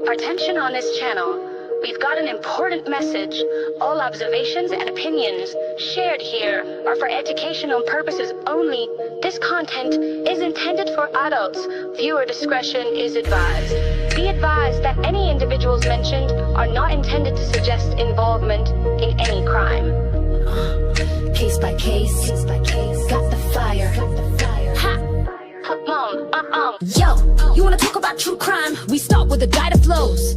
Attention on this channel. We've got an important message. All observations and opinions shared here are for educational purposes only. This content is intended for adults. Viewer discretion is advised. Be advised that any individuals mentioned are not intended to suggest involvement in any crime. Case by case, got the fire. Ha! Yo, you wanna talk about true crime? We start with the data flows.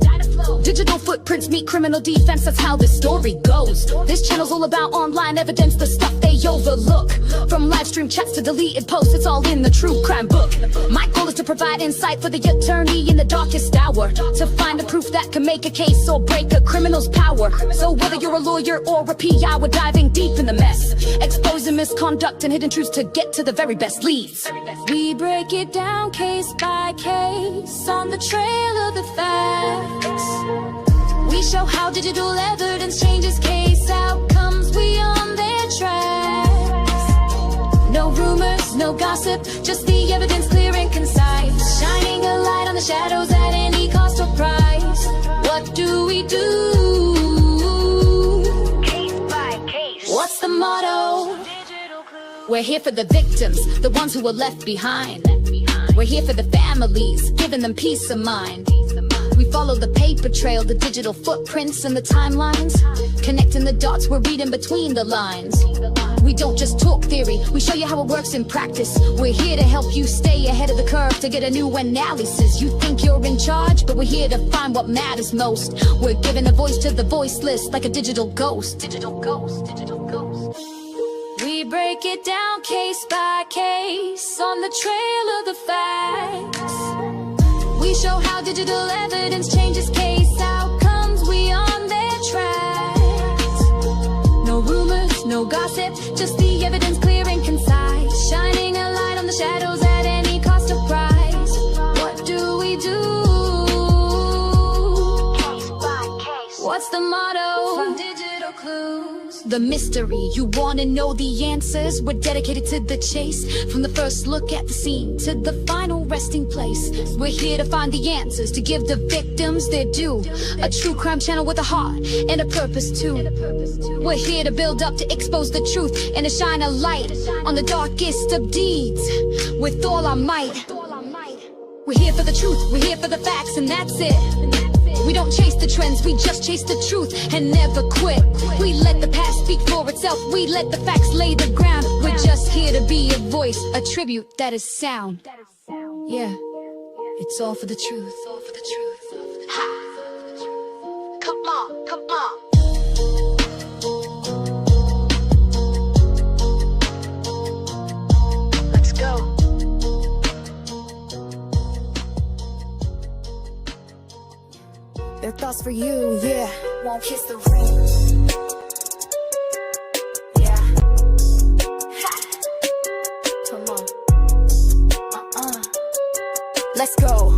Digital footprints meet criminal defense, that's how this story goes. This channel's all about online evidence, the stuff they overlook. From live stream chats to deleted posts, it's all in the true crime book. My goal is to provide insight for the attorney in the darkest hour, to find the proof that can make a case or break a criminal's power. So whether you're a lawyer or a PI, we're diving deep in the mess, exposing misconduct and hidden truths to get to the very best leads. We break it down case by case on the trail of the facts. We show how digital evidence changes case outcomes. We on their tracks. No rumors, no gossip, just the evidence clear and concise, shining a light on the shadows at any cost or price. What do we do? Case by case. What's the motto? We're here for the victims, the ones who were left behind. We're here for the families, giving them peace of mind. We follow the paper trail, the digital footprints and the timelines, connecting the dots, we're reading between the lines. We don't just talk theory, we show you how it works in practice. We're here to help you stay ahead of the curve, to get a new analysis. You think you're in charge, but we're here to find what matters most. We're giving a voice to the voiceless, like a digital ghost. Digital ghost, digital ghost. We break it down case by case on the trail of the facts. We show how digital evidence changes case outcomes. We on their tracks. No rumors, no gossip, just the evidence clear and concise, shining a light on the shadows at any cost or price. What do we do? Case by case. What's the motto? From digital clues. The mystery, you wanna know the answers? We're dedicated to the chase, from the first look at the scene to the final resting place. We're here to find the answers, to give the victims their due. A true crime channel with a heart and a purpose too. We're here to build up, to expose the truth, and to shine a light on the darkest of deeds with all our might. We're here for the truth, we're here for the facts, and that's it. We don't chase the trends, we just chase the truth and never quit. We let the past speak for itself, we let the facts lay the ground. We're just here to be a voice, a tribute that is sound. Yeah, it's all for the truth. Ha! Come on, come on. Let's go. Their thoughts for you, yeah. Won't kiss the ring. Yeah. Ha. Come on. Let's go.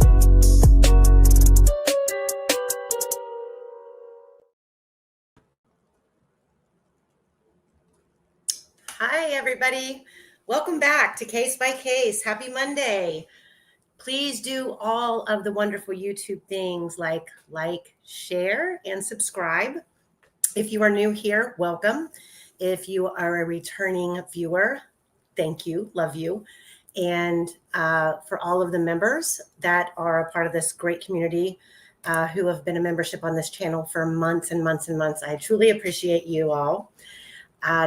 Hi, everybody. Welcome back to Case by Case. Happy Monday. Please do all of the wonderful YouTube things like, share, and subscribe. If you are new here, welcome. If you are a returning viewer, thank you, love you. And for all of the members that are a part of this great community who have been a membership on this channel for months and months and months, I truly appreciate you all.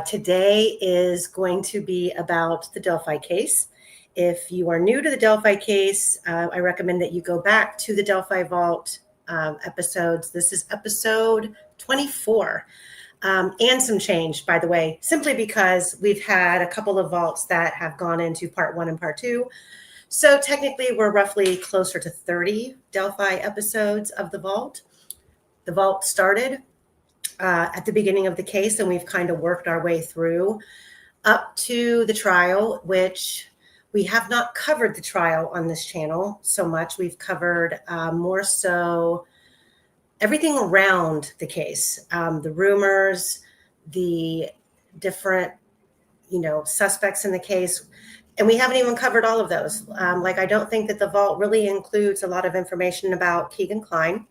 Today is going to be about the Delphi case. If you are new to the Delphi case, I recommend that you go back to the Delphi Vault episodes. This is episode 24 and some change, by the way, simply because we've had a couple of vaults that have gone into part 1 and part 2. So technically, we're roughly closer to 30 Delphi episodes of the vault. The vault started at the beginning of the case, and we've kind of worked our way through up to the trial, which we have not covered the trial on this channel so much. We've covered more so everything around the case, the rumors, the different, suspects in the case. And we haven't even covered all of those. Like, I don't think that the vault really includes a lot of information about Keegan Klein.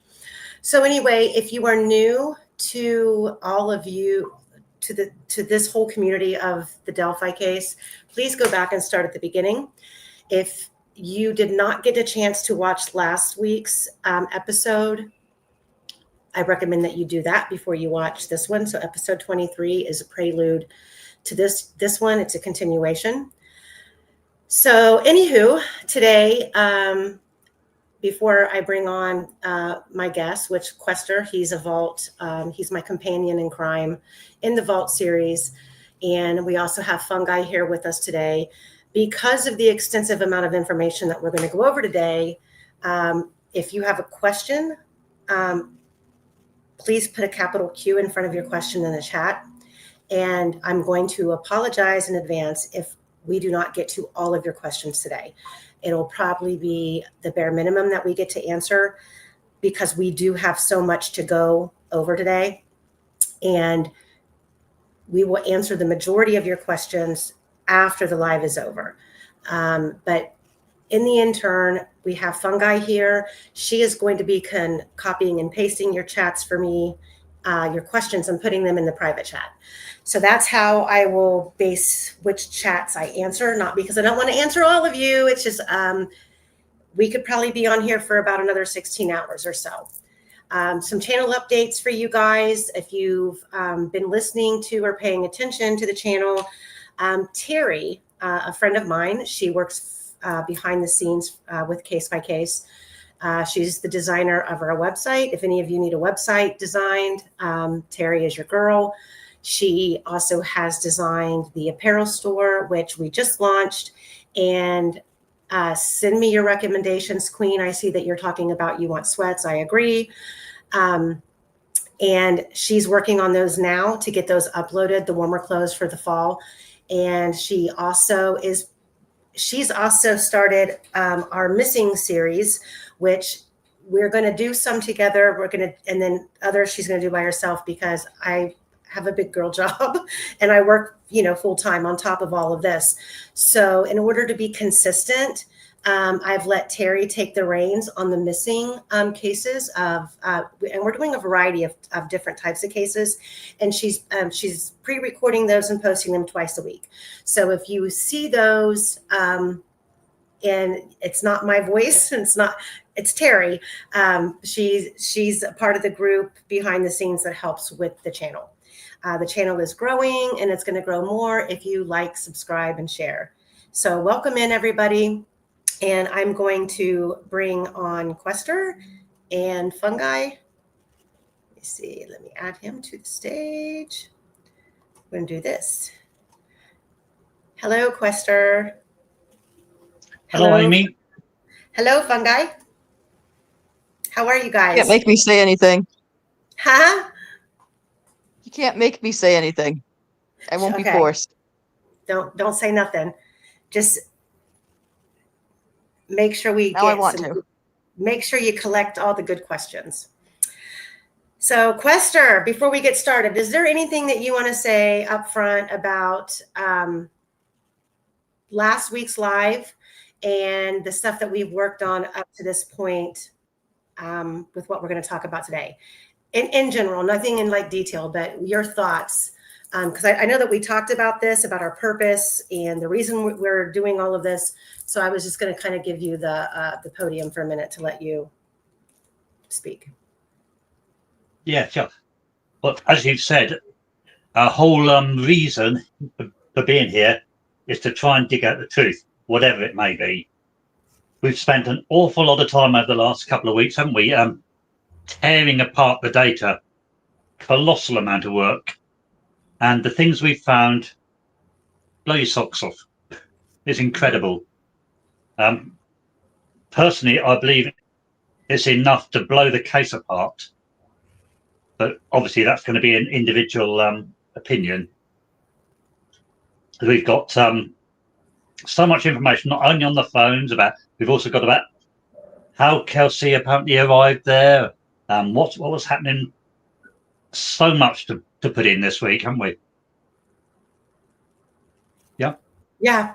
So anyway, if you are new to all of you, to this whole community of the Delphi case, please go back and start at the beginning. If you did not get a chance to watch last week's episode, I recommend that you do that before you watch this one. So episode 23 is a prelude to this one. It's a continuation. So anywho, today, before I bring on my guest, which Quester, he's a Vault, he's my companion in crime in the Vault series. And we also have Fungi here with us today. Because of the extensive amount of information that we're going to go over today, if you have a question, please put a capital Q in front of your question in the chat. And I'm going to apologize in advance if we do not get to all of your questions today. It'll probably be the bare minimum that we get to answer because we do have so much to go over today. And we will answer the majority of your questions after the live is over. But in the intern, we have Fungi here. She is going to be copying and pasting your chats for me, your questions, and putting them in the private chat. So that's how I will base which chats I answer, not because I don't want to answer all of you. It's just we could probably be on here for about another 16 hours or so. Some channel updates for you guys. If you've been listening to or paying attention to the channel, Terry, a friend of mine, she works behind the scenes with Case by Case. She's the designer of our website. If any of you need a website designed, Terry is your girl. She also has designed the apparel store, which we just launched. And send me your recommendations, Queen. I see that you're talking about you want sweats. I agree. And she's working on those now to get those uploaded, the warmer clothes for the fall. And she's also started our missing series, which we're going to do some together. And then others she's going to do by herself because I have a big girl job and I work, full time on top of all of this. So in order to be consistent, I've let Terry take the reins on the missing cases and we're doing a variety of different types of cases. And she's pre-recording those and posting them twice a week. So if you see those, and it's not my voice, it's Terry. She's a part of the group behind the scenes that helps with the channel. The channel is growing and it's going to grow more if you like, subscribe, and share. So welcome in, everybody. And I'm going to bring on Quester and Fungi. Let me see. Let me add him to the stage. We're going to do this. Hello, Quester. Hello, Amy. Hello, Fungi. How are you guys? You can't make me say anything. Huh? You can't make me say anything. I won't be forced. Don't say nothing. Just make sure make sure you collect all the good questions. So Quester, before we get started, is there anything that you want to say up front about last week's live and the stuff that we've worked on up to this point with what we're going to talk about today? In general, nothing in detail, but your thoughts. Because I know that we talked about this, about our purpose and the reason we're doing all of this. So I was just going to kind of give you the podium for a minute to let you speak. Yeah, sure. Well, as you've said, our whole reason for being here is to try and dig out the truth, whatever it may be. We've spent an awful lot of time over the last couple of weeks, haven't we, tearing apart the data. Colossal amount of work. And the things we've found blow your socks off. It's incredible. Personally, I believe it's enough to blow the case apart. But obviously, that's going to be an individual opinion. We've got so much information, not only on the phones, we've also got about how Kelsey apparently arrived there, what was happening. So much to put in this week, haven't we? Yeah.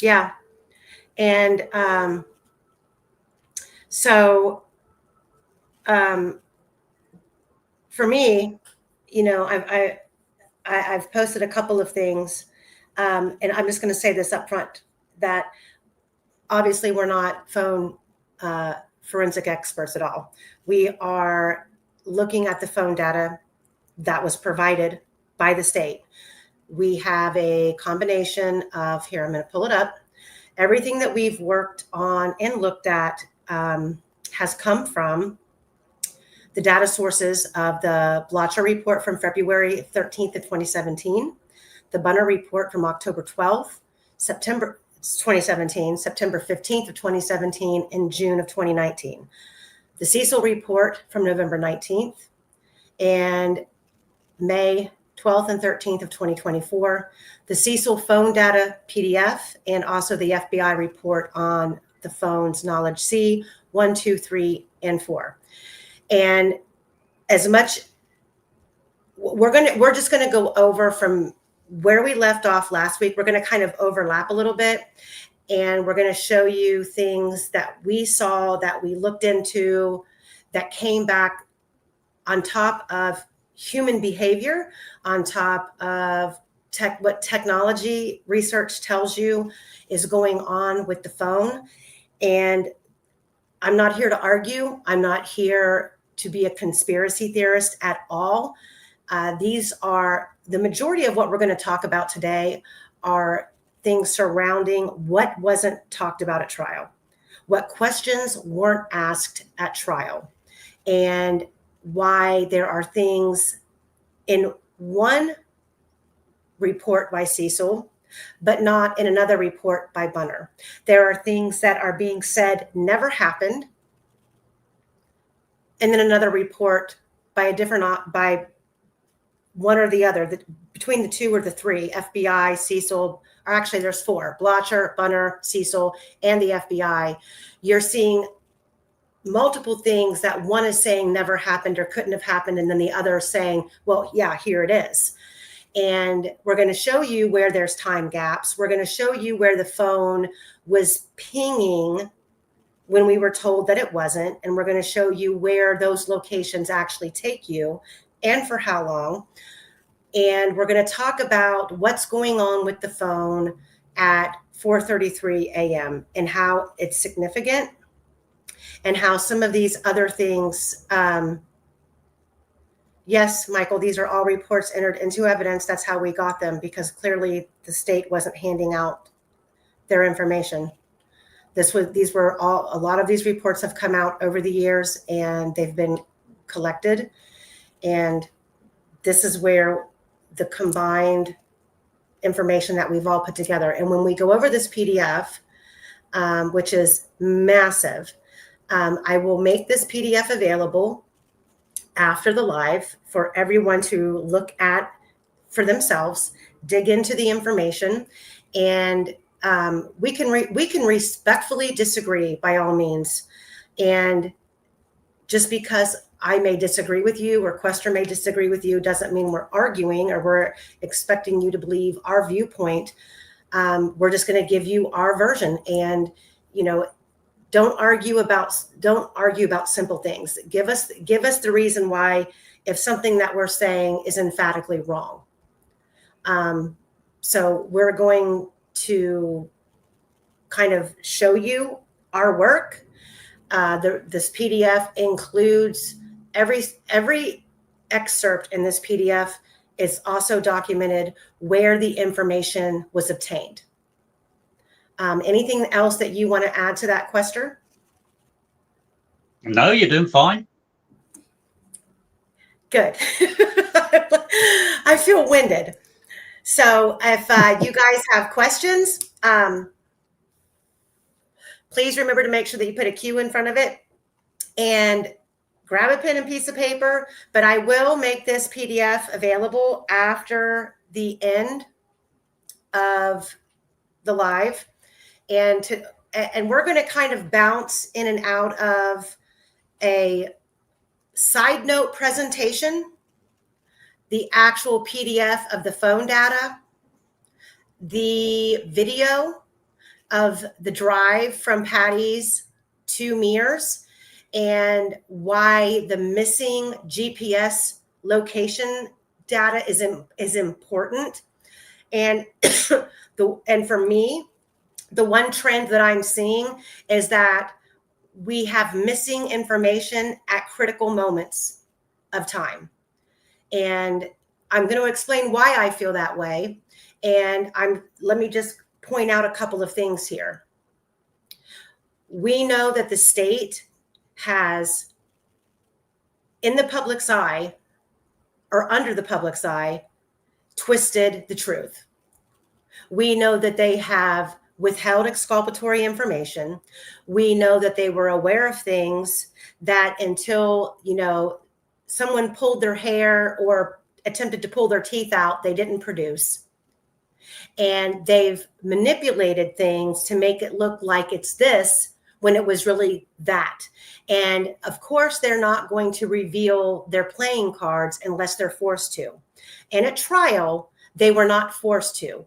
Yeah. And so for me, you know, I've posted a couple of things, and I'm just going to say this up front, that obviously we're not phone forensic experts at all. We are looking at the phone data that was provided by the state. We have a combination of, here, I'm going to pull it up. Everything that we've worked on and looked at has come from the data sources of the Blocher report from February 13th of 2017, the Bunner report from October 12th, September 2017, September 15th of 2017, and June of 2019. The Cecil report from November 19th, and May 12th and 13th of 2024, the Cecil phone data PDF, and also the FBI report on the phones Knowledge C 1, 2, 3, and 4. And as much, we're just gonna go over from where we left off last week. We're gonna kind of overlap a little bit, and we're gonna show you things that we saw, that we looked into, that came back on top of human behavior, on top of what technology research tells you is going on with the phone. And I'm not here to argue. I'm not here to be a conspiracy theorist at all. These are the majority of what we're going to talk about today are things surrounding what wasn't talked about at trial, what questions weren't asked at trial, and why there are things in one report by Cecil, but not in another report by Bunner. There are things that are being said never happened, and then another report by a different, by one or the other, between the two or the three, FBI, Cecil, or actually there's four, Blocher, Bunner, Cecil, and the FBI. You're seeing multiple things that one is saying never happened or couldn't have happened, and then the other is saying, well, yeah, here it is. And we're going to show you where there's time gaps. We're going to show you where the phone was pinging when we were told that it wasn't. And we're going to show you where those locations actually take you and for how long. And we're going to talk about what's going on with the phone at 4:33 a.m. and how it's significant, and how some of these other things, yes, Michael, these are all reports entered into evidence. That's how we got them, because clearly the state wasn't handing out their information. These were all, a lot of these reports have come out over the years, and they've been collected. And this is where the combined information that we've all put together. And when we go over this PDF, which is massive, I will make this PDF available after the live for everyone to look at for themselves, dig into the information, and we can respectfully disagree by all means. And just because I may disagree with you or Quester may disagree with you doesn't mean we're arguing or we're expecting you to believe our viewpoint. We're just going to give you our version, and don't argue about simple things. Give us the reason why, if something that we're saying is emphatically wrong. So we're going to kind of show you our work. This PDF includes every excerpt in this PDF is also documented where the information was obtained. Anything else that you want to add to that, Quester? No, you're doing fine. Good. I feel winded. So if you guys have questions, please remember to make sure that you put a Q in front of it and grab a pen and piece of paper. But I will make this PDF available after the end of the live. And we're going to kind of bounce in and out of a side note presentation, the actual PDF of the phone data, the video, of the drive from Patty's to Mears and why the missing GPS location data is important. And and for me, the one trend that I'm seeing is that we have missing information at critical moments of time. And I'm going to explain why I feel that way. And let me just point out a couple of things here. We know that the state has, in the public's eye, or under the public's eye, twisted the truth. We know that they have withheld exculpatory information. We know that they were aware of things that until, someone pulled their hair or attempted to pull their teeth out, they didn't produce. And they've manipulated things to make it look like it's this when it was really that. And of course, they're not going to reveal their playing cards unless they're forced to. In a trial, they were not forced to.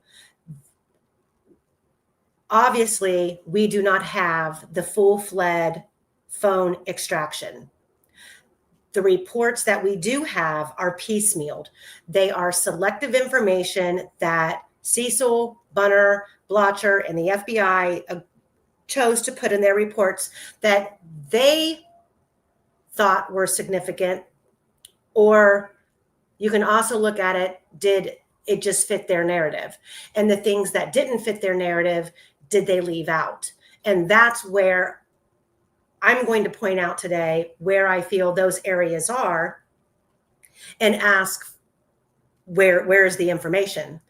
Obviously, we do not have the full-fledged phone extraction. The reports that we do have are piecemealed. They are selective information that Cecil, Bunner, Blocher, and the FBI chose to put in their reports that they thought were significant. Or you can also look at it, did it just fit their narrative? And the things that didn't fit their narrative, did they leave out? And that's where I'm going to point out today where I feel those areas are and ask where is the information.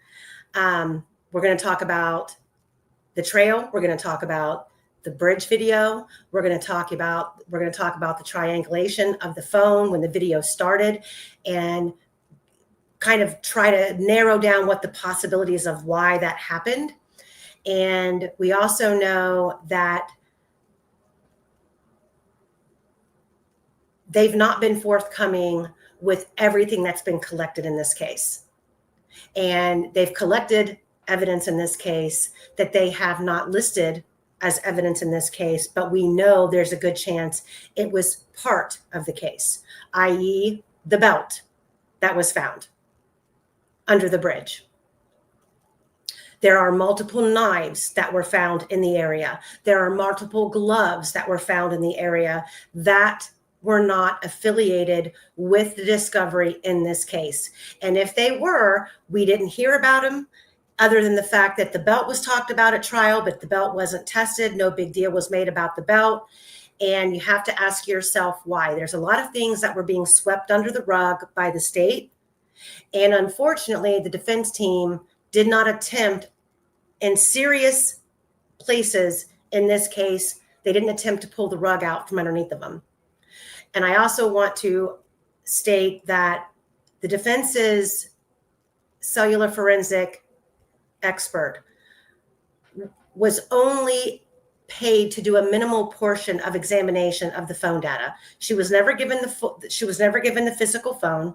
We're going to talk about the trail. We're going to talk about the bridge video. We're going to talk about the triangulation of the phone when the video started, and kind of try to narrow down what the possibilities of why that happened. And we also know that they've not been forthcoming with everything that's been collected in this case. And they've collected evidence in this case that they have not listed as evidence in this case, but we know there's a good chance it was part of the case, i.e. the belt that was found under the bridge. There are multiple knives that were found in the area. There are multiple gloves that were found in the area that were not affiliated with the discovery in this case. And if they were, we didn't hear about them, other than the fact that the belt was talked about at trial, but the belt wasn't tested. No big deal was made about the belt. And you have to ask yourself why. There's a lot of things that were being swept under the rug by the state. And unfortunately, the defense team did not attempt, in serious places in this case, they didn't attempt to pull the rug out from underneath of them. And I also want to state that the defense's cellular forensic expert was only paid to do a minimal portion of examination of the phone data. She was never given the physical phone.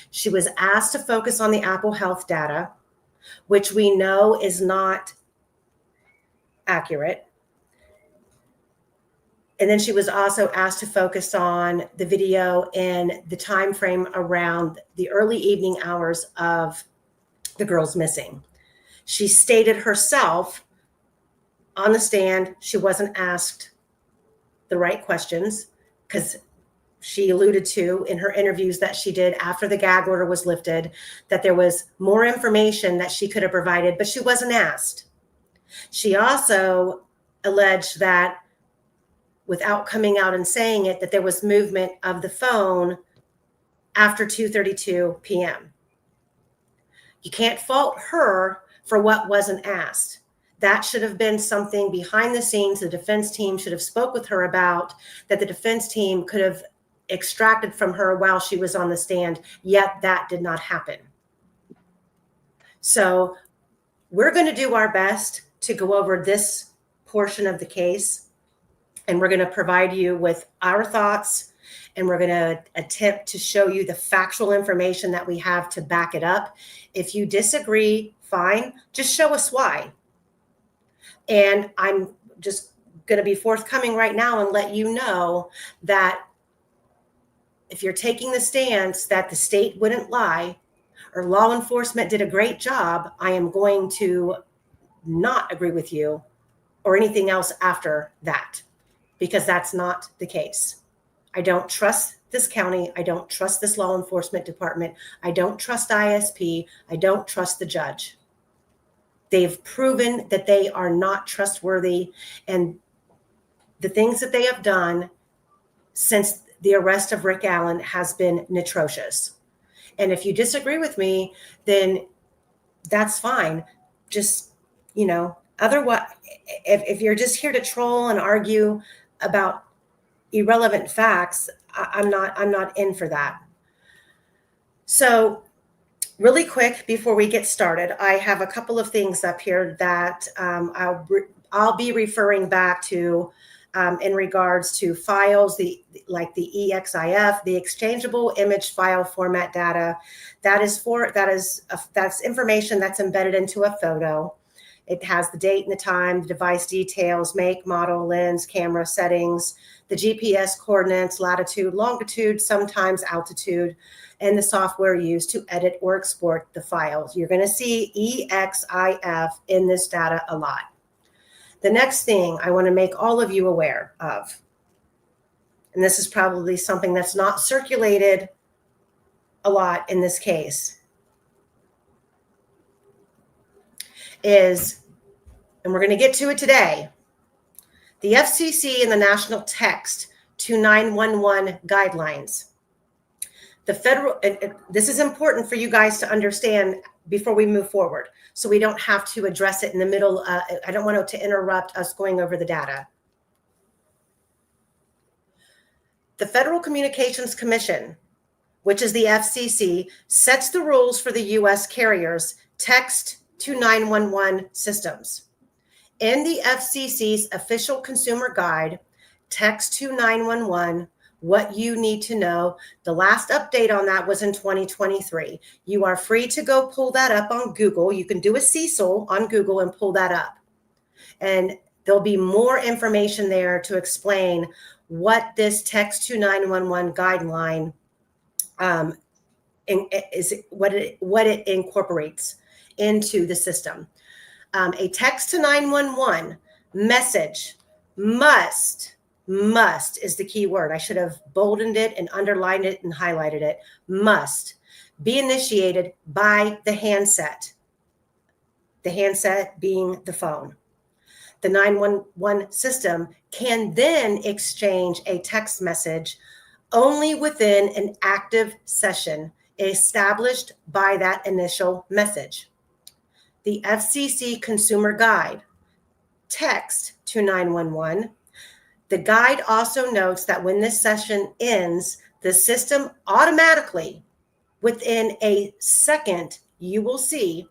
She was asked to focus on the Apple Health data, which we know is not accurate. And then she was also asked to focus on the video in the time frame around the early evening hours of the girls missing. She stated herself on the stand she wasn't asked the right questions, because she alluded to in her interviews that she did after the gag order was lifted that there was more information that she could have provided, but she wasn't asked. She also alleged that, without coming out and saying it, that there was movement of the phone after 2:32 p.m. You can't fault her for what wasn't asked. That should have been something behind the scenes the defense team should have spoke with her about, that the defense team could have extracted from her while she was on the stand, yet that did not happen. So we're going to do our best to go over this portion of the case, and we're going to provide you with our thoughts, and we're going to attempt to show you the factual information that we have to back it up. If you disagree, fine, just show us why. And I'm just going to be forthcoming right now and let you know that if you're taking the stance that the state wouldn't lie or law enforcement did a great job, I am going to not agree with you or anything else after that, because that's not the case. I don't trust this county. I don't trust this law enforcement department. I don't trust ISP. I don't trust the judge. They've proven that they are not trustworthy, and the things that they have done since the arrest of Rick Allen has been atrocious. And if you disagree with me, then that's fine. Just, otherwise, if you're just here to troll and argue about irrelevant facts, I'm not in for that. So really quick before we get started, I have a couple of things up here that I'll be referring back to in regards to files, like the EXIF, the exchangeable image file format data. That's information that's embedded into a photo. It has the date and the time, the device details, make, model, lens, camera settings, the GPS coordinates, latitude, longitude, sometimes altitude, and the software used to edit or export the files. You're going to see EXIF in this data a lot. The next thing I want to make all of you aware of, and this is probably something that's not circulated a lot in this case, is, and we're going to get to it today, the FCC and the National Text to 911 guidelines. The federal, this is important for you guys to understand before we move forward, so we don't have to address it in the middle. I don't want it to interrupt us going over the data. The Federal Communications Commission, which is the FCC, sets the rules for the U.S. carriers' text to 911 systems. In the FCC's official consumer guide, Text to 911, What You Need to Know, the last update on that was in 2023. You are free to go pull that up on Google. You can do a Cecil on Google and pull that up. And there'll be more information there to explain what this Text to 911 guideline is, what it incorporates into the system. A text to 911 message must is the key word. I should have boldened it and underlined it and highlighted it. Must be initiated by the handset being the phone. The 911 system can then exchange a text message only within an active session established by that initial message. The FCC Consumer Guide, Text to 911. The guide also notes that when this session ends, the system automatically, within a second, you will see,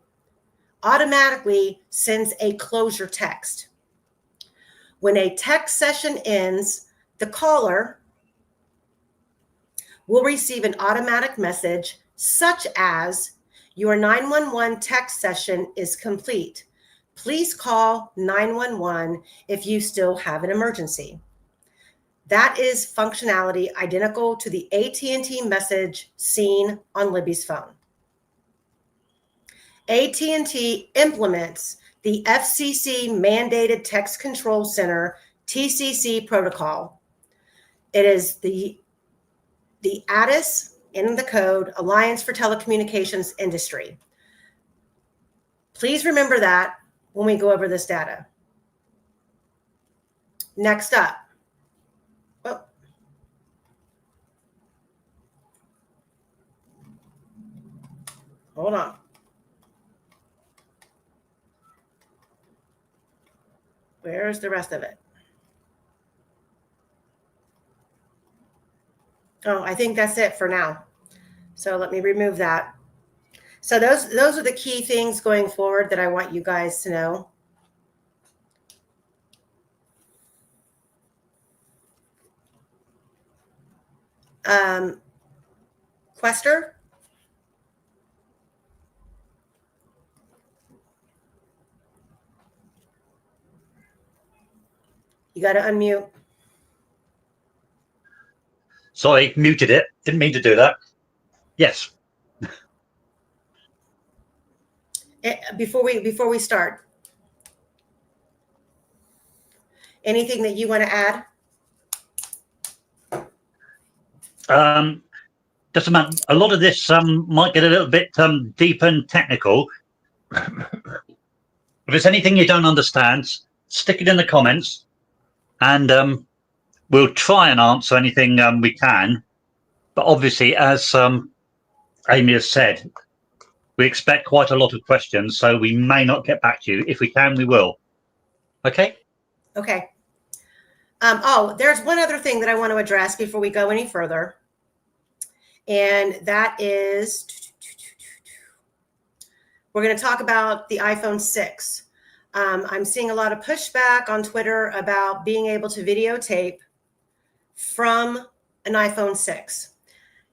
automatically sends a closure text. When a text session ends, the caller will receive an automatic message such as, your 911 text session is complete. Please call 911 if you still have an emergency. That is functionality identical to the AT&T message seen on Libby's phone. AT&T implements the FCC mandated Text Control Center TCC protocol. It is the ATIS, in the code, Alliance for Telecommunications Industry. Please remember that when we go over this data. Next up. Oh. Hold on. Where's the rest of it? Oh, I think that's it for now. So let me remove that. So those are the key things going forward that I want you guys to know. Quester? You got to unmute. Sorry, muted it. Didn't mean to do that. Yes. Before we start, anything that you want to add? Just a lot of this might get a little bit deep and technical. If there's anything you don't understand, stick it in the comments, and we'll try and answer anything we can. But obviously, as Amy has said, we expect quite a lot of questions, so we may not get back to you. If we can, we will. Okay? Okay. Oh, there's one other thing that I want to address before we go any further. And that is, we're going to talk about the iPhone 6. I'm seeing a lot of pushback on Twitter about being able to videotape from an iPhone 6.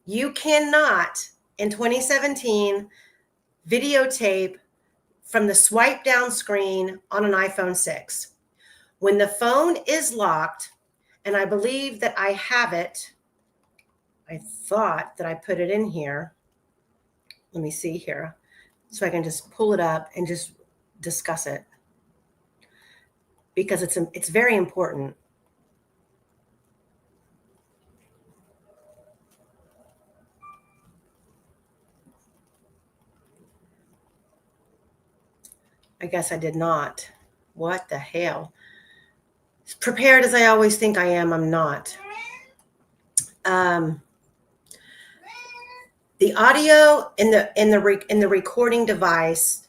You cannot, in 2017, videotape from the swipe down screen on an iPhone 6. When the phone is locked, and I believe that I have it, I thought that I put it in here. Let me see here. So I can just pull it up and just discuss it, because it's very important. I guess I did not. What the hell? As prepared as I always think I am, I'm not. The audio in the recording device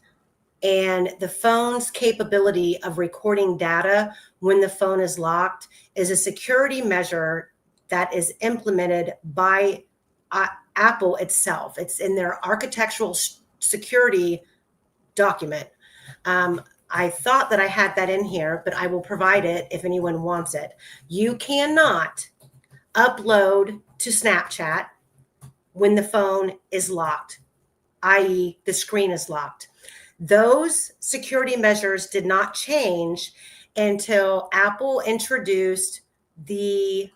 and the phone's capability of recording data when the phone is locked is a security measure that is implemented by Apple itself. It's in their architectural security document. I thought that I had that in here, but I will provide it if anyone wants it. You cannot upload to Snapchat when the phone is locked, i.e. the screen is locked. Those security measures did not change until Apple introduced the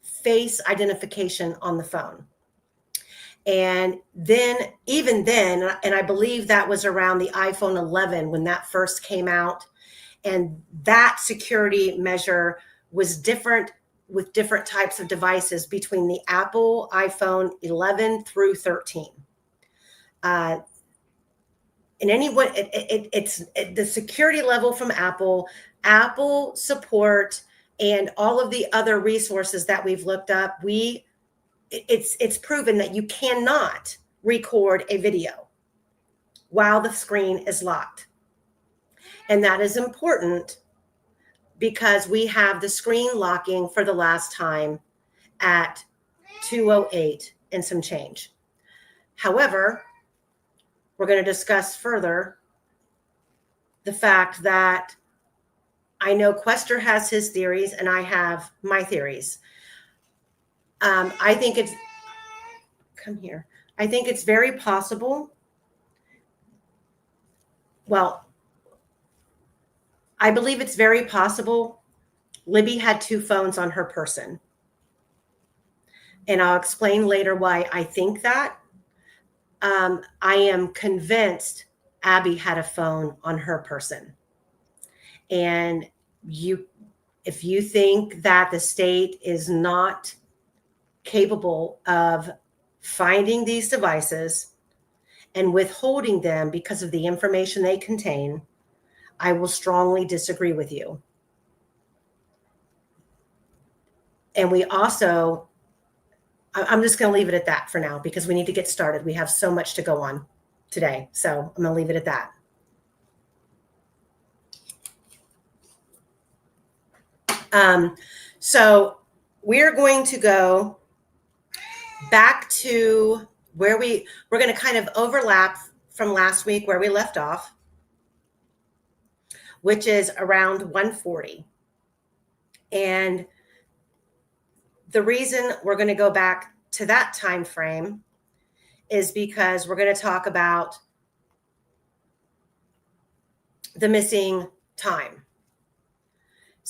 face identification on the phone. And then, even then, and I believe that was around the iPhone 11 when that first came out, and that security measure was different with different types of devices between the Apple iPhone 11 through 13. And anyone, it's the security level from Apple support, and all of the other resources that we've looked up. It's proven that you cannot record a video while the screen is locked. And that is important because we have the screen locking for the last time at 2:08 and some change. However, we're going to discuss further the fact that I know Quester has his theories and I have my theories. I think it's, come here. I think it's very possible. Well, I believe it's very possible Libby had two phones on her person. And I'll explain later why I think that. I am convinced Abby had a phone on her person. And if you think that the state is not capable of finding these devices and withholding them because of the information they contain, I will strongly disagree with you. And we also, I'm just going to leave it at that for now because we need to get started. We have so much to go on today. So I'm going to leave it at that. So we're going to go back to where we're going to kind of overlap from last week where we left off, which is around 140. And the reason we're going to go back to that time frame is because we're going to talk about the missing time.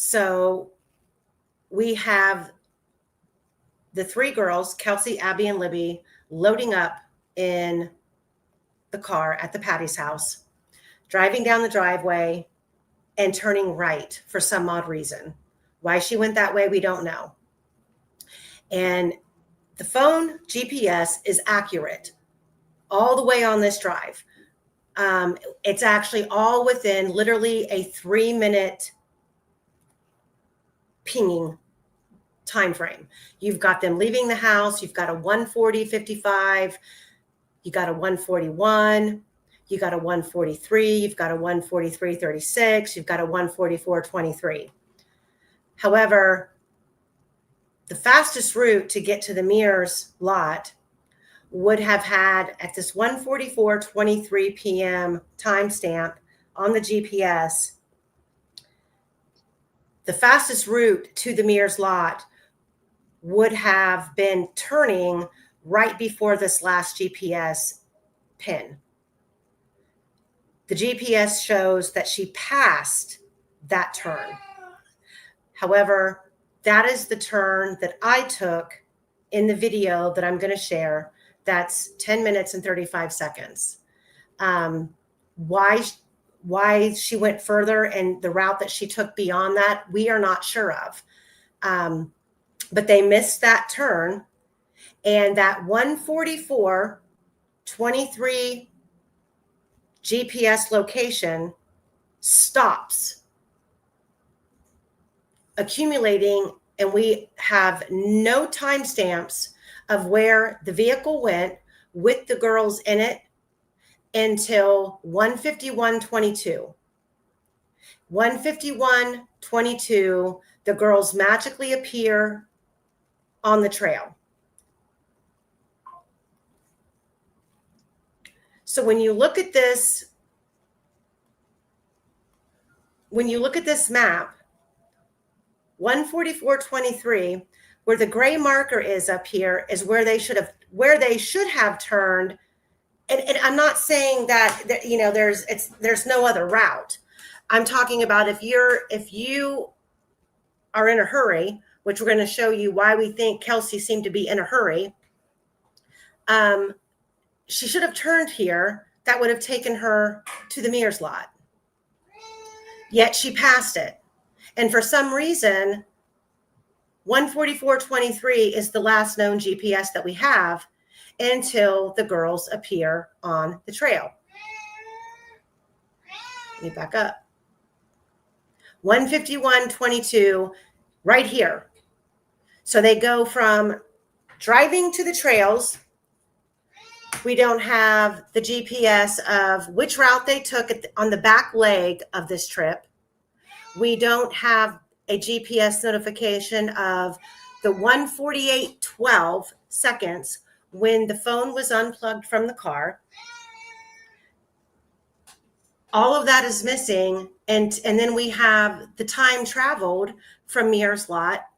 So we have the three girls, Kelsey, Abby, and Libby, loading up in the car at the Patty's house, driving down the driveway and turning right for some odd reason. Why she went that way, we don't know. And the phone GPS is accurate all the way on this drive. It's actually all within literally a 3-minute pinging time frame. You've got them leaving the house. You've got a 1:40:55. You got a 1:41. You got a 1:43. You've got a 1:43:36. You've got a 1:44:23. However, the fastest route to get to the Mears lot would have had at this 1:44:23 p.m. timestamp on the GPS. The fastest route to the Mears lot would have been turning right before this last GPS pin. The GPS shows that she passed that turn. However, that is the turn that I took in the video that I'm going to share. That's 10 minutes and 35 seconds. Why she went further and the route that she took beyond that, we are not sure of. But they missed that turn, and that 1:44:23 GPS location stops accumulating, and we have no timestamps of where the vehicle went with the girls in it until 1:51:22. 1:51:22, the girls magically appear on the trail. So when you look at this map, 1:44:23, where the gray marker is up here is where they should have turned. And I'm not saying that there's no other route. I'm talking about if you are in a hurry, which we're going to show you why we think Kelsey seemed to be in a hurry. She should have turned here. That would have taken her to the Mears lot. Yet she passed it. And for some reason, 1:44:23 is the last known GPS that we have until the girls appear on the trail. Let me back up. 1:51:22, right here. So they go from driving to the trails. We don't have the GPS of which route they took on the back leg of this trip. We don't have a GPS notification of the 1:48:12 seconds when the phone was unplugged from the car. All of that is missing. And then we have the time traveled from Mears lot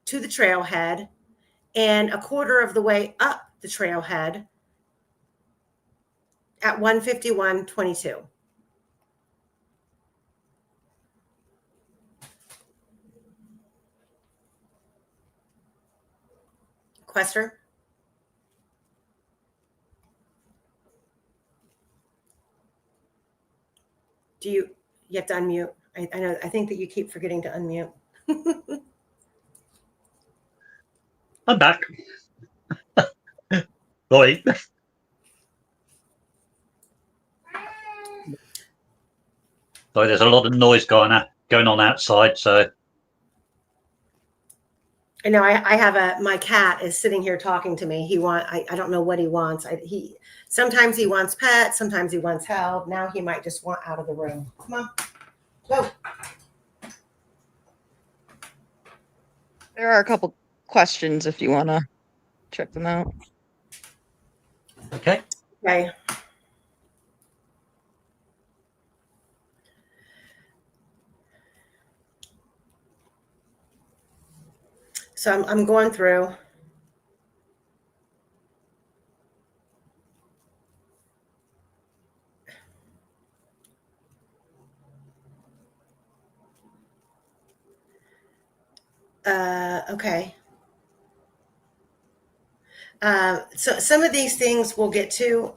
to the trailhead and a quarter of the way up the trailhead at 1:51:22. Quester? You have to unmute. I know. I think that you keep forgetting to unmute. I'm back. Sorry. Sorry, there's a lot of noise going on outside, so. I know. I have my cat is sitting here talking to me. I don't know what he wants. Sometimes he wants pets. Sometimes he wants help. Now he might just want out of the room. Come on, go. There are a couple questions if you want to check them out. Okay. Okay. So I'm going through. Okay. So some of these things we'll get to.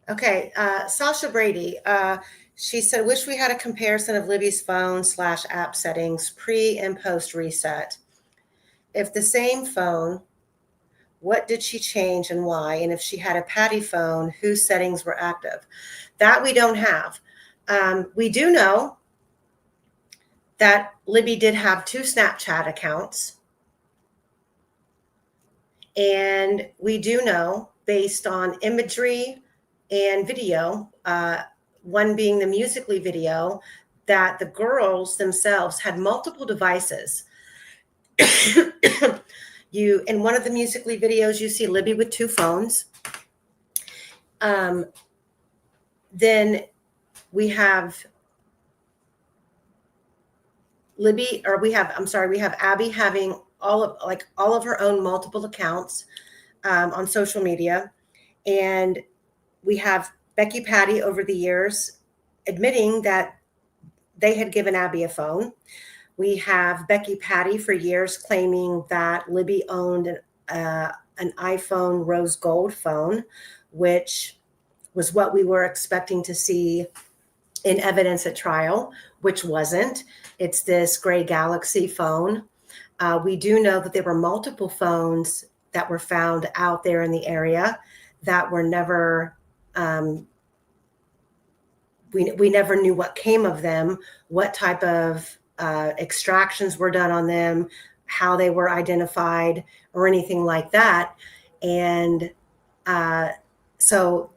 Okay, Sasha Brady. She said, "Wish we had a comparison of Libby's phone/app settings pre and post reset. If the same phone, what did she change and why? And if she had a Patty phone, whose settings were active?" That we don't have. We do know that Libby did have 2 Snapchat accounts. And we do know, based on imagery and video, one being the Musical.ly video, that the girls themselves had multiple devices. You, in one of the Musical.ly videos, you see Libby with 2 phones. Then we have we have Abby having all of her own multiple accounts on social media. And we have Becky Patty over the years admitting that they had given Abby a phone. We have Becky Patty for years claiming that Libby owned an iPhone rose gold phone, which was what we were expecting to see in evidence at trial, which wasn't. It's this gray Galaxy phone. We do know that there were multiple phones that were found out there in the area that were never, we never knew what came of them, what type of extractions were done on them, how they were identified, or anything like that. And so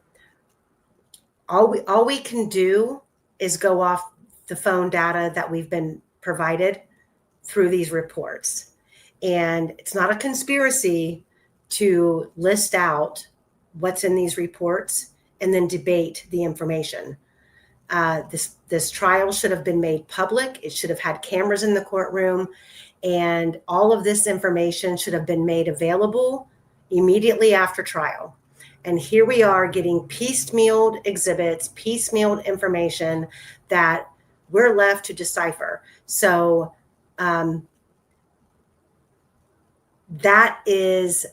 all we can do is go off the phone data that we've been provided through these reports. And it's not a conspiracy to list out what's in these reports and then debate the information. This trial should have been made public. It should have had cameras in the courtroom, and all of this information should have been made available immediately after trial. And here we are getting piecemealed exhibits, piecemealed information that we're left to decipher. So that is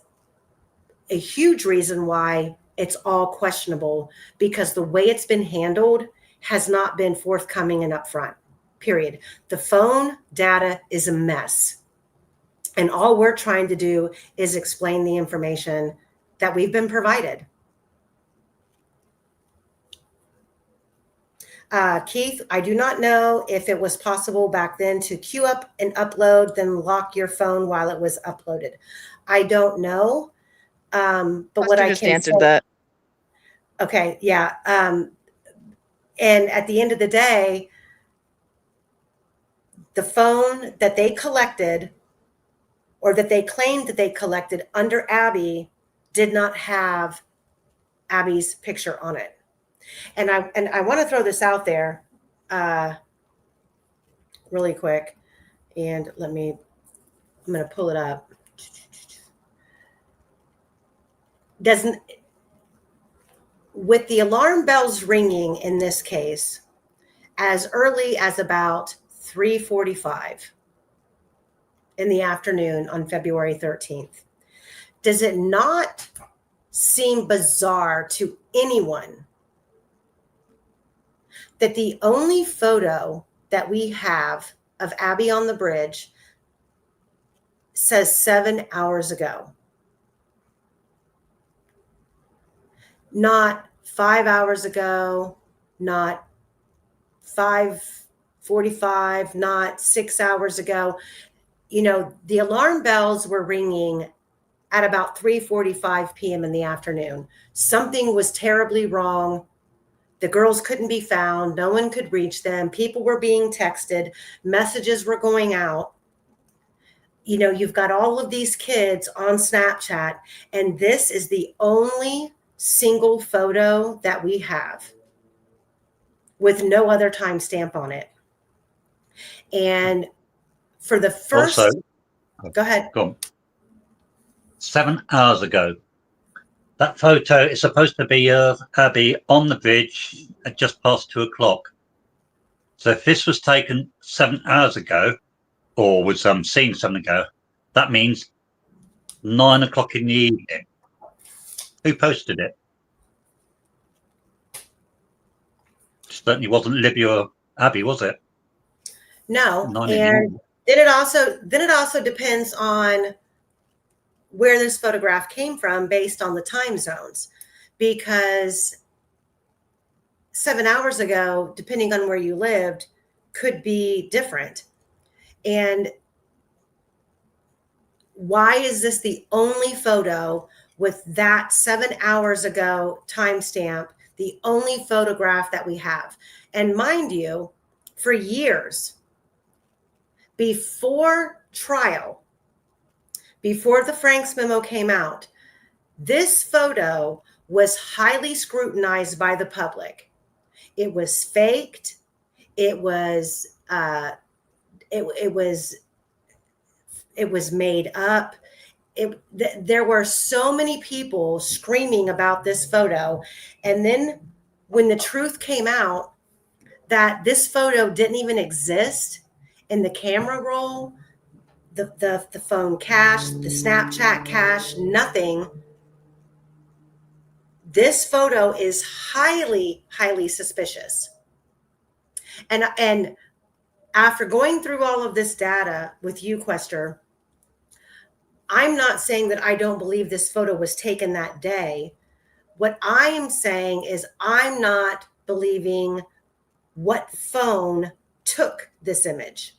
a huge reason why it's all questionable, because the way it's been handled has not been forthcoming and upfront, period. The phone data is a mess. And all we're trying to do is explain the information that we've been provided. Keith, I do not know if it was possible back then to queue up and upload, then lock your phone while it was uploaded. I don't know. But what I just can answered say, that. Okay, yeah. And at the end of the day, the phone that they collected, or that they claimed that they collected under Abby, did not have Abby's picture on it. And I want to throw this out there really quick. And I'm going to pull it up. With the alarm bells ringing in this case, as early as about 3:45 in the afternoon on February 13th, does it not seem bizarre to anyone that the only photo that we have of Abby on the bridge says 7 hours ago? Not 5 hours ago, not 5:45, not 6 hours ago. You know, the alarm bells were ringing at about 3:45 p.m. in the afternoon. Something was terribly wrong. The girls couldn't be found. No one could reach them. People were being texted. Messages were going out. You know, you've got all of these kids on Snapchat, and this is the only single photo that we have with no other timestamp on it. And for the first, Also, go ahead. go on. 7 hours ago. That photo is supposed to be of Abby on the bridge at just past 2 o'clock. So if this was taken 7 hours ago, or was seen 7 ago, that means 9 o'clock in the evening. Who posted it? Certainly wasn't Libby or Abby, was it? No, 9 in the and evening. then it also depends on where this photograph came from based on the time zones, because 7 hours ago, depending on where you lived, could be different. And why is this the only photo with that 7 hours ago timestamp, the only photograph that we have? And mind you, for years before trial, before the Franks memo came out, this photo was highly scrutinized by the public. It was faked. It was it was made up. There were so many people screaming about this photo. And then when the truth came out that this photo didn't even exist in the camera roll, the phone cache, the Snapchat cache, nothing. This photo is highly, highly suspicious. And after going through all of this data with you, Quester, I'm not saying that I don't believe this photo was taken that day. What I am saying is I'm not believing what phone took this image.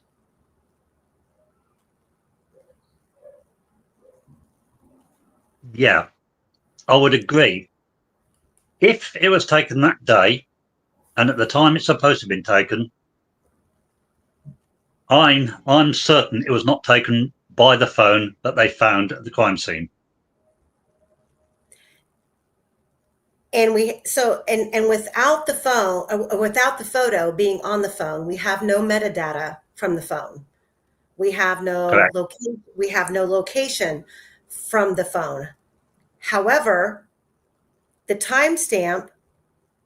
Yeah, I would agree. If it was taken that day, and at the time it's supposed to have been taken, I'm certain it was not taken by the phone that they found at the crime scene. And without the phone, without the photo being on the phone, we have no metadata from the phone. We have no location from the phone. However, the timestamp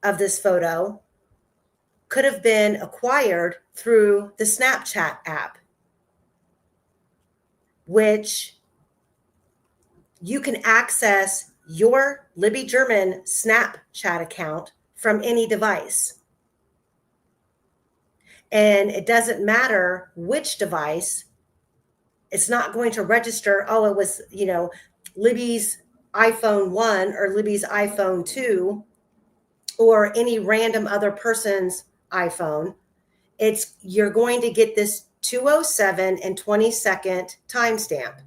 of this photo could have been acquired through the Snapchat app, which you can access your Libby German Snapchat account from any device. And it doesn't matter which device. It's not going to register, oh, it was, Libby's iPhone 1 or Libby's iPhone 2 or any random other person's iPhone. You're going to get this 2:07 and 20-second timestamp.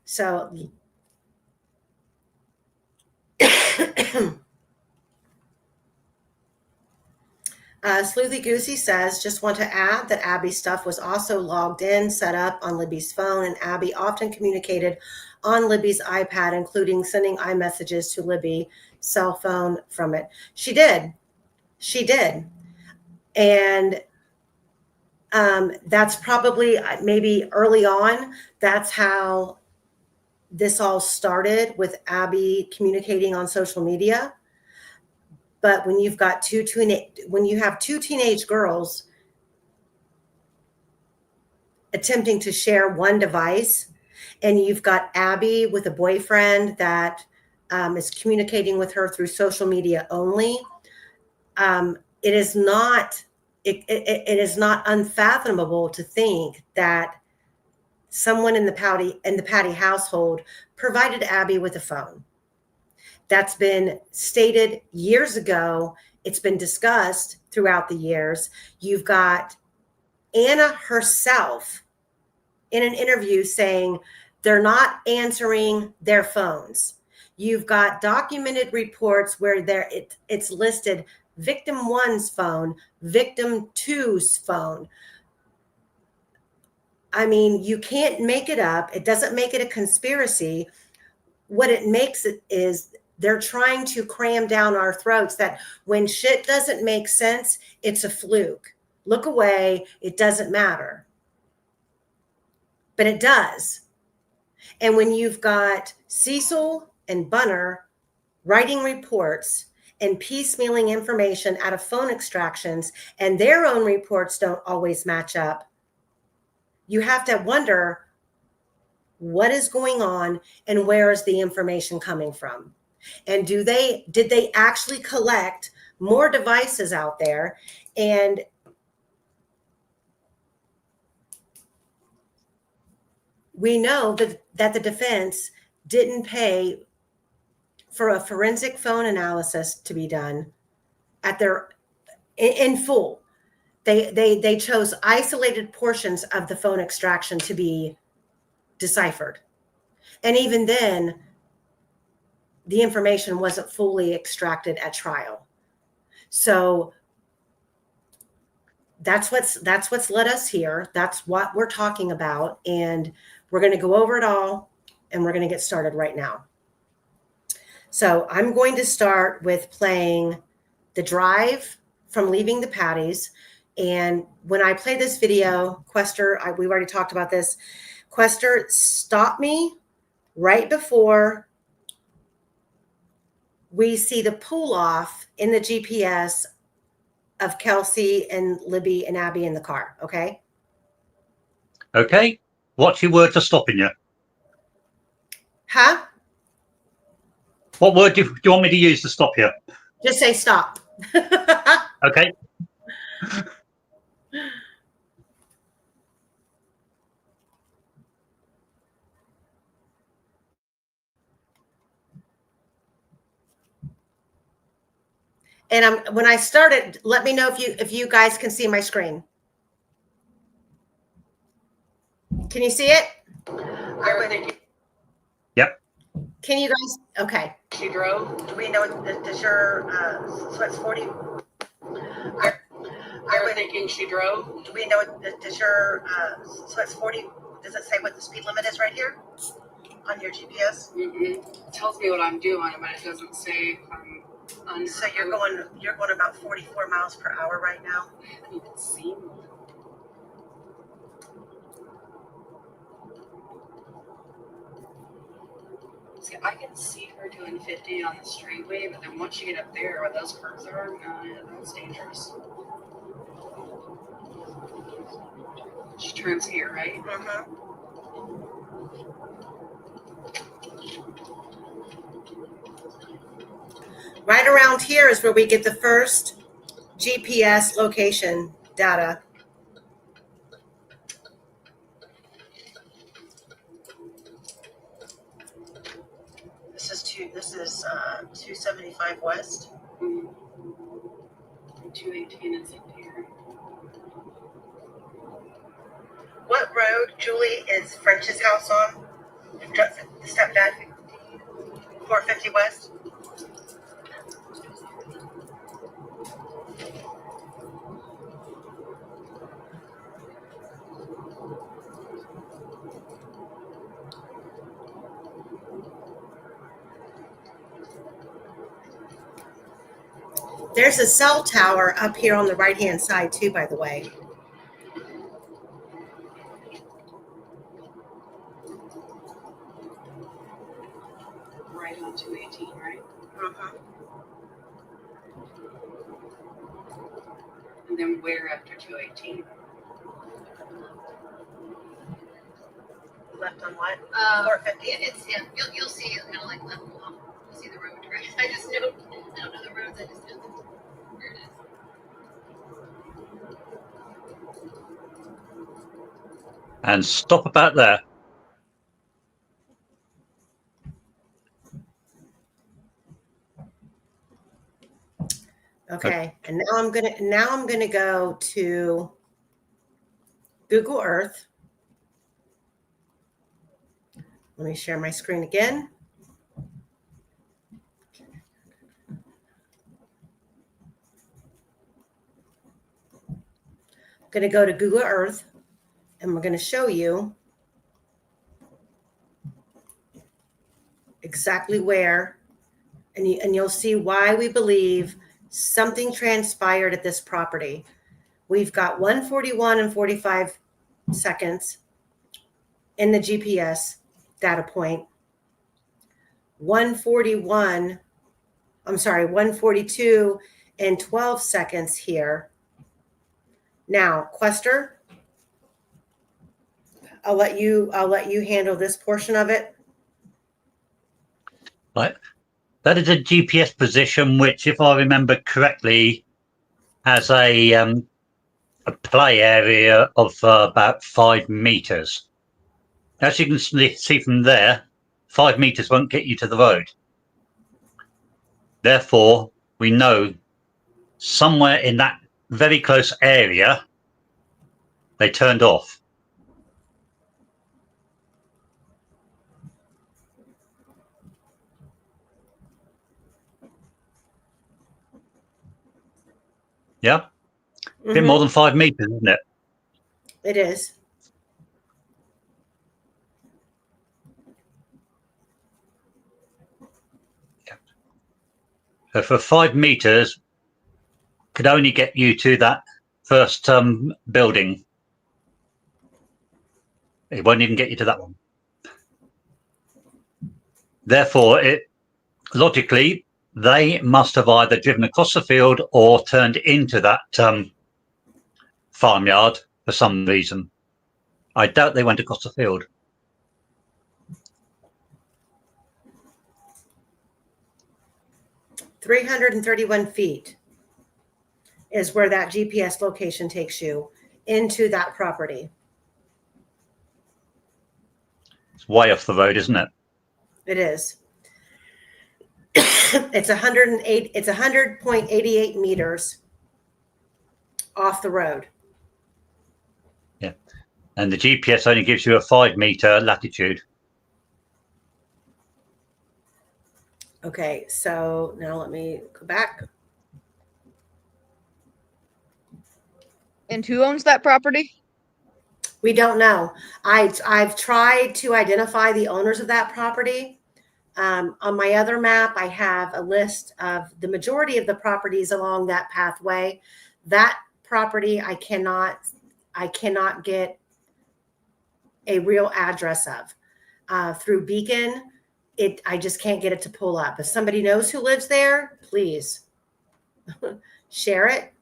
So Sleuthy Goosey says, just want to add that Abby's stuff was also logged in, set up on Libby's phone, and Abby often communicated on Libby's iPad, including sending iMessages to Libby cell phone from it. She did. And that's probably maybe early on. That's how this all started, with Abby communicating on social media. But when you have two teenage girls attempting to share one device, and you've got Abby with a boyfriend that is communicating with her through social media only, it is not unfathomable to think that someone in the Patty household provided Abby with a phone. That's been stated years ago. It's been discussed throughout the years. You've got Anna herself in an interview saying they're not answering their phones. You've got documented reports where it's listed victim 1's phone, victim 2's phone. I mean, you can't make it up. It doesn't make it a conspiracy. what it makes it is they're trying to cram down our throats that when shit doesn't make sense, it's a fluke. Look away. It doesn't matter. But it does. And when you've got Cecil and Bunner writing reports and piecemealing information out of phone extractions, and their own reports don't always match up, you have to wonder what is going on and where is the information coming from? And did they actually collect more devices out there? And we know that the defense didn't pay for a forensic phone analysis to be done in full. They chose isolated portions of the phone extraction to be deciphered. And even then, the information wasn't fully extracted at trial. So that's what's led us here. That's what we're talking about. And we're going to go over it all, and we're going to get started right now. So I'm going to start with playing the drive from leaving the Patties. And when I play this video, Quester, we've already talked about this. Quester, stop me right before we see the pull off in the GPS of Kelsey and Libby and Abby in the car. Okay. Okay. What's your word for stopping you? Huh? What word do you want me to use to stop you? Just say stop. Okay. And when I started, let me know if you guys can see my screen. Can you see it? Yep. Can you guys? Okay. She drove. Do we know? Does your so it's 40? You're thinking she drove? Do we know? Does your so it's 40? Does it say what the speed limit is right here on your GPS? It tells me what I'm doing, but it doesn't say if I'm on. So you're going about 44 miles per hour right now. I haven't even seen one. See, I can see her doing 50 on the straightway, but then once you get up there where those curves are, that's dangerous. She turns here, right? Mm-hmm. Right around here is where we get the first GPS location data. This is 275 west. 218 is up here. What road, Julie, is French's house on? The stepdad? 450 west. There's a cell tower up here on the right-hand side too, by the way. Right on 218, right? Mm-hmm. And then where after 218? Left on what? 450. You'll see it kind of like left along. You'll see the road, right? I don't know the roads. I just know where it is. And stop about there. Okay, and now I'm gonna go to Google Earth. Let me share my screen again. I'm gonna go to Google Earth, and we're gonna show you exactly where, and you'll see why we believe something transpired at this property. We've got 141 and 45 seconds in the GPS data point. 142 and 12 seconds here. Now, Quester, I'll let you handle this portion of it. Right. That is a GPS position, which, if I remember correctly, has a play area of about 5 meters. As you can see from there, 5 meters won't get you to the road. Therefore, we know somewhere in that very close area, they turned off. Yeah? A bit more than 5 meters, isn't it? It is. So for 5 meters, could only get you to that first building. It won't even get you to that one. Therefore, logically, they must have either driven across the field or turned into that farmyard for some reason. I doubt they went across the field. $331 feet is where that GPS location takes you into that property. It's way off the road, isn't it? It is. It's 108. It's 100.88 meters off the road. Yeah, and the GPS only gives you a 5 meter latitude. Okay, so now let me go back. And who owns that property? We don't know. I've tried to identify the owners of that property. On my other map, I have a list of the majority of the properties along that pathway. That property I cannot get a real address of through Beacon. I just can't get it to pull up. If somebody knows who lives there, please share it.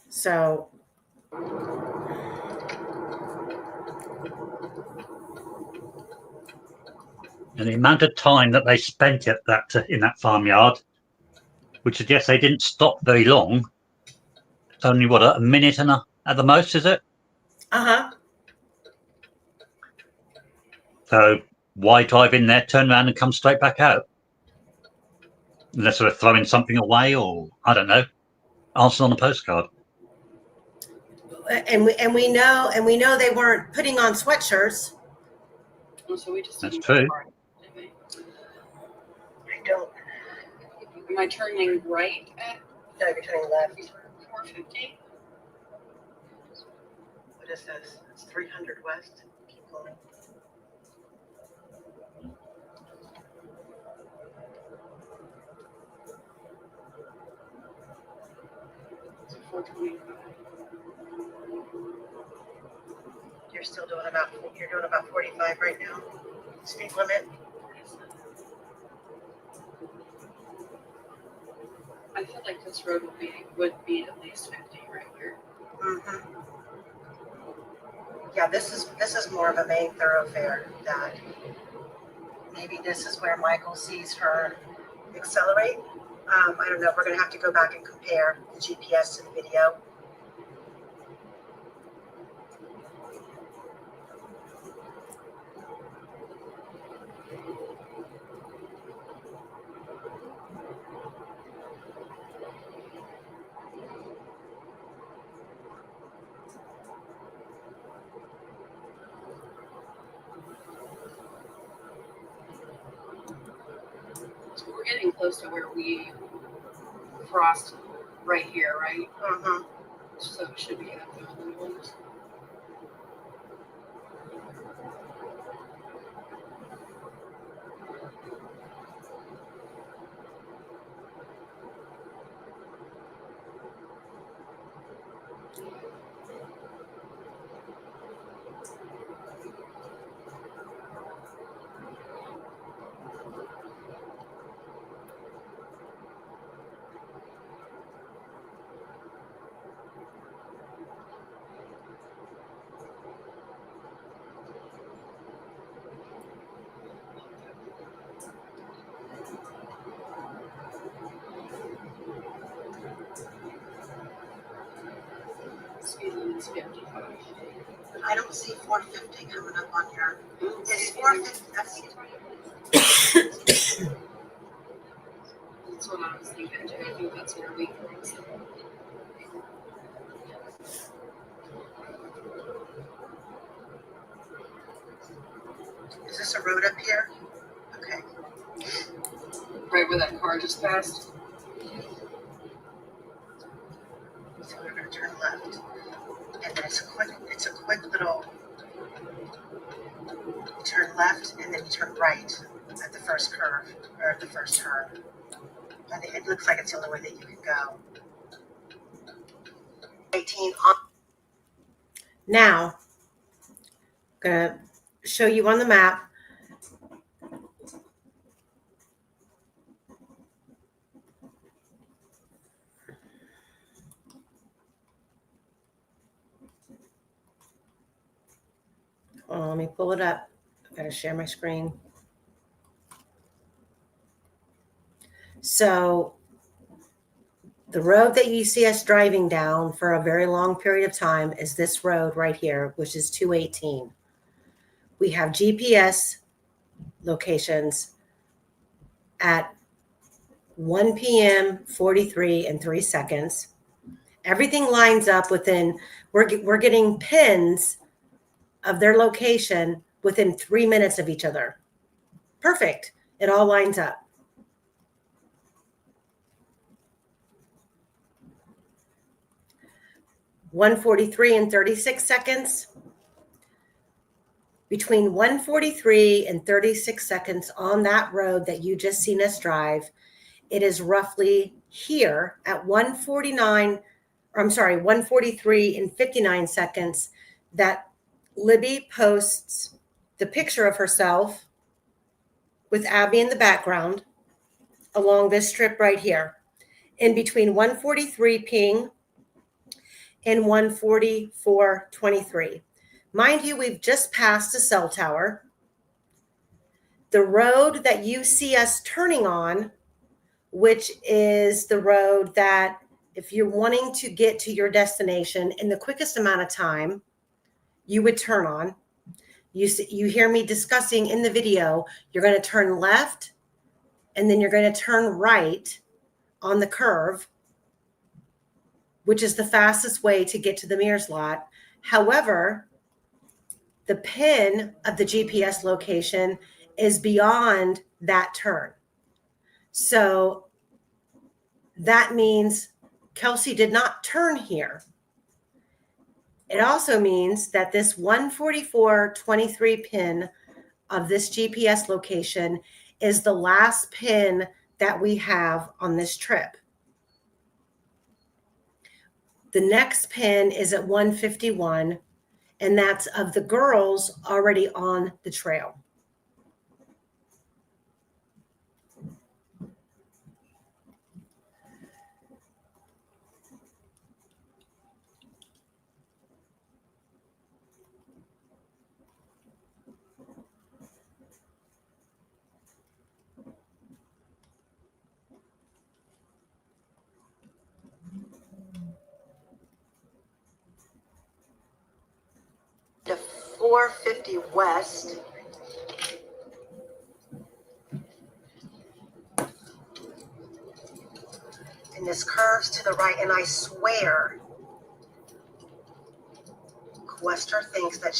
So And the amount of time that they spent at that in that farmyard, which suggests they didn't stop very long. It's only what, a minute and at the most, is it? So why drive in there, turn around, and come straight back out? Unless they're throwing something away, or I don't know. Answer on a postcard. And we know they weren't putting on sweatshirts. So we just That's true. I don't. Am I turning right at No, you're turning left. 450? What is this? It's 300 west. Keep going. So 425. You're doing about 45 right now. Speed limit. I feel like this road would be at least 50 right here. Mm-hmm. Yeah, this is more of a main thoroughfare. That maybe this is where Michael sees her accelerate. I don't know. We're going to have to go back and compare the GPS to the video. So we're getting close to where we crossed right here, right? Mm-hmm. So it should be after the ones. it's 55. I don't see 450 coming up on here. It's 450. That's what I was thinking too. I think that's where we crossed. Is this a road up here? Okay. Right where that car just passed. So we're going to turn left. And then it's a quick little, you turn left and then you turn right at the first curve, or at the first turn. And it looks like it's the only way that you can go. 18 on. Now, I'm going to show you on the map. Oh, let me pull it up. I've got to share my screen. So the road that you see us driving down for a very long period of time is this road right here, which is 218. We have GPS locations at 1 p.m., 43 and 3 seconds. Everything lines up within, we're getting pins of their location within 3 minutes of each other. Perfect. It all lines up. (1:43 and 36 seconds). Between 1:43 and 36 seconds on that road that you just seen us drive, it is roughly here at 1:43 and 59 seconds that Libby posts the picture of herself with Abby in the background along this strip right here. In between 1:43 ping and 1:44:23. Mind you, we've just passed a cell tower. The road that you see us turning on, which is the road that if you're wanting to get to your destination in the quickest amount of time, you would turn on. You hear me discussing in the video, you're going to turn left and then you're going to turn right on the curve, which is the fastest way to get to the Mears lot. However, the pin of the GPS location is beyond that turn. So that means Kelsey did not turn here. It also means that this 1:44:23 pin of this GPS location is the last pin that we have on this trip. The next pin is at 1:51, and that's of the girls already on the trail. To 450 west. And this curves to the right, and I swear Quester thinks that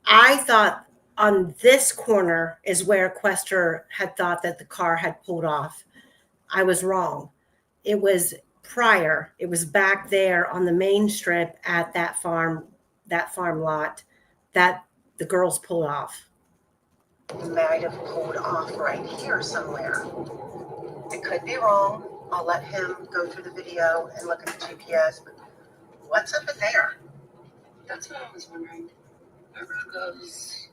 I thought on this corner is where Quester had thought that the car had pulled off. I was wrong. It was prior. It was back there on the main strip at that farm lot that the girls pulled off. It might have pulled off right here somewhere. I could be wrong. I'll let him go through the video and look at the GPS. But what's up in there? That's what I was wondering. The road goes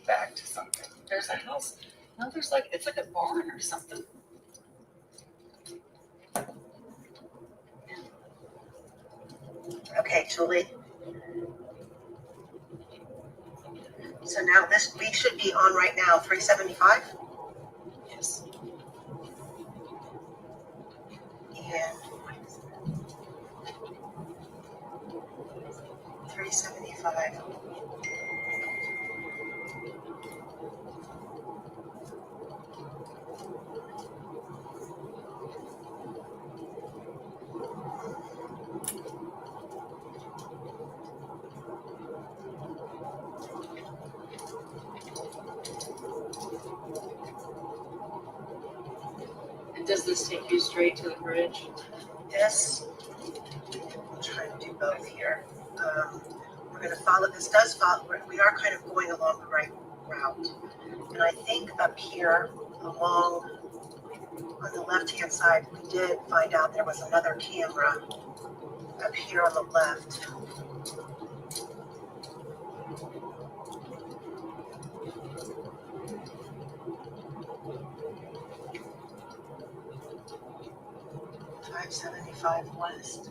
back to something. There's a house. No, it's like a barn or something. Okay, Julie. So now we should be on right now, 375? Yes. And 575. And does this take you straight to the bridge? This, I'm trying to do both here. We're going to follow, this does follow, we are kind of going along the right route. And I think up here along on the left-hand side, we did find out there was another camera up here on the left. .575 west.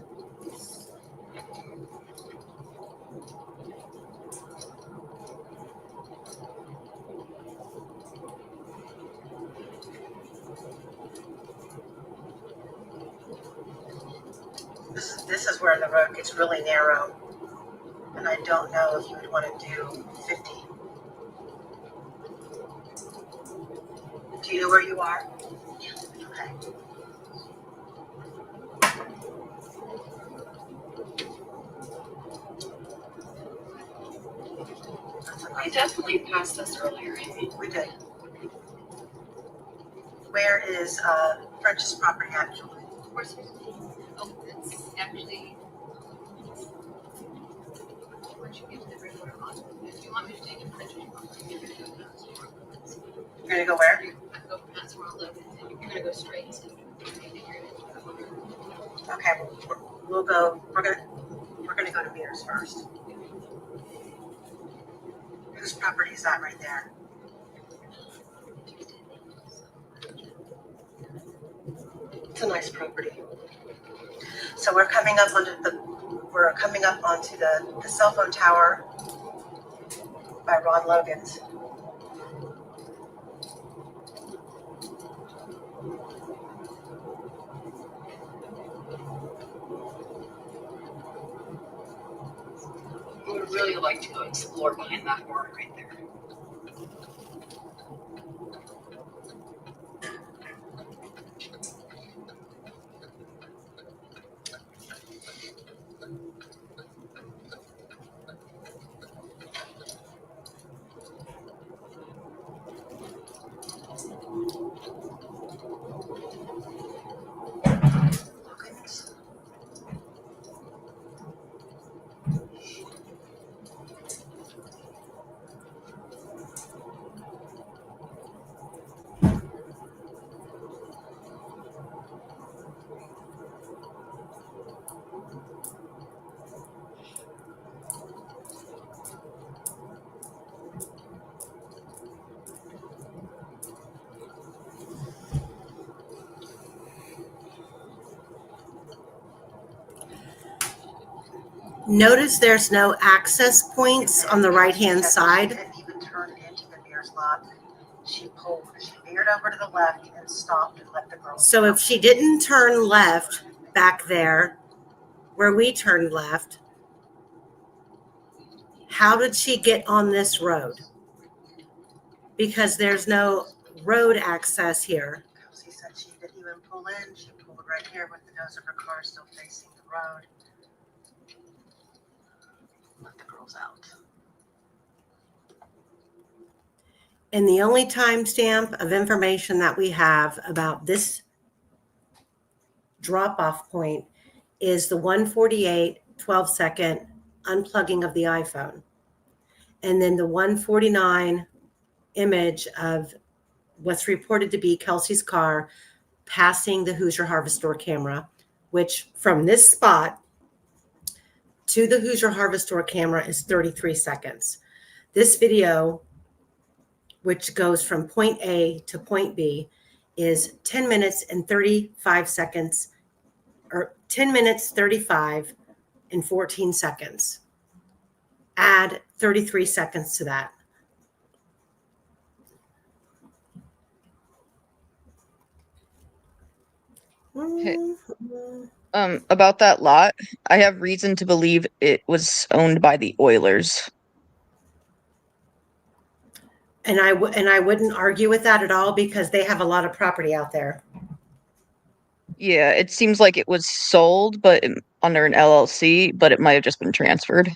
This is where the road gets really narrow, and I don't know if you would want to do 50. Do you know where you are? Okay. We definitely passed this earlier, Amy. We did. Where is French's property actually? Of course, oh, it's actually. Once you get to the river, if you want me to take a picture, you're going to go past You're gonna go where? Go past Ron Logan, and you're going to go straight to. Okay, we'll go. We're gonna go to Mears first. Whose property is that right there? It's a nice property. So we're coming up onto the cell phone tower by Ron Logan's. I would really like to go explore behind that barn right there. Logan's. Notice there's no access points on the right-hand side. She didn't even turn into the Mears lot. She veered over to the left and stopped and let the girl. So if she didn't turn left back there, where we turned left, how did she get on this road? Because there's no road access here. Kelsey said she didn't even pull in. She pulled right here with the nose of her car still facing the road. Let the girls out. And the only timestamp of information that we have about this drop-off point is the 1:48, 12-second unplugging of the iPhone. And then the 1:49 image of what's reported to be Kelsey's car passing the Hoosier Harvest Store camera, which from this spot to the Hoosier Harvest Store camera is 33 seconds. This video, which goes from point A to point B, is 10 minutes and 35 seconds, or 10 minutes, 35 and 14 seconds. Add 33 seconds to that. About that lot, I have reason to believe it was owned by the Oilers. And I wouldn't argue with that at all because they have a lot of property out there. Yeah, it seems like it was sold, but under an LLC, but it might have just been transferred.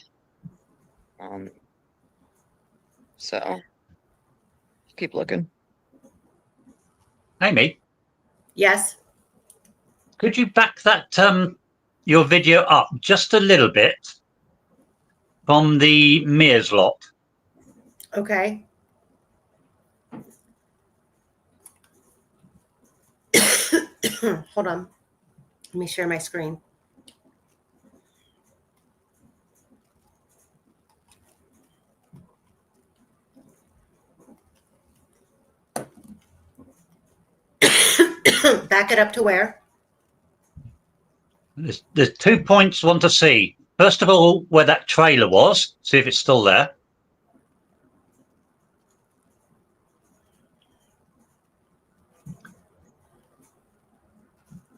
So keep looking. Amy, Yes. could you back that your video up just a little bit from the Mears lot? Okay. Hold on. Let me share my screen. Back it up to where? There's 2 points I want to see. First of all, where that trailer was, see if it's still there.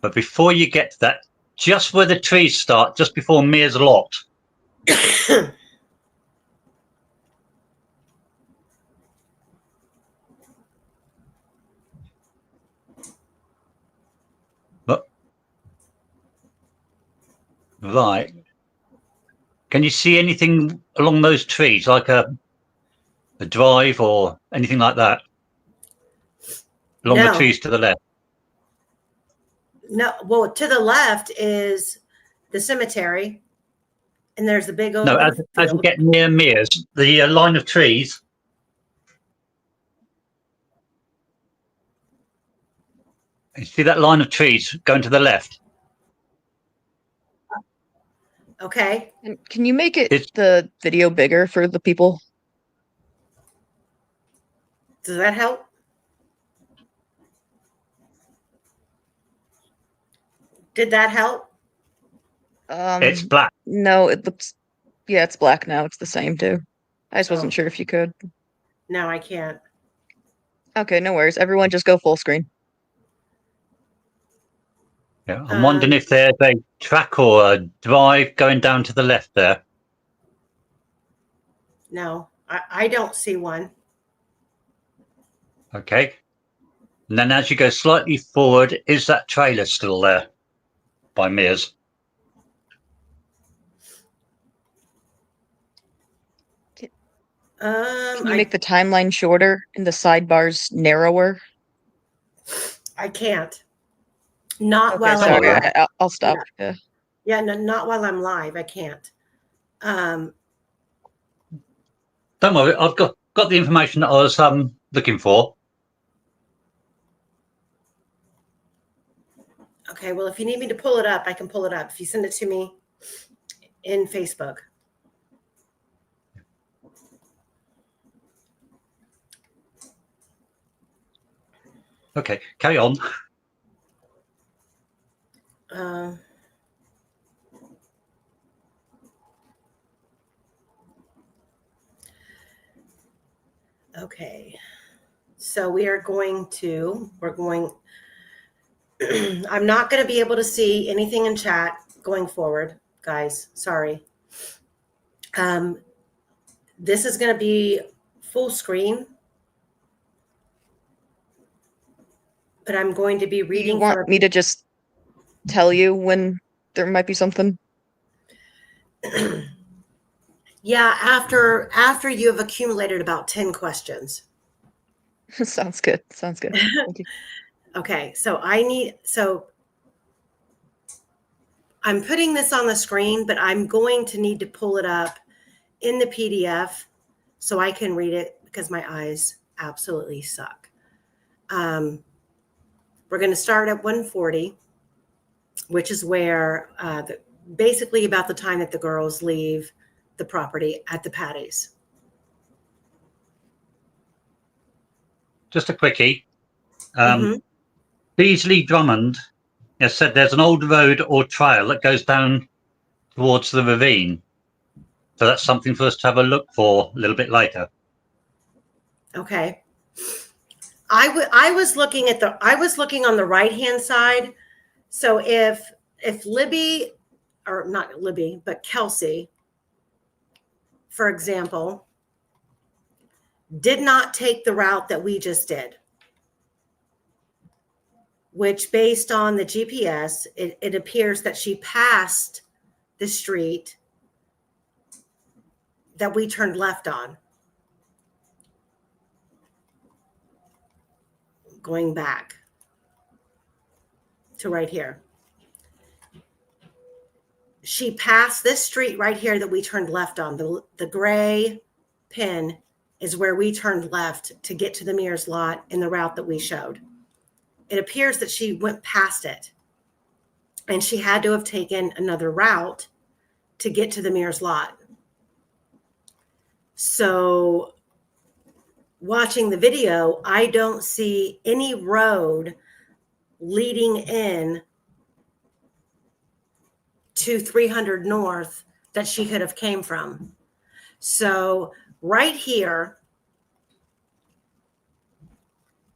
But before you get to that, just where the trees start, just before Mears lot. But, right. Can you see anything along those trees, like a drive or anything like that? Along the trees to the left? No, well, to the left is the cemetery, and there's a big open No, as you get near Mears, the line of trees. You see that line of trees going to the left? Okay. And can you make the video bigger for the people? Does that help? Did that help? It's black. No, it looks, yeah, it's black now. It's the same too. I just wasn't sure if you could. No, I can't. Okay, no worries. Everyone just go full screen. Yeah, I'm wondering if there's a track or a drive going down to the left there. No, I don't see one. Okay. And then as you go slightly forward, is that trailer still there by Mears? Can you make the timeline shorter and the sidebars narrower? I can't. Not Okay, while sorry, I'm live. I'll stop. Yeah, no, not while I'm live. I can't. Don't worry, I've got the information that I was looking for. Okay, well, if you need me to pull it up, I can pull it up. If you send it to me in Facebook. Okay, carry on. Okay, so we're going, I'm not going to be able to see anything in chat going forward, guys. Sorry. This is going to be full screen, but I'm going to be reading. You want me to just tell you when there might be something? Yeah, after you have accumulated about 10 questions. Sounds good. Sounds good. Thank you. Okay, so I'm putting this on the screen, but I'm going to need to pull it up in the PDF so I can read it because my eyes absolutely suck. We're going to start at 140, which is where basically about the time that the girls leave the property at the Patties. Just a quickie. Beasley Drummond has said there's an old road or trail that goes down towards the ravine. So that's something for us to have a look for a little bit later. Okay. I was looking on the right-hand side, So if Libby, or not Libby, but Kelsey, for example, did not take the route that we just did, which based on the GPS, it appears that she passed the street that we turned left on. Going back to right here. She passed this street right here that we turned left on. The gray pin is where we turned left to get to the Mears lot in the route that we showed. It appears that she went past it, and she had to have taken another route to get to the Mears lot. So watching the video, I don't see any road leading in to 300 North that she could have came from. So right here,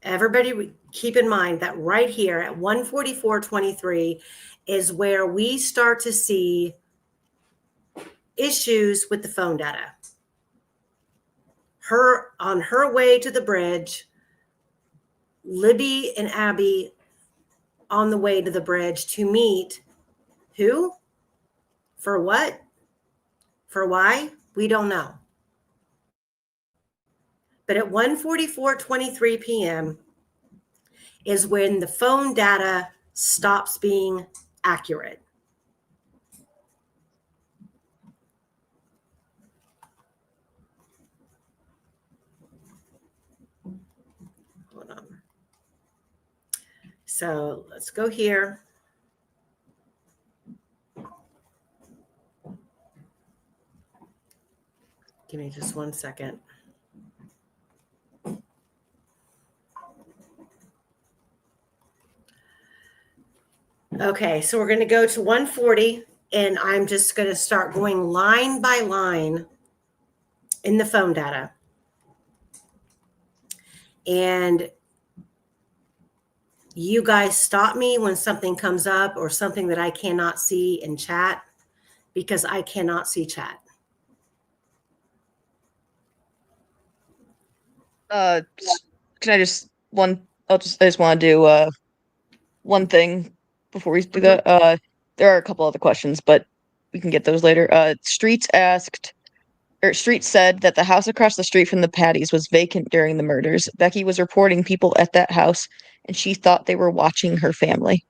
everybody keep in mind that right here at 144.23 is where we start to see issues with the phone data. Her on her way to the bridge, Libby and Abby on the way to the bridge to meet who? For what? For why? We don't know. But at 1:44:23 p.m. is when the phone data stops being accurate. Hold on. So let's go here. Give me just 1 second. Okay, so we're going to go to 140, and I'm just going to start going line by line in the phone data. And you guys stop me when something comes up or something that I cannot see in chat, because I cannot see chat. Can I just I just want to do one thing before we do that. There are a couple other questions, but we can get those later. Street said that the house across the street from the Patties was vacant during the murders. Becky was reporting people at that house, and she thought they were watching her family,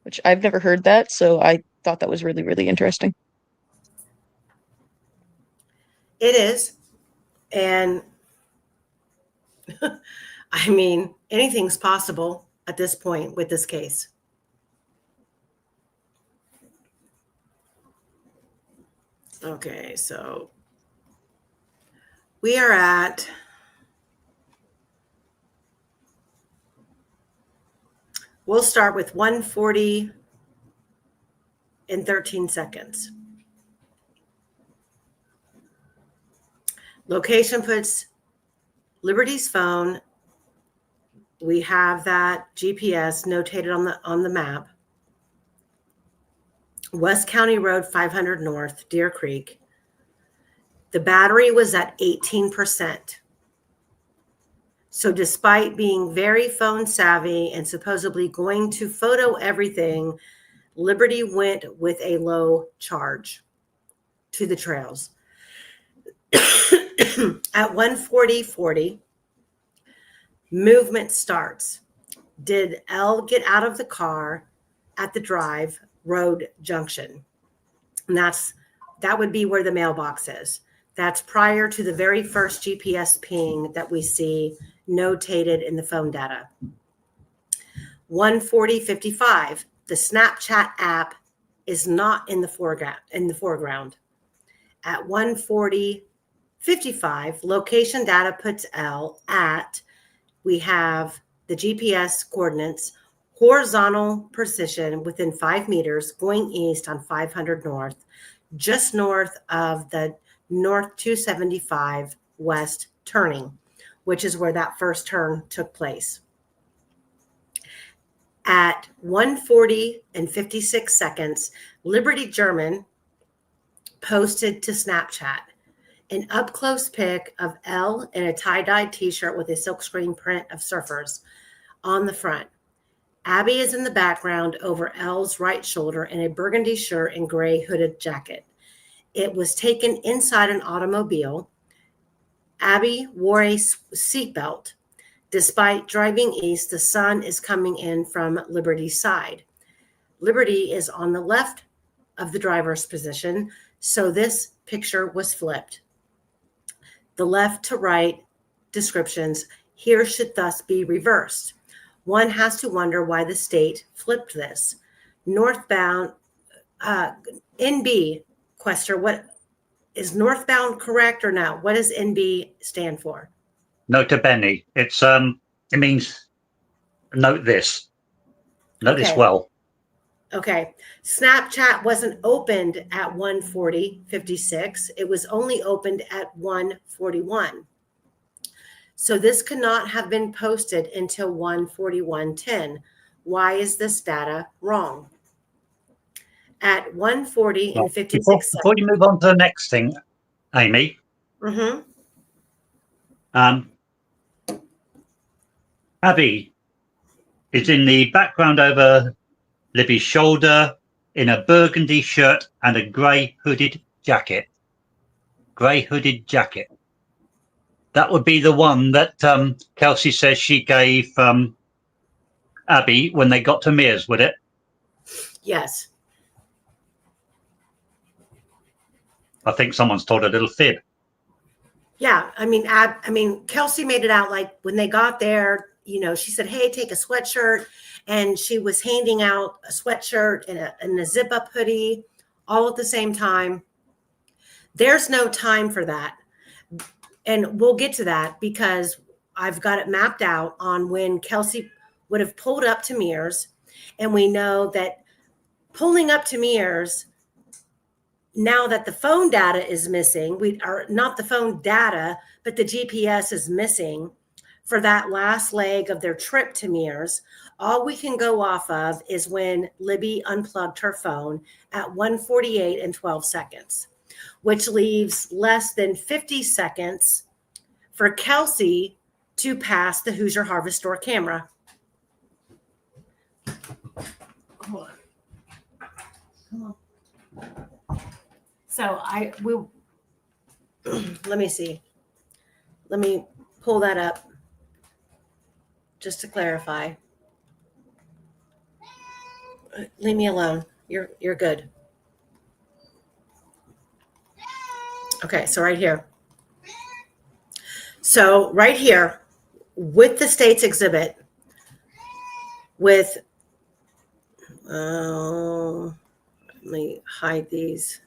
which I've never heard that, so I thought that was really, really interesting. It is. And I mean, anything's possible at this point with this case. Okay, so we are at we'll start with 140 in 13 seconds. Location puts Liberty's phone. We have that GPS notated on the map. West County Road 500 North, Deer Creek. The battery was at 18%. So despite being very phone savvy and supposedly going to photo everything, Liberty went with a low charge to the trails. At 1:40:40, movement starts. Did Elle get out of the car at the drive road junction? And that would be where the mailbox is. That's prior to the very first GPS ping that we see notated in the phone data. 1:40:55, the Snapchat app is not in the foreground. At 1:40:55, location data puts Elle at, we have the GPS coordinates, horizontal precision within 5 meters going east on 500 North, just north of the North 275 West turning, which is where that first turn took place. At 1:40 and 56 seconds, Liberty German posted to Snapchat an up-close pic of Elle in a tie-dyed t-shirt with a silkscreen print of surfers on the front. Abby is in the background over Elle's right shoulder in a burgundy shirt and gray hooded jacket. It was taken inside an automobile. Abby wore a seatbelt. Despite driving east, the sun is coming in from Liberty's side. Liberty is on the left of the driver's position, so this picture was flipped. The left to right descriptions here should thus be reversed. One has to wonder why the state flipped this. Northbound, NB, Quester, what is northbound correct or no? What does NB stand for? Nota bene. It's it means note this. Note this Okay. well. Okay. Snapchat wasn't opened at 1:40:56. It was only opened at 1:41. So this could not have been posted until 1:41:10. Why is this data wrong? At 1:40 and 56 Before you move on to the next thing, Amy, seconds. Abby is in the background over Libby's shoulder in a burgundy shirt and a grey hooded jacket. Grey hooded jacket. That would be the one that Kelsey says she gave Abby when they got to Mears, would it? Yes. I think someone's told a little fib. Yeah. I mean, Kelsey made it out like when they got there, you know, she said, hey, take a sweatshirt. And she was handing out a sweatshirt and a zip up hoodie all at the same time. There's no time for that. And we'll get to that because I've got it mapped out on when Kelsey would have pulled up to Mears. And we know that pulling up to Mears, now that the phone data is missing, we are not the phone data, but the GPS is missing for that last leg of their trip to Mears. All we can go off of is when Libby unplugged her phone at 1:48 and 12 seconds, which leaves less than 50 seconds for Kelsey to pass the Hoosier Harvest Store camera. Hold on. Come on. So I will, let me see. Let me pull that up just to clarify. Leave me alone. You're good. Okay, so right here. So right here with the state's exhibit with, let me hide these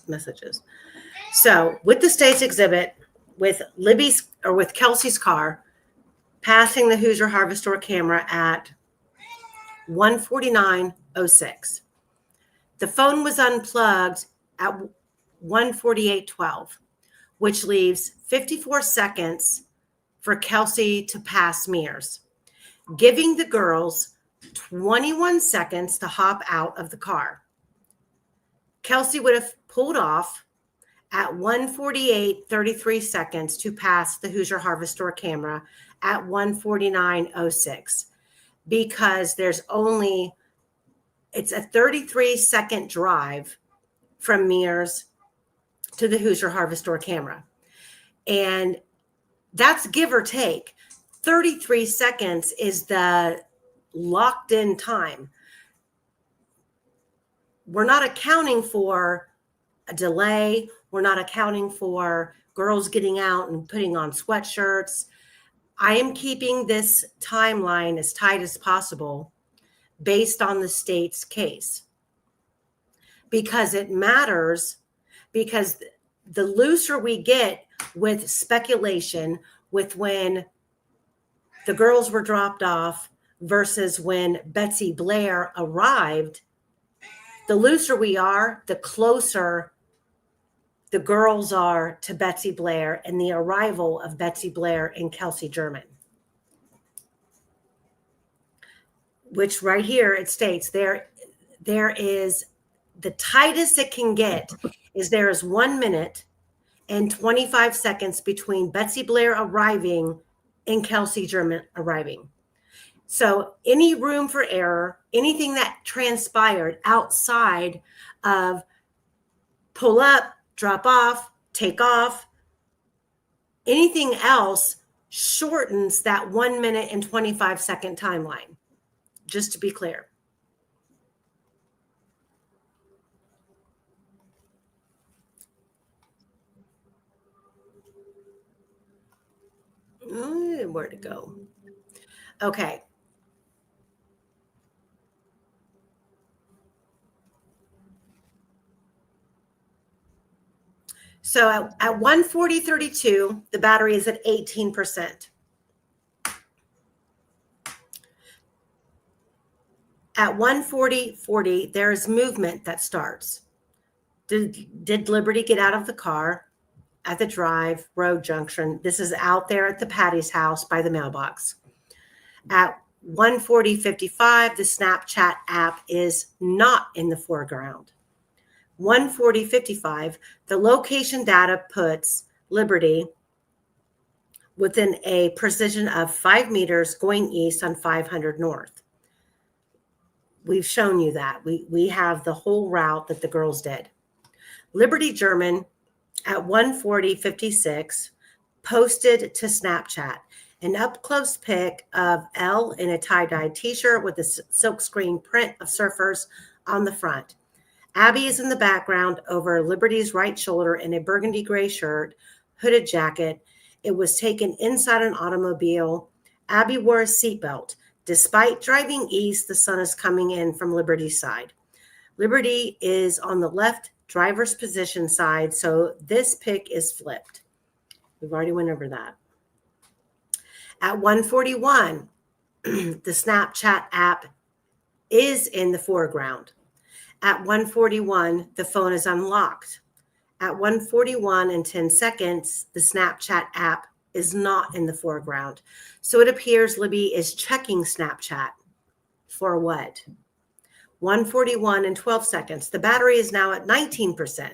messages. So with the state's exhibit with Libby's or with Kelsey's car passing the Hoosier Harvest Store camera at 1:49:06. The phone was unplugged at 1:48:12, which leaves 54 seconds for Kelsey to pass Mears, giving the girls 21 seconds to hop out of the car. Kelsey would have pulled off at 1:48:33 seconds to pass the Hoosier Harvest Store camera at 1:49:06. Because it's a 33-second drive from Mears to the Hoosier Harvest Store camera. And that's give or take. 33 seconds is the locked in time. We're not accounting for a delay. We're not accounting for girls getting out and putting on sweatshirts. I am keeping this timeline as tight as possible based on the state's case because it matters, because the looser we get with speculation with when the girls were dropped off versus when Betsy Blair arrived, the looser we are, the closer the girls are to Betsy Blair and the arrival of Betsy Blair and Kelsey German. which right here it states there is the tightest it can get is there is 1 minute and 25 seconds between Betsy Blair arriving and Kelsey German arriving. So any room for error, anything that transpired outside of pull up, drop off, take off, anything else shortens that 1 minute and 25 second timeline, just to be clear. Where to go? Okay. So at 140.32, the battery is at 18%. At 140.40, there's movement that starts. Did Liberty get out of the car at the drive road junction? This is out there at the Patty's house by the mailbox. At 140.55, the Snapchat app is not in the foreground. 140.55, the location data puts Liberty within a precision of 5 meters going east on 500 north. We've shown you that. We have the whole route that the girls did. Liberty German at 140.56 posted to Snapchat an up-close pic of Elle in a tie-dye t-shirt with a silkscreen print of surfers on the front. Abby is in the background over Liberty's right shoulder in a burgundy gray shirt, hooded jacket. It was taken inside an automobile. Abby wore a seatbelt. Despite driving east, the sun is coming in from Liberty's side. Liberty is on the left driver's position side, so this pic is flipped. We've already went over that. At 141, the Snapchat app is in the foreground. At 141, the phone is unlocked. At 141 and 10 seconds, the Snapchat app is not in the foreground. So it appears Libby is checking Snapchat for what? 141 and 12 seconds. The battery is now at 19%.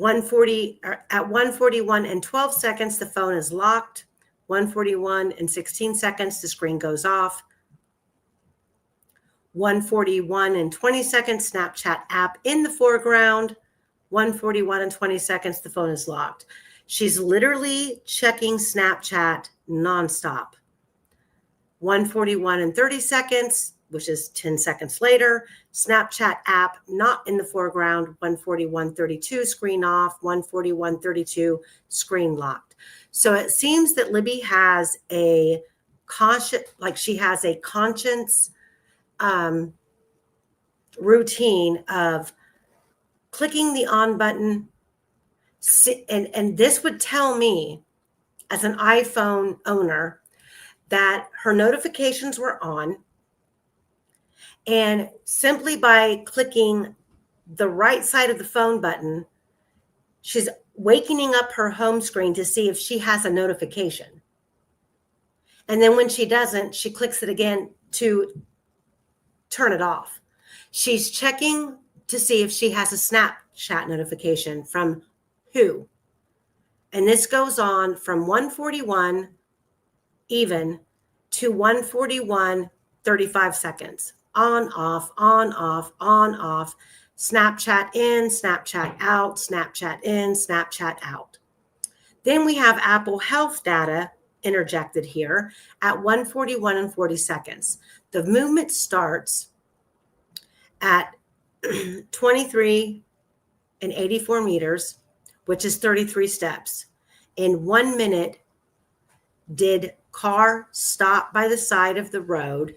At 141 and 12 seconds, the phone is locked. 141 and 16 seconds, the screen goes off. 141 and 20 seconds, Snapchat app in the foreground. 141 and 20 seconds, the phone is locked. She's literally checking Snapchat nonstop. 141 and 30 seconds, which is 10 seconds later, Snapchat app not in the foreground. 141.32, screen off. 141.32, screen locked. So it seems that Libby has a conscience routine of clicking the on button, and this would tell me as an iPhone owner that her notifications were on, and simply by clicking the right side of the phone button, she's wakening up her home screen to see if she has a notification. And then when she doesn't, she clicks it again to turn it off. She's checking to see if she has a Snapchat notification from who. And this goes on from 141 even to 141, 35 seconds. On, off, on, off, on, off. Snapchat in, Snapchat out, Snapchat in, Snapchat out. Then we have Apple Health data interjected here at 141 and 40 seconds. The movement starts at 23 and 84 meters, which is 33 steps. In 1 minute, did car stop by the side of the road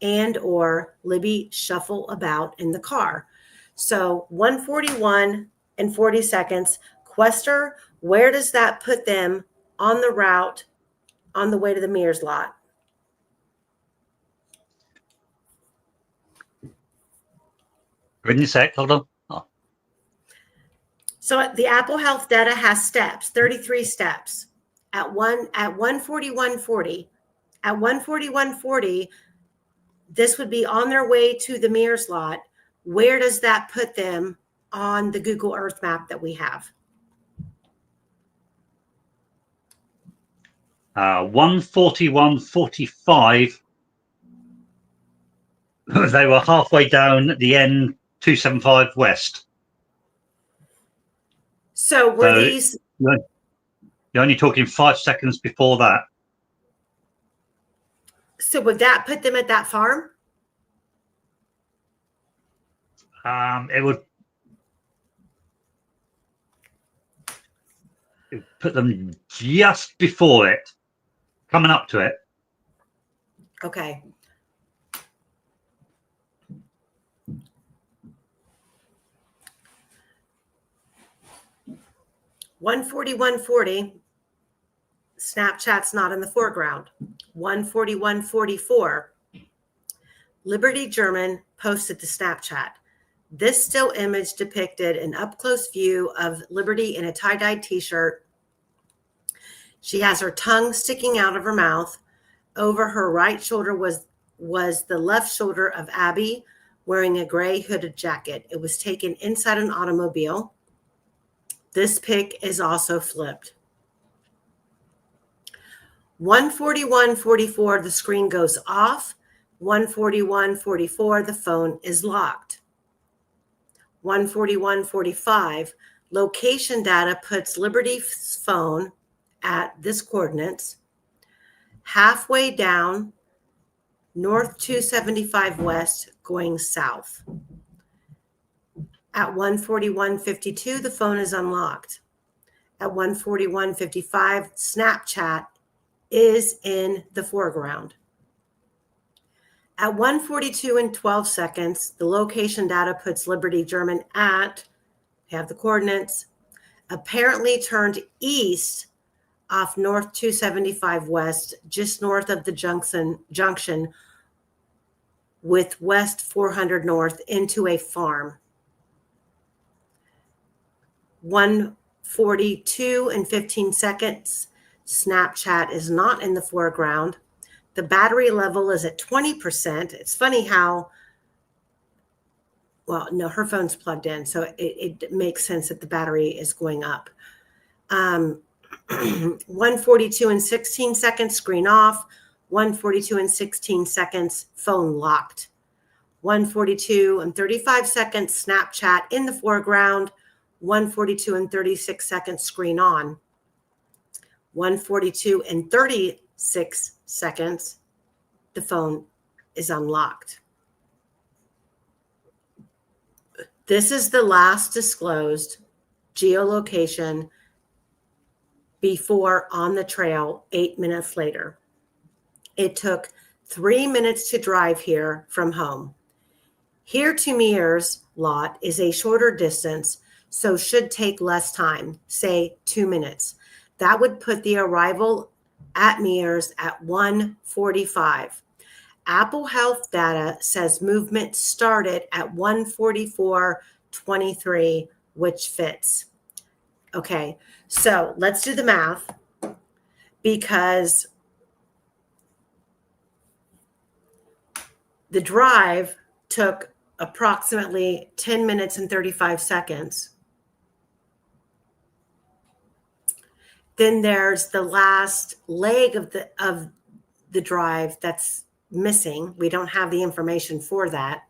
and or Libby shuffle about in the car? So 141 and 40 seconds. Quester, where does that put them on the route on the way to the Mears lot? In a sec, hold on. Oh. So the Apple Health data has steps, 33 steps. At 141.40, At 1:40, this would be on their way to the Mears lot. Where does that put them on the Google Earth map that we have? 1:41:45. They were halfway down the N275 west. So were these? You're only talking 5 seconds before that. So would that put them at that farm? It would put them just before it, coming up to it. Okay. $141.40. Snapchat's not in the foreground. 1:41:44. Liberty German posted to Snapchat. This still image depicted an up-close view of Liberty in a tie-dye t-shirt. She has her tongue sticking out of her mouth. Over her right shoulder was the left shoulder of Abby, wearing a gray hooded jacket. It was taken inside an automobile. This pic is also flipped. 1:41:44, the screen goes off. 1:41:44, the phone is locked. 1:41:45, location data puts Liberty's phone at this coordinates, halfway down North 275 West, going south. At 1:41:52, the phone is unlocked. At 1:41:55, Snapchat is in the foreground. At 1:42:12, the location data puts Liberty German at, have the coordinates, apparently turned east off North 275 West, just north of the junction with West 400 North into a farm. 1:42:15, Snapchat is not in the foreground. The battery level is at 20%. It's funny how, well, no, her phone's plugged in, so it makes sense that the battery is going up. 1:42:16, screen off. 1:42:16, phone locked. 1:42:35, Snapchat in the foreground. 1:42:36, screen on. 1:42:36, the phone is unlocked. This is the last disclosed geolocation before on the trail 8 minutes later. It took 3 minutes to drive here from home. Here to Mears lot is a shorter distance, so should take less time, say 2 minutes. That would put the arrival at Mears at 1:45. Apple Health data says movement started at 1:44:23, which fits. Okay, so let's do the math, because the drive took approximately 10 minutes and 35 seconds. Then there's the last leg of the drive that's missing. We don't have the information for that.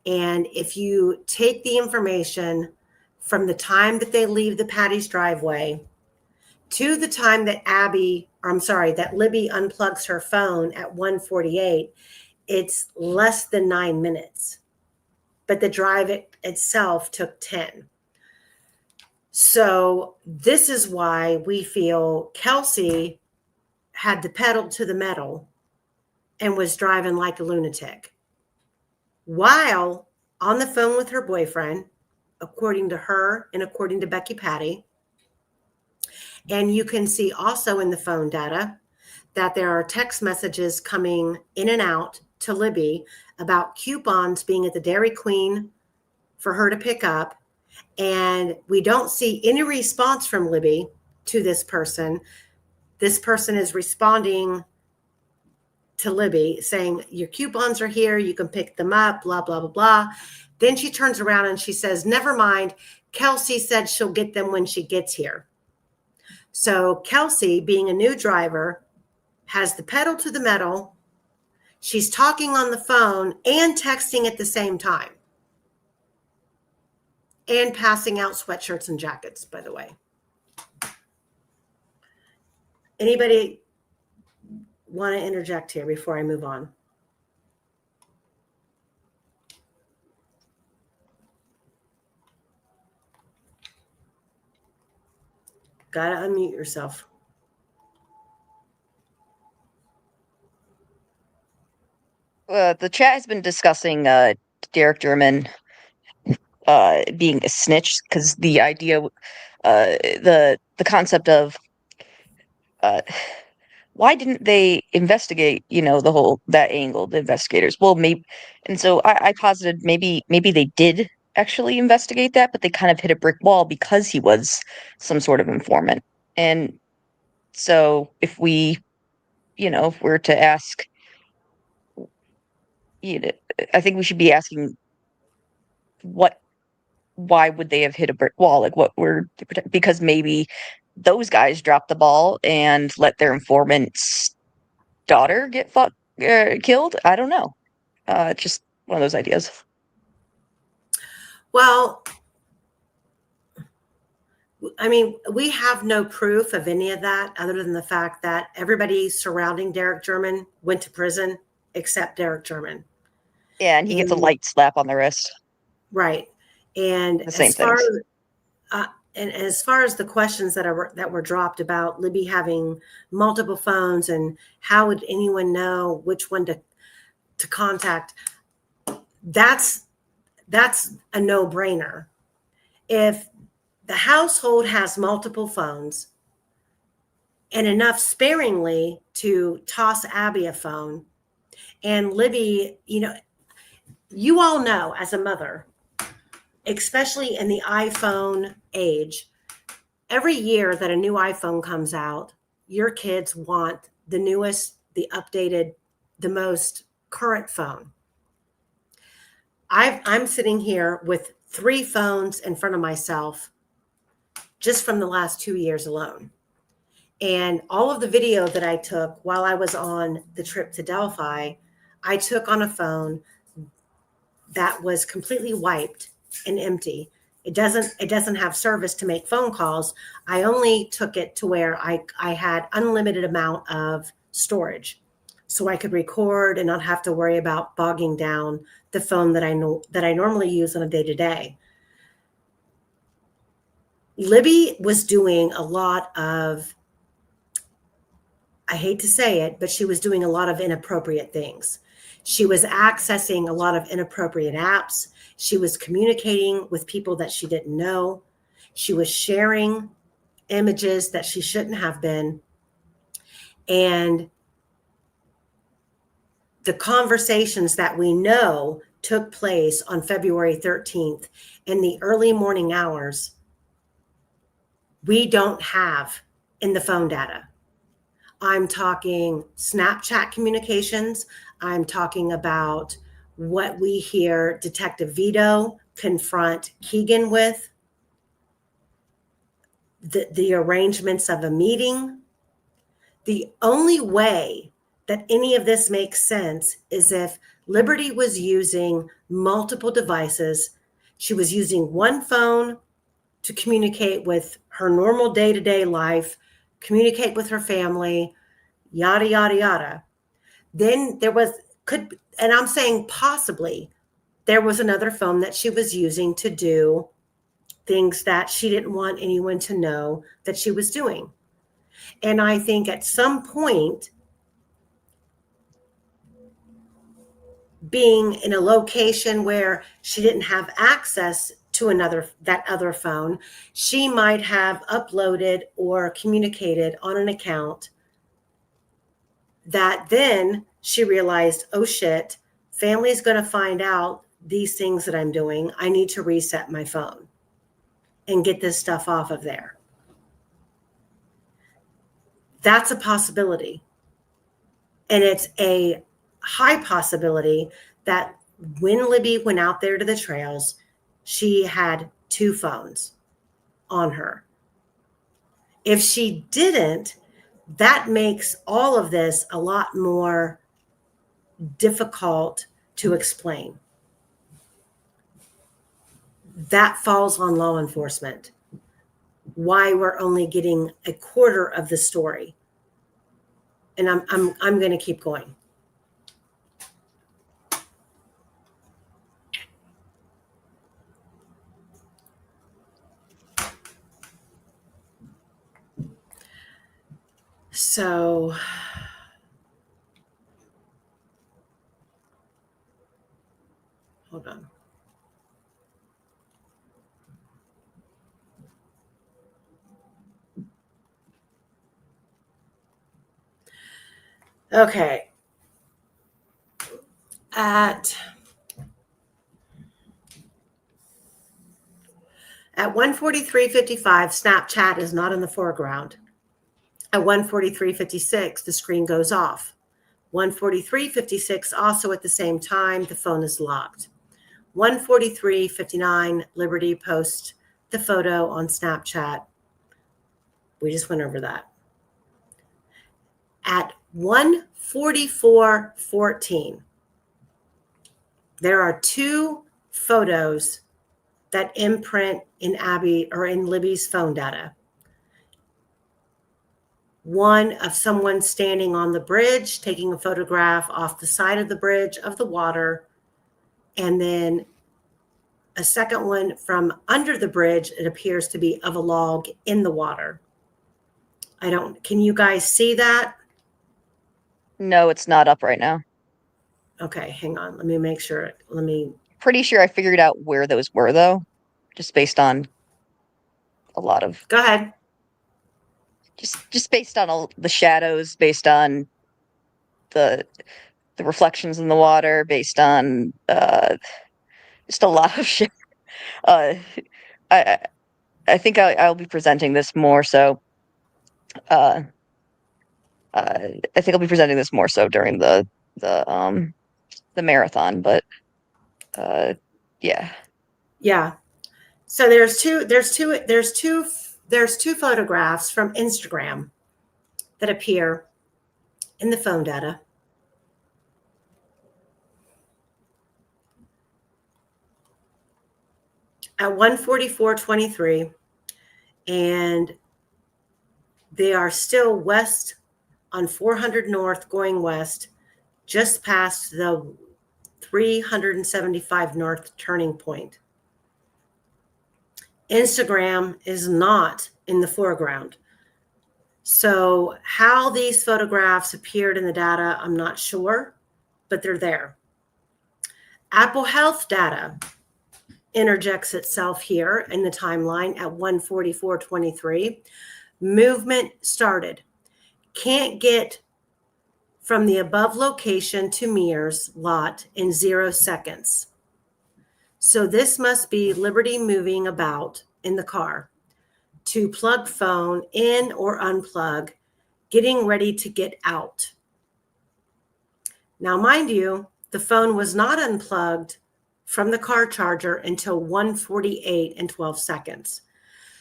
And if you take the information from the time that they leave the Patty's driveway to the time that that Libby unplugs her phone at 1:48, it's less than 9 minutes. But the drive itself took 10. So this is why we feel Kelsey had the pedal to the metal and was driving like a lunatic while on the phone with her boyfriend, according to her and according to Becky Patty. And you can see also in the phone data that there are text messages coming in and out to Libby about coupons being at the Dairy Queen for her to pick up. And we don't see any response from Libby to this person. This person is responding to Libby saying, your coupons are here. You can pick them up, blah, blah, blah, blah. Then she turns around and she says, never mind. Kelsey said she'll get them when she gets here. So Kelsey, being a new driver, has the pedal to the metal. She's talking on the phone and texting at the same time. And passing out sweatshirts and jackets, by the way. Anybody want to interject here before I move on? Gotta unmute yourself. The chat has been discussing Derek German being a snitch, because the idea, the concept of why didn't they investigate, the whole that angle, the investigators? Well, maybe, and so I posited maybe they did actually investigate that, but they kind of hit a brick wall because he was some sort of informant. And so if we, if we're to ask, I think we should be asking why would they have hit a brick wall? Like, because maybe those guys dropped the ball and let their informant's daughter get killed. I don't know. Just one of those ideas. Well, I mean, we have no proof of any of that other than the fact that everybody surrounding Derek German went to prison except Derek German. Yeah, and he gets a light slap on the wrist. Right. And the same things. And as far as the questions that were dropped about Libby having multiple phones and how would anyone know which one to contact, that's a no-brainer. If the household has multiple phones and enough sparingly to toss Abby a phone, and Libby, you all know as a mother, especially in the iPhone age, every year that a new iPhone comes out, your kids want the newest, the updated, the most current phone. I'm sitting here with 3 phones in front of myself just from the last 2 years alone. And all of the video that I took while I was on the trip to Delphi, I took on a phone that was completely wiped and empty. It doesn't have service to make phone calls. I only took it to where I had unlimited amount of storage, so I could record and not have to worry about bogging down the phone that I normally use on a day-to-day. Libby was doing a lot of, I hate to say it, but she was doing a lot of inappropriate things. She was accessing a lot of inappropriate apps. She was communicating with people that she didn't know. She was sharing images that she shouldn't have been. And the conversations that we know took place on February 13th in the early morning hours, we don't have in the phone data. I'm talking Snapchat communications. I'm talking about what we hear Detective Vito confront Keegan with, the arrangements of a meeting. The only way that any of this makes sense is if Liberty was using multiple devices. She was using one phone to communicate with her normal day-to-day life, communicate with her family, yada, yada, yada. Then and I'm saying possibly there was another phone that she was using to do things that she didn't want anyone to know that she was doing. And I think at some point, being in a location where she didn't have access to that other phone, she might have uploaded or communicated on an account that then she realized, oh shit, family's going to find out these things that I'm doing. I need to reset my phone and get this stuff off of there. That's a possibility. And it's a high possibility that when Libby went out there to the trails, she had 2 phones on her. If she didn't, that makes all of this a lot more difficult to explain. That falls on law enforcement. Why we're only getting a quarter of the story. And I'm going to keep going. So hold on. Okay. At 1:43:55, Snapchat is not in the foreground. At 1:43:56, the screen goes off. 1:43:56, also at the same time, the phone is locked. 1:43:59, Liberty posts the photo on Snapchat. We just went over that. At 1:44:14, there are 2 photos that imprint in Abby or in Libby's phone data. One of someone standing on the bridge, taking a photograph off the side of the bridge of the water. And then a second one from under the bridge, it appears to be of a log in the water. Can you guys see that? No, it's not up right now. Okay, hang on. Let me make sure. Pretty sure I figured out where those were, though, just based on a lot of. Go ahead. Just based on all the shadows, based on the reflections in the water, based on just a lot of shit. I think I'll be presenting this more so. I think I'll be presenting this more so during the marathon, but yeah. Yeah. So there's two photographs from Instagram that appear in the phone data. At 1:44:23, and they are still west on 400 North going west, just past the 375 North turning point. Instagram is not in the foreground. So how these photographs appeared in the data, I'm not sure, but they're there. Apple Health data interjects itself here in the timeline at 1:44:23. Movement started. Can't get from the above location to Mears lot in 0 seconds. So this must be Liberty moving about in the car to plug phone in or unplug, getting ready to get out. Now, mind you, the phone was not unplugged from the car charger until 1:48:12.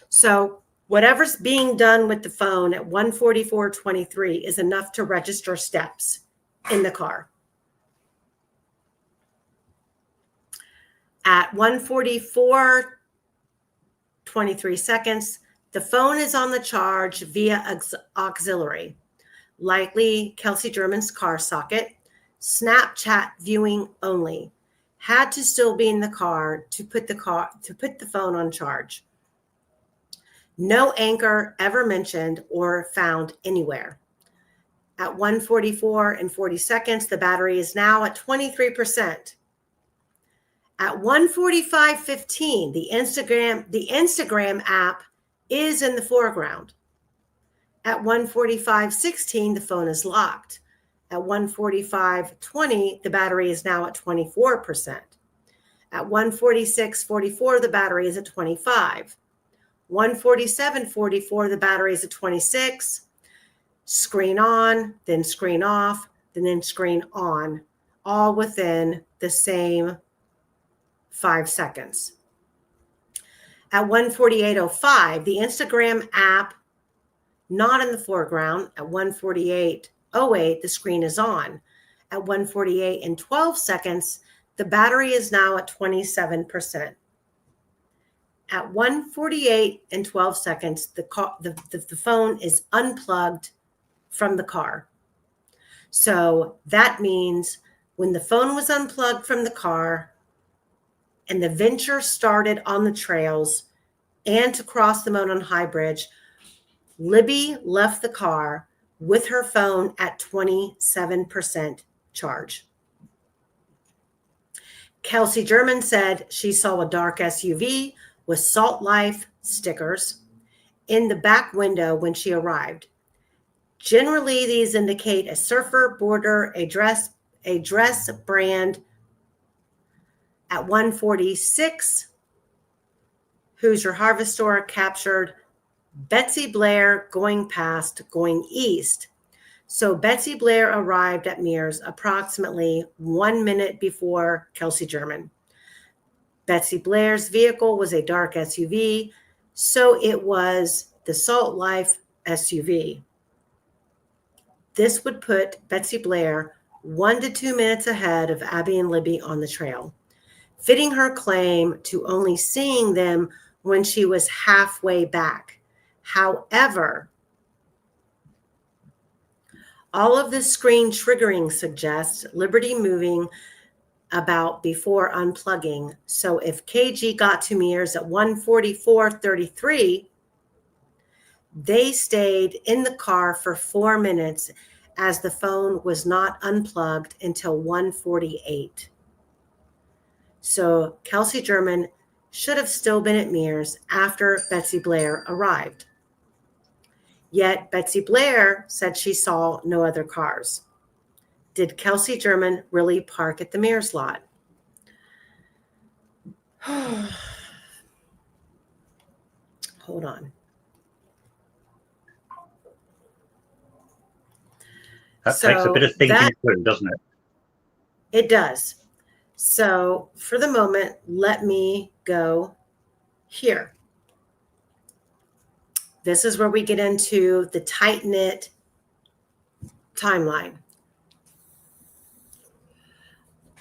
So whatever's being done with the phone at 1:44:23 is enough to register steps in the car. At 1:44:23, the phone is on the charge via auxiliary, likely Kelsey German's car socket, Snapchat viewing only. Had to still be in the car to put the phone on charge. No anchor ever mentioned or found anywhere. At 1:44:40, the battery is now at 23%. At 1:45:15, the Instagram app is in the foreground. At 1:45:16, the phone is locked. At 1:45:20, the battery is now at 24%. At 1:46:44, the battery is at 25. 1:47:44, the battery is at 26. Screen on, then screen off. and then screen on, all within the same 5 seconds. At 1:48:05, the Instagram app, not in the foreground. At 1:48:08, the screen is on. At 1:48:12, the battery is now at 27%. At 1:48:12, the phone is unplugged from the car. So that means when the phone was unplugged from the car and the venture started on the trails and to cross the Monon High Bridge, Libby left the car with her phone at 27% charge. Kelsey German said she saw a dark SUV with Salt Life stickers in the back window when she arrived. Generally, these indicate a surfer, boarder, a dress brand. At 1:46, Hoosier Harvest Store captured Betsy Blair going east. So Betsy Blair arrived at Mears approximately 1 minute before Kelsey German. Betsy Blair's vehicle was a dark SUV, so it was the Salt Life SUV. This would put Betsy Blair 1 to 2 minutes ahead of Abby and Libby on the trail, fitting her claim to only seeing them when she was halfway back. However, all of this screen triggering suggests Liberty moving about before unplugging. So if KG got to Mears at 1:44:33, they stayed in the car for 4 minutes as the phone was not unplugged until 1:48. So Kelsey German should have still been at Mears after Betsy Blair arrived. Yet Betsy Blair said she saw no other cars. Did Kelsey German really park at the Mears lot? Hold on. That takes a bit of thinking through, doesn't it? It does. So for the moment, let me go here. This is where we get into the tight-knit timeline.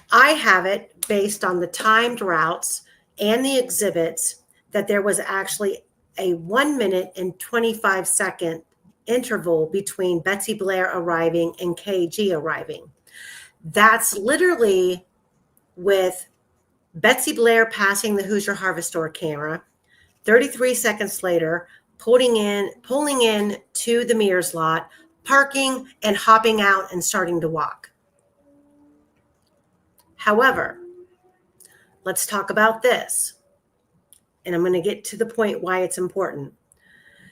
I have it based on the timed routes and the exhibits that there was actually a 1 minute and 25-second interval between Betsy Blair arriving and KG arriving. That's literally with Betsy Blair passing the Hoosier Harvest Store camera, 33 seconds later, pulling in to the Mears lot, parking and hopping out and starting to walk. However, let's talk about this. And I'm going to get to the point why it's important.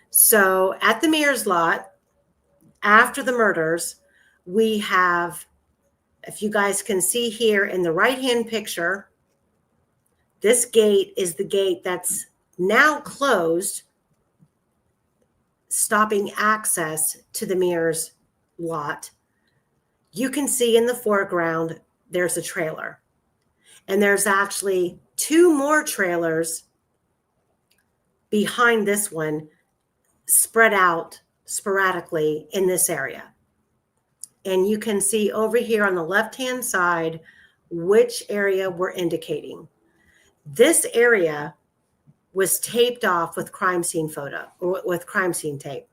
So at the Mears lot, after the murders, we have, if you guys can see here in the right-hand picture, this gate is the gate that's now closed, stopping access to the Mears lot. You can see in the foreground, there's a trailer. And there's actually 2 more trailers behind this one spread out sporadically in this area. And you can see over here on the left-hand side which area we're indicating. This area was taped off with crime scene tape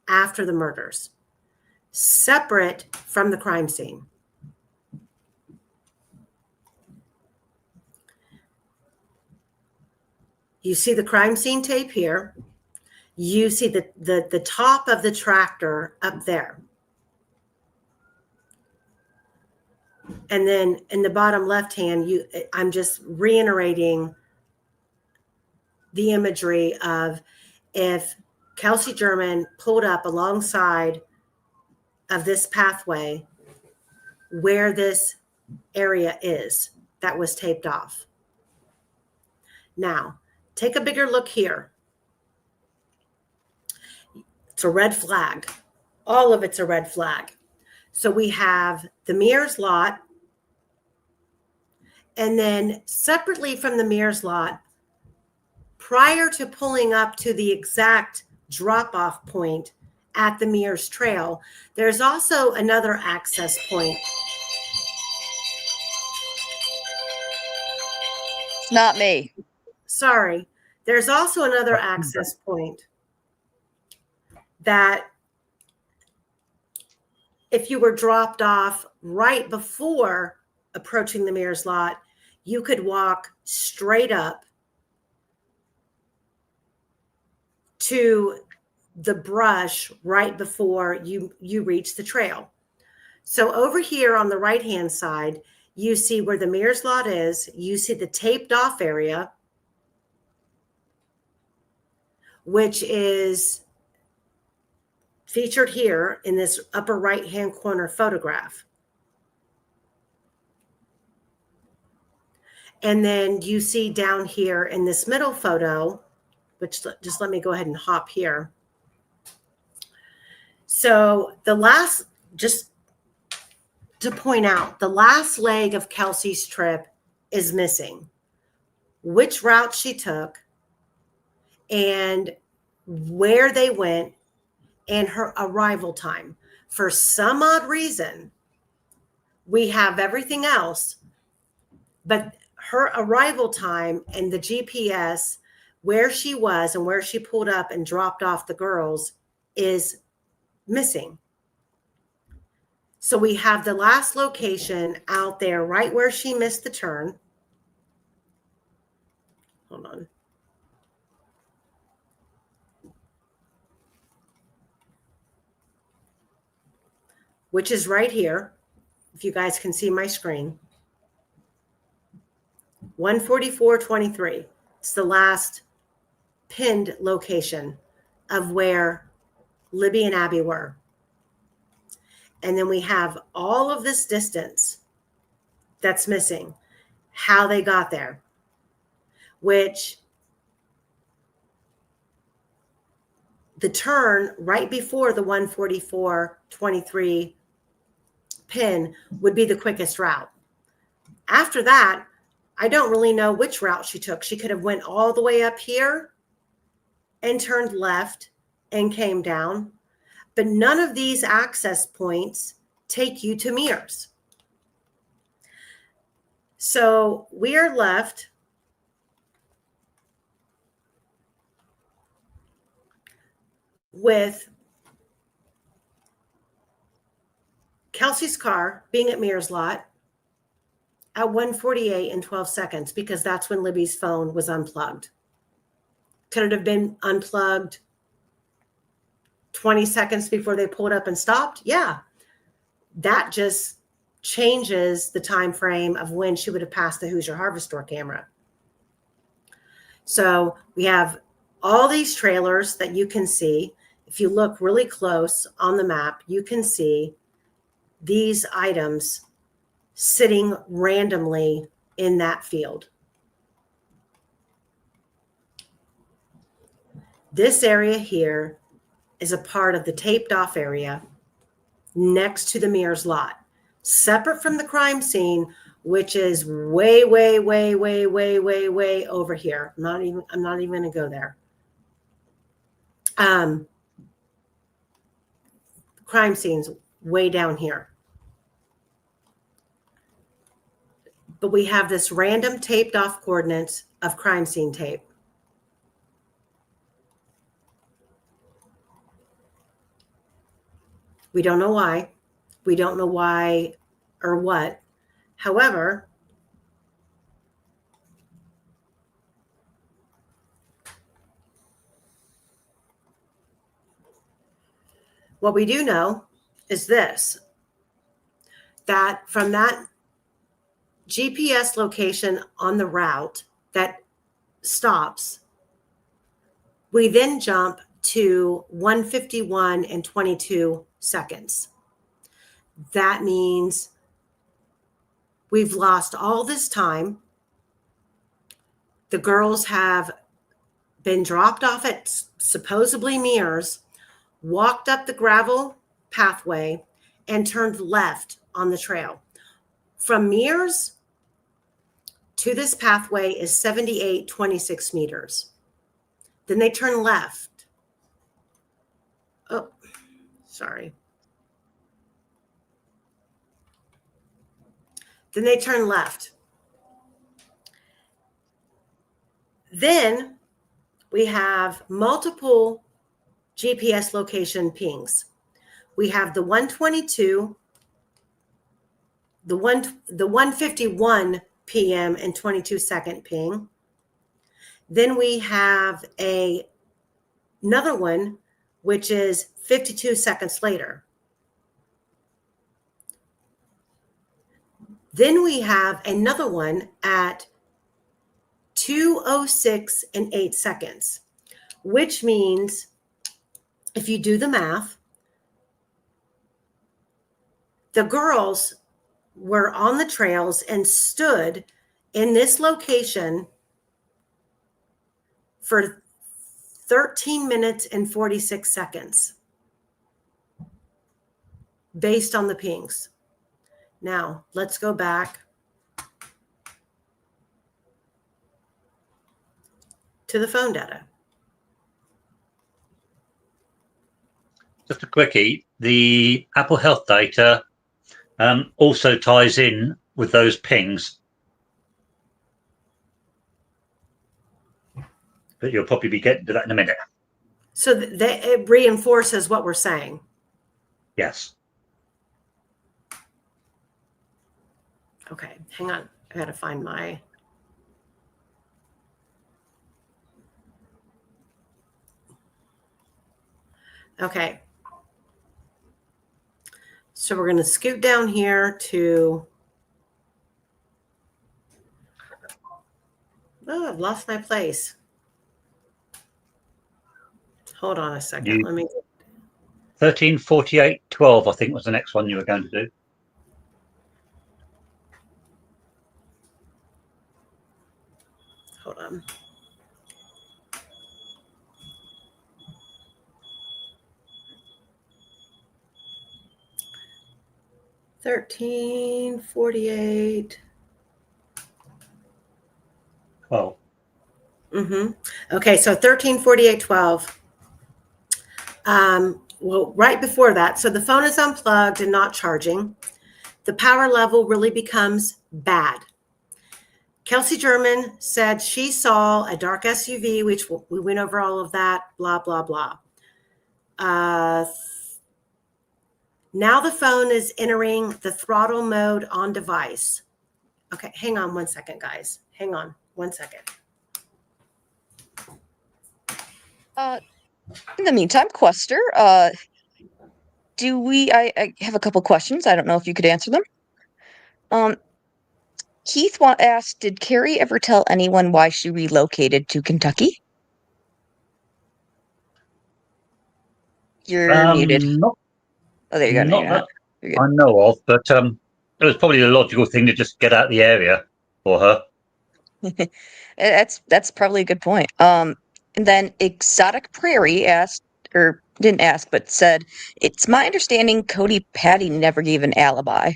after the murders, separate from the crime scene. You see the crime scene tape here. You see the top of the tractor up there. And then in the bottom left hand, I'm just reiterating the imagery of if Kelsey German pulled up alongside of this pathway where this area is that was taped off. Now, take a bigger look here. It's a red flag. All of it's a red flag. So we have the Mears lot, and then separately from the Mears lot, prior to pulling up to the exact drop-off point at the Mears Trail, there's also another access point. It's not me. Sorry. There's also another access point that if you were dropped off right before approaching the Mears lot, you could walk straight up to the brush right before you reach the trail. So over here on the right-hand side, you see where the Mears lot is. You see the taped off area, which is featured here in this upper right-hand corner photograph. And then you see down here in this middle photo, which just let me go ahead and hop here. So the last, just to point out, the last leg of Kelsey's trip is missing. Which route she took and where they went and her arrival time. For some odd reason, we have everything else, but her arrival time and the GPS, where she was and where she pulled up and dropped off the girls, is missing. So we have the last location out there right where she missed the turn. Hold on. Which is right here, if you guys can see my screen. 144.23. It's the last pinned location of where Libby and Abby were. And then we have all of this distance that's missing, how they got there, which the turn right before the 144.23 pin would be the quickest route. After that, I don't really know which route she took. She could have went all the way up here and turned left and came down. But none of these access points take you to Mears. So we are left with Kelsey's car being at Mears lot at 1:48 and 12 seconds, because that's when Libby's phone was unplugged. Could it have been unplugged 20 seconds before they pulled up and stopped? Yeah. That just changes the time frame of when she would have passed the Hoosier Harvest Store camera. So we have all these trailers that you can see. If you look really close on the map, you can see these items sitting randomly in that field. This area here is a part of the taped off area next to the Mears lot, separate from the crime scene, which is way, way, way, way, way, way, way over here. I'm not even going to go there. Crime scene's way down here. But we have this random taped off coordinates of crime scene tape. We don't know why. We don't know why or what. However, what we do know is this, that from that GPS location on the route that stops, we then jump to 1:51 and 22 seconds. That means we've lost all this time. The girls have been dropped off at supposedly Mears, walked up the gravel pathway, and turned left on the trail. From Mears to this pathway is 78.26 meters. Then they turn left. Oh, sorry. Then they turn left. Then we have multiple GPS location pings. We have the 122, the 151 p.m. and 22-second ping. Then we have another one, which is 52 seconds later. Then we have another one at 2:06 and 8 seconds, which means if you do the math, the girls were on the trails and stood in this location for 13 minutes and 46 seconds based on the pings. Now, let's go back to the phone data. Just a quickie, the Apple Health data also ties in with those pings. But you'll probably be getting to that in a minute. So it reinforces what we're saying. Yes. Okay, hang on. I got to find my... Okay. So we're going to scoot down here to... Oh, I've lost my place. Hold on a second. Let me... 13:48:12, I think was the next one you were going to do. Hold on. $13.48. 12. Okay, so 13:48:12. Well, right before that, so the phone is unplugged and not charging. The power level really becomes bad. Kelsey German said she saw a dark SUV, which we went over all of that, blah, blah, blah. Now the phone is entering the throttle mode on device. Okay, hang on one second, guys. Hang on one second. In the meantime, Quester, I have a couple questions. I don't know if you could answer them. Keith asked, did Carrie ever tell anyone why she relocated to Kentucky? You're muted. Not, Oh, there you go. not that I know of, but it was probably the logical thing to just get out of the area for her. That's probably a good point. And then Exotic Prairie asked, or didn't ask, but said, it's my understanding Cody Patty never gave an alibi.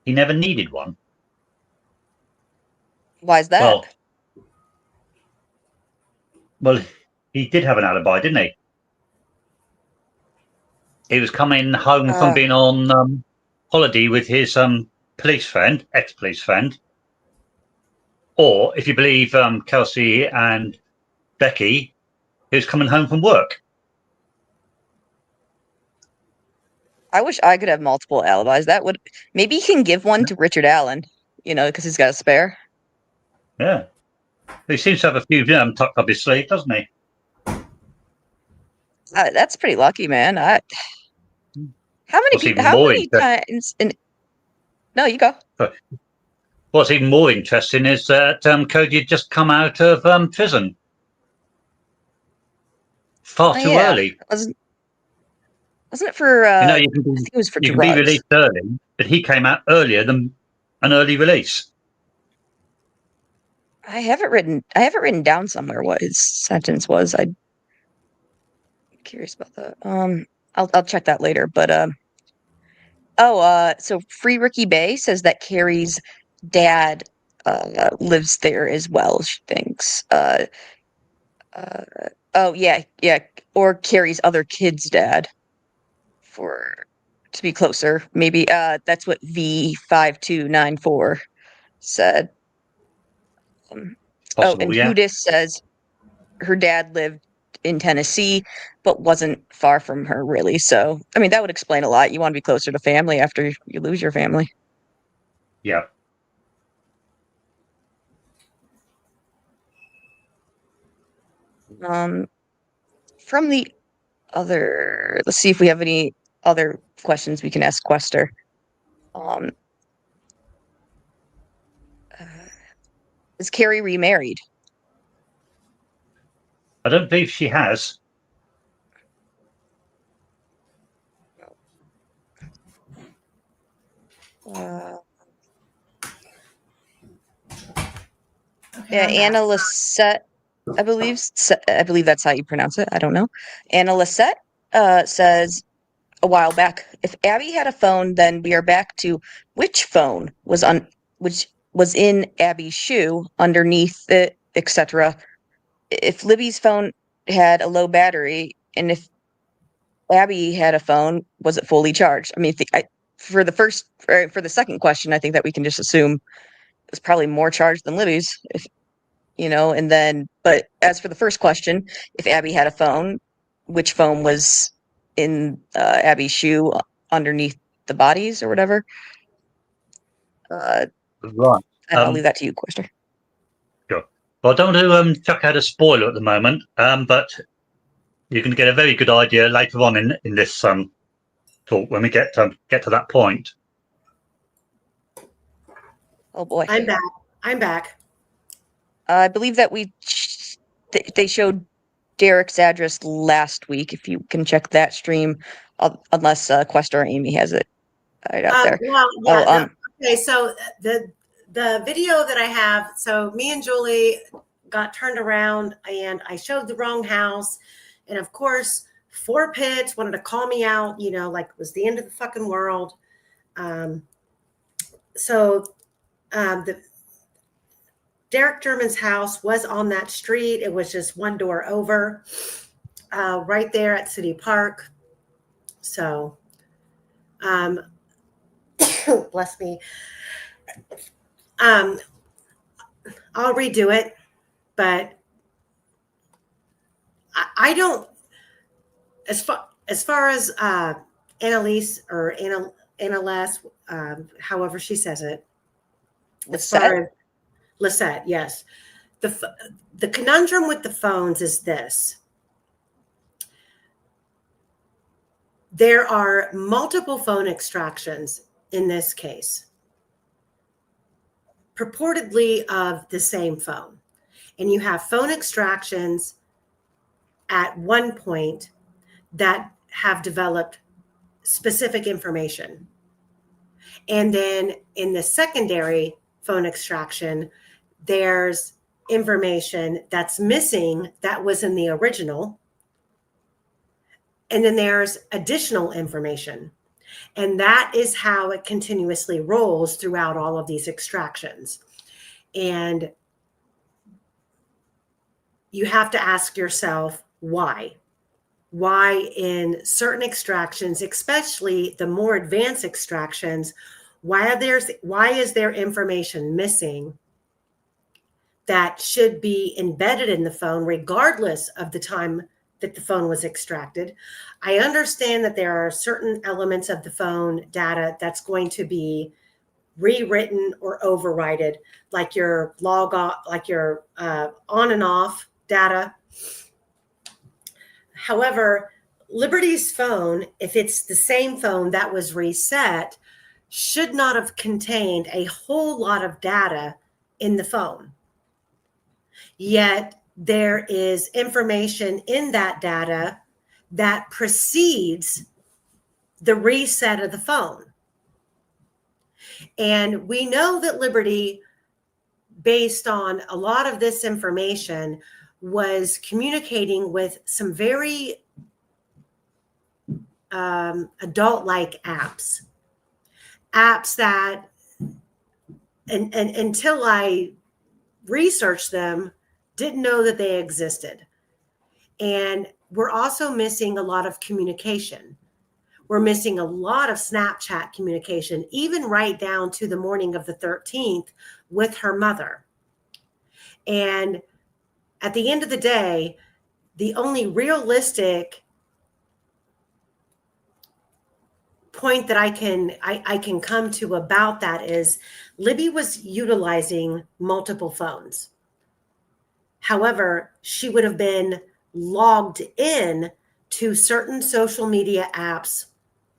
He never needed one. Why is that? Well, he did have an alibi, didn't he? He was coming home from being on holiday with his police friend, ex-police friend. Or, if you believe Kelsey and Becky, he was coming home from work. I wish I could have multiple alibis. That would... Maybe he can give one to Richard Allen, because he's got a spare. Yeah. He seems to have a few tucked up his sleeve, doesn't he? That's pretty lucky, man. How many people? How many times? No, you go. What's even more interesting is that Cody had just come out of prison far too early. Wasn't it for? I think it was for drugs. You can be released early, but he came out earlier than an early release. I have it written down somewhere what his sentence was. I'm curious about that. I'll check that later. But so Free Ricky Bay says that Carrie's dad lives there as well, she thinks. Uh, oh yeah, or Carrie's other kid's dad for to be closer. Maybe that's what V5294 said. Possible, And yeah. Hudis says her dad lived in Tennessee, but wasn't far from her really. So, I mean, that would explain a lot. You want to be closer to family after you lose your family. Yeah. From the other, let's see if we have any other questions we can ask Quester. Um, uh, is Carrie remarried? I don't believe she has. Uh, Okay, yeah, I'm back. Anna Lisette, I believe that's how you pronounce it. I don't know. Anna Lisette says a while back, if Abby had a phone, then we are back to which phone was on which was in Abby's shoe underneath it, etc. If Libby's phone had a low battery, and if Abby had a phone, was it fully charged? I mean, for the second question, I think that we can just assume it was probably more charged than Libby's, if and then, but as for the first question, if Abby had a phone, which phone was in Abby's shoe underneath the bodies or whatever? Uh, Right. I'll leave that to you, Questor. Sure. Well, I don't want to chuck out a spoiler at the moment, but you can get a very good idea later on in this talk when we get to that point. Oh boy. I'm back. I believe that they showed Derek's address last week. If you can check that stream, unless Questor or Amy has it right out there. Well, yeah. Okay, so the video that I have, so me and Julie got turned around and I showed the wrong house. And of course, 4 Pits wanted to call me out, like it was the end of the fucking world. The Derek German's house was on that street. It was just one door over, right there at City Park. So, bless me. I'll redo it, but I don't. As far as Annalise or Annalise, however she says it, Lisette, yes. The conundrum with the phones is this. There are multiple phone extractions in this case, purportedly of the same phone. And you have phone extractions at one point that have developed specific information. And then in the secondary phone extraction, there's information that's missing that was in the original. And then there's additional information. And that is how it continuously rolls throughout all of these extractions. And you have to ask yourself, why? Why in certain extractions, especially the more advanced extractions, why is there information missing that should be embedded in the phone regardless of the time that the phone was extracted? I understand that there are certain elements of the phone data that's going to be rewritten or overridden, like your log on, like your on and off data. However, Liberty's phone, if it's the same phone that was reset, should not have contained a whole lot of data in the phone. Yet there is information in that data that precedes the reset of the phone. And we know that Liberty, based on a lot of this information, was communicating with some very adult-like apps that, and until I researched them, didn't know that they existed. And we're also missing a lot of communication. We're missing a lot of Snapchat communication, even right down to the morning of the 13th with her mother. And at the end of the day, the only realistic point that I can come to about that is Libby was utilizing multiple phones. However, she would have been logged in to certain social media apps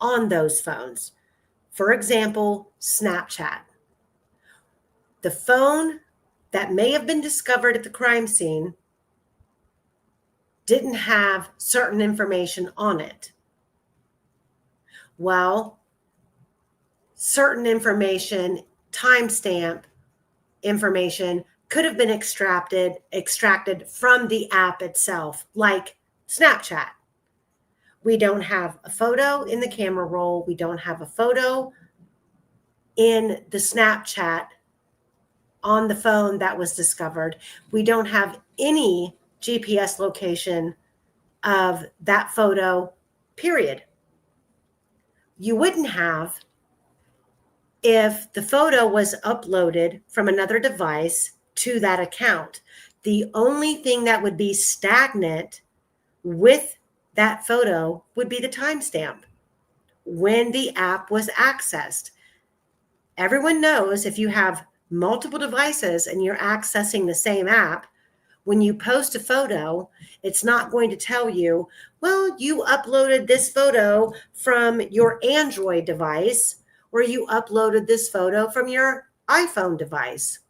on those phones. For example, Snapchat. The phone that may have been discovered at the crime scene didn't have certain information on it. Well, certain information, timestamp information, could have been extracted from the app itself, like Snapchat. We don't have a photo in the camera roll. We don't have a photo in the Snapchat on the phone that was discovered. We don't have any GPS location of that photo, period. You wouldn't have if the photo was uploaded from another device to that account. The only thing that would be stagnant with that photo would be the timestamp when the app was accessed. Everyone knows if you have multiple devices and you're accessing the same app, when you post a photo, it's not going to tell you, well, you uploaded this photo from your Android device, or you uploaded this photo from your iPhone device.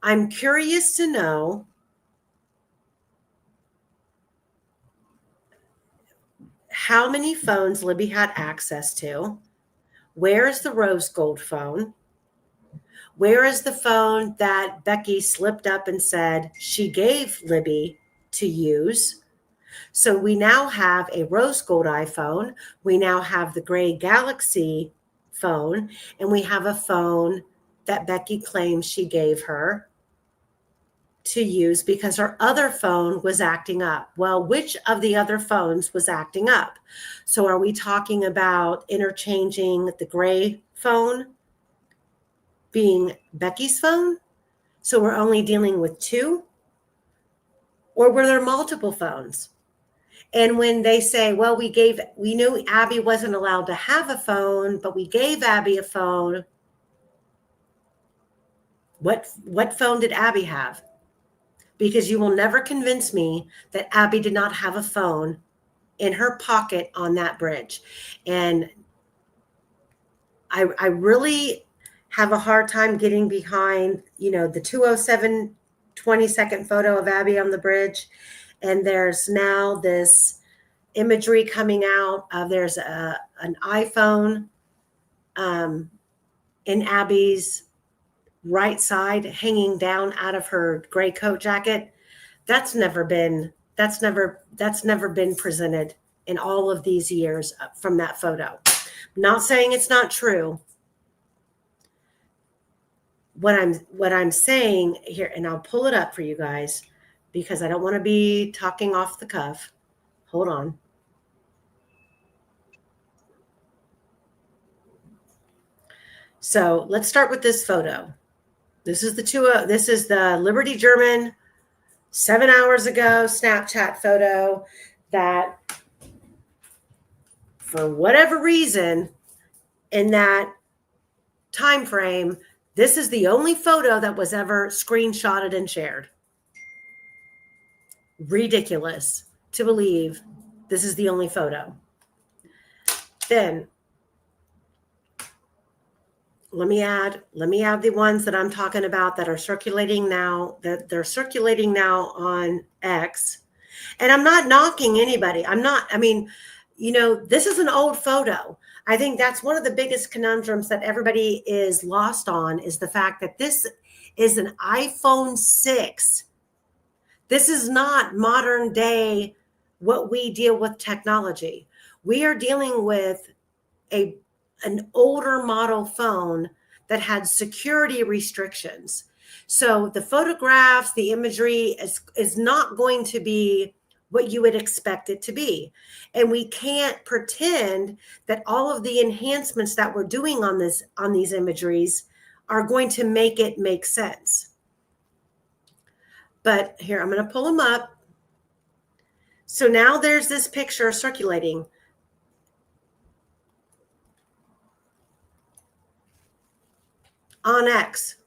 I'm curious to know how many phones Libby had access to. Where is the rose gold phone? Where is the phone that Becky slipped up and said she gave Libby to use? So we now have a rose gold iPhone. We now have the gray Galaxy phone, and we have a phone that Becky claims she gave her to use because her other phone was acting up. Well, which of the other phones was acting up? So are we talking about interchanging the gray phone being Becky's phone? So we're only dealing with two? Or were there multiple phones? And when they say, well, we knew Abby wasn't allowed to have a phone, but we gave Abby a phone. What phone did Abby have? Because you will never convince me that Abby did not have a phone in her pocket on that bridge. And I really have a hard time getting behind, the 2:07 20-second photo of Abby on the bridge. And there's now this imagery coming out of there's an iPhone in Abby's right side hanging down out of her gray coat jacket. That's never been presented in all of these years from that photo. I'm not saying it's not true. What I'm saying here, and I'll pull it up for you guys because I don't want to be talking off the cuff. Hold on. So let's start with this photo. This is the Liberty German 7 hours ago Snapchat photo that, for whatever reason, in that time frame, this is the only photo that was ever screenshotted and shared. Ridiculous to believe this is the only photo. Then let me add the ones that I'm talking about that are circulating now, that they're circulating now on X. And I'm not knocking anybody. This is an old photo. I think that's one of the biggest conundrums that everybody is lost on, is the fact that this is an iPhone 6. This is not modern day what we deal with technology. We are dealing with an older model phone that had security restrictions. So the photographs, the imagery is not going to be what you would expect it to be. And we can't pretend that all of the enhancements that we're doing on these imageries are going to make it make sense. But here, I'm going to pull them up. So now there's this picture circulating. On X.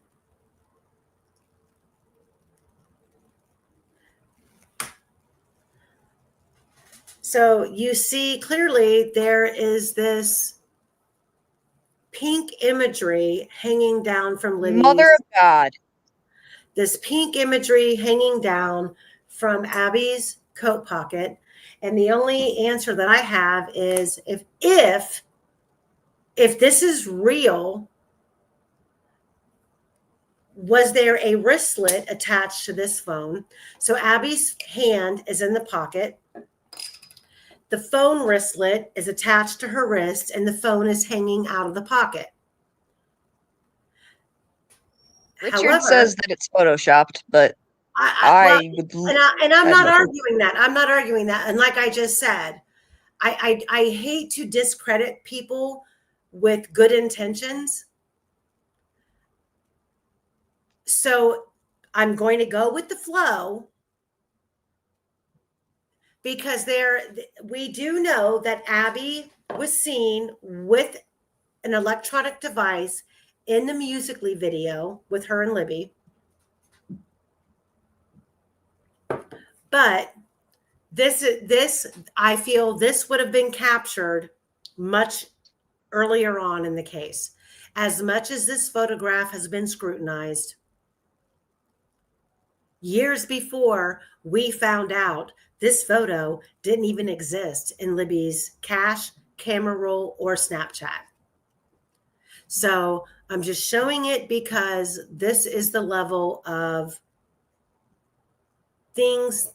So you see clearly there is this pink imagery hanging down from Libby's. Mother of God. This pink imagery hanging down from Abby's coat pocket. And the only answer that I have is if this is real, was there a wristlet attached to this phone? So Abby's hand is in the pocket. The phone wristlet is attached to her wrist, and the phone is hanging out of the pocket. Richard says that it's photoshopped, but I'm not arguing that. I'm not arguing that. And like I just said, I hate to discredit people with good intentions. So I'm going to go with the flow, because we do know that Abby was seen with an electronic device in the Musical.ly video with her and Libby. But this I feel this would have been captured much earlier on in the case. As much as this photograph has been scrutinized, years before we found out this photo didn't even exist in Libby's cache, camera roll, or Snapchat. So I'm just showing it because this is the level of things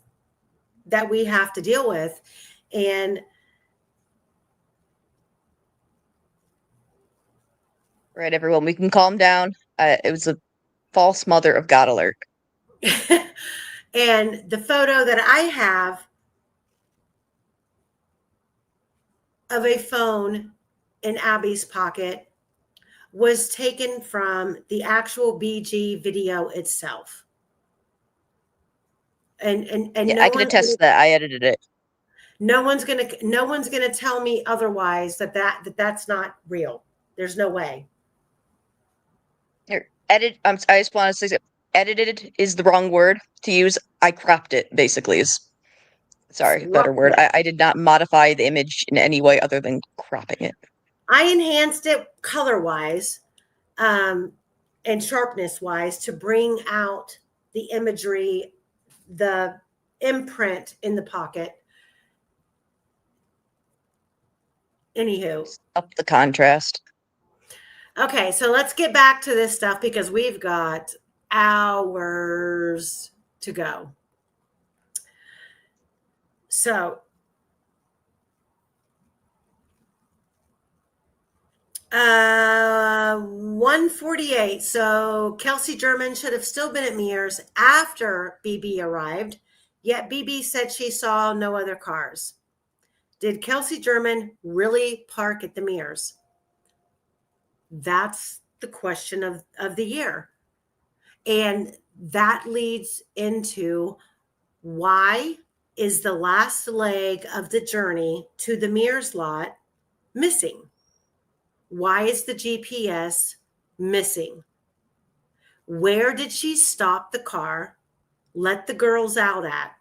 that we have to deal with. And right, everyone, we can calm down. It was a false mother of God alert. And the photo that I have of a phone in Abby's pocket was taken from the actual BG video itself. And yeah, I can attest to that. I edited it. No one's gonna tell me otherwise that's not real. There's no way. Here, I just want to say edited is the wrong word to use. I cropped it, basically, better word. I did not modify the image in any way other than cropping it. I enhanced it color-wise and sharpness-wise to bring out the imagery, the imprint in the pocket. Anywho. Up the contrast. Okay, so let's get back to this stuff because we've got hours to go. So, 148. So Kelsey German should have still been at Mears after BB arrived, yet BB said she saw no other cars. Did Kelsey German really park at the Mears? That's the question of the year. And that leads into why is the last leg of the journey to the Mears lot missing? Why is the GPS missing? Where did she stop the car, let the girls out at?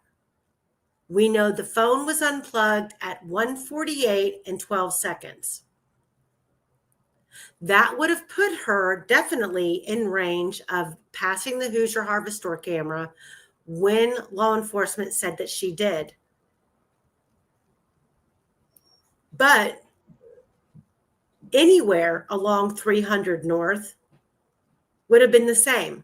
We know the phone was unplugged at 1:48 and 12 seconds. That would have put her definitely in range of passing the Hoosier Harvest Store camera when law enforcement said that she did. But anywhere along 300 North would have been the same.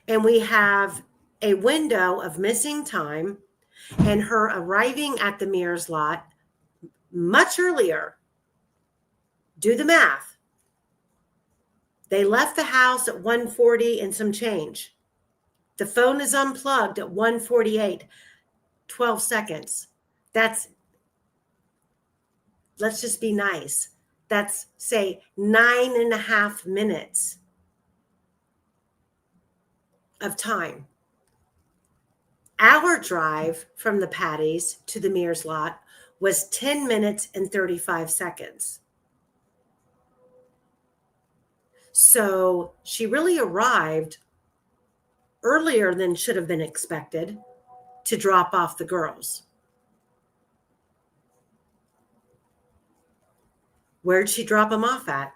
And we have a window of missing time and her arriving at the Mears lot much earlier. Do the math. They left the house at 1:40 and some change. The phone is unplugged at 1:48, 12 seconds. That's, let's just be nice. That's, say, 9.5 minutes of time. Our drive from the Patties to the Mears lot was 10 minutes and 35 seconds. So she really arrived earlier than should have been expected to drop off the girls. Where'd she drop them off at?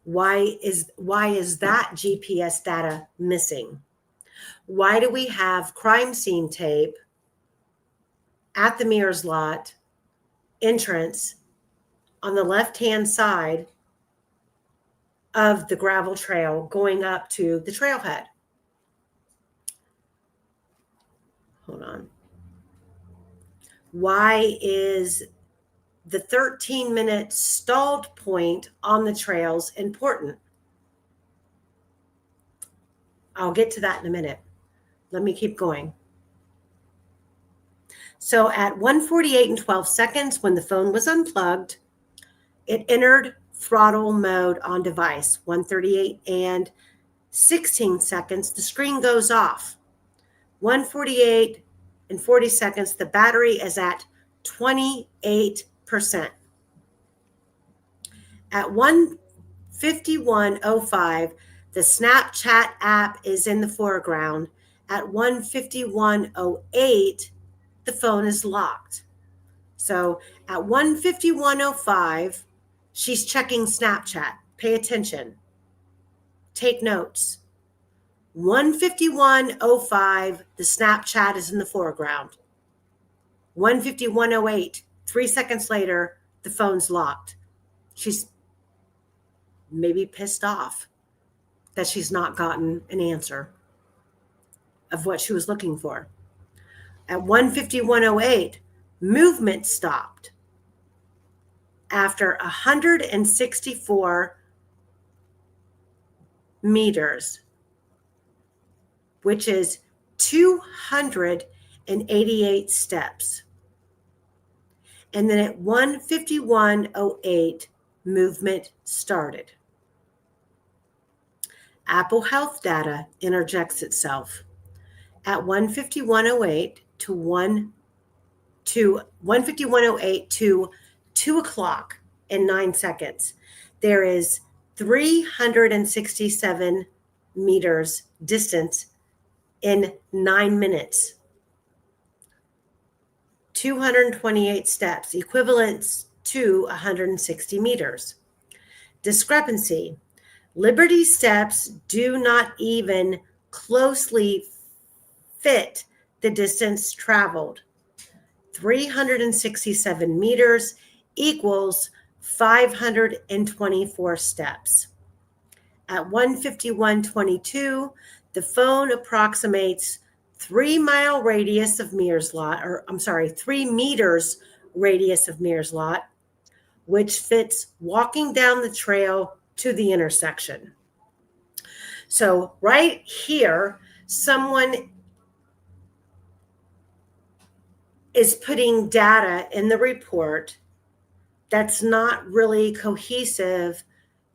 Why is that GPS data missing? Why do we have crime scene tape at the Mears lot entrance on the left-hand side of the gravel trail going up to the trailhead? Hold on. Why is the 13-minute stalled point on the trails important? I'll get to that in a minute. Let me keep going. So at 1:48 and 12 seconds, when the phone was unplugged, it entered throttle mode on device. 1:38 and 16 seconds, the screen goes off. 1:48 and 40 seconds, the battery is at 28%. At 1:51:05, the Snapchat app is in the foreground. At 1:51:08, the phone is locked. So at 1:51:05, she's checking Snapchat. Pay attention. Take notes. 1:51:05, the Snapchat is in the foreground. 1:51:08, 3 seconds later, the phone's locked. She's maybe pissed off that she's not gotten an answer of what she was looking for. At 1:51:08, movement stopped after 164 meters, which is 288 steps. And then at 1:51:08, movement started. Apple Health data interjects itself. At 1:51:08 to 1:51:08 to 2 o'clock and 9 seconds, there is 367 meters distance in 9 minutes. 228 steps, equivalent to 160 meters. Discrepancy. Liberty steps do not even closely fit the distance traveled. 367 meters equals 524 steps. At 1:51:22, the phone approximates 3 mile radius of Mears lot, 3 meters radius of Mears lot, which fits walking down the trail to the intersection. So right here, someone is putting data in the report that's not really cohesive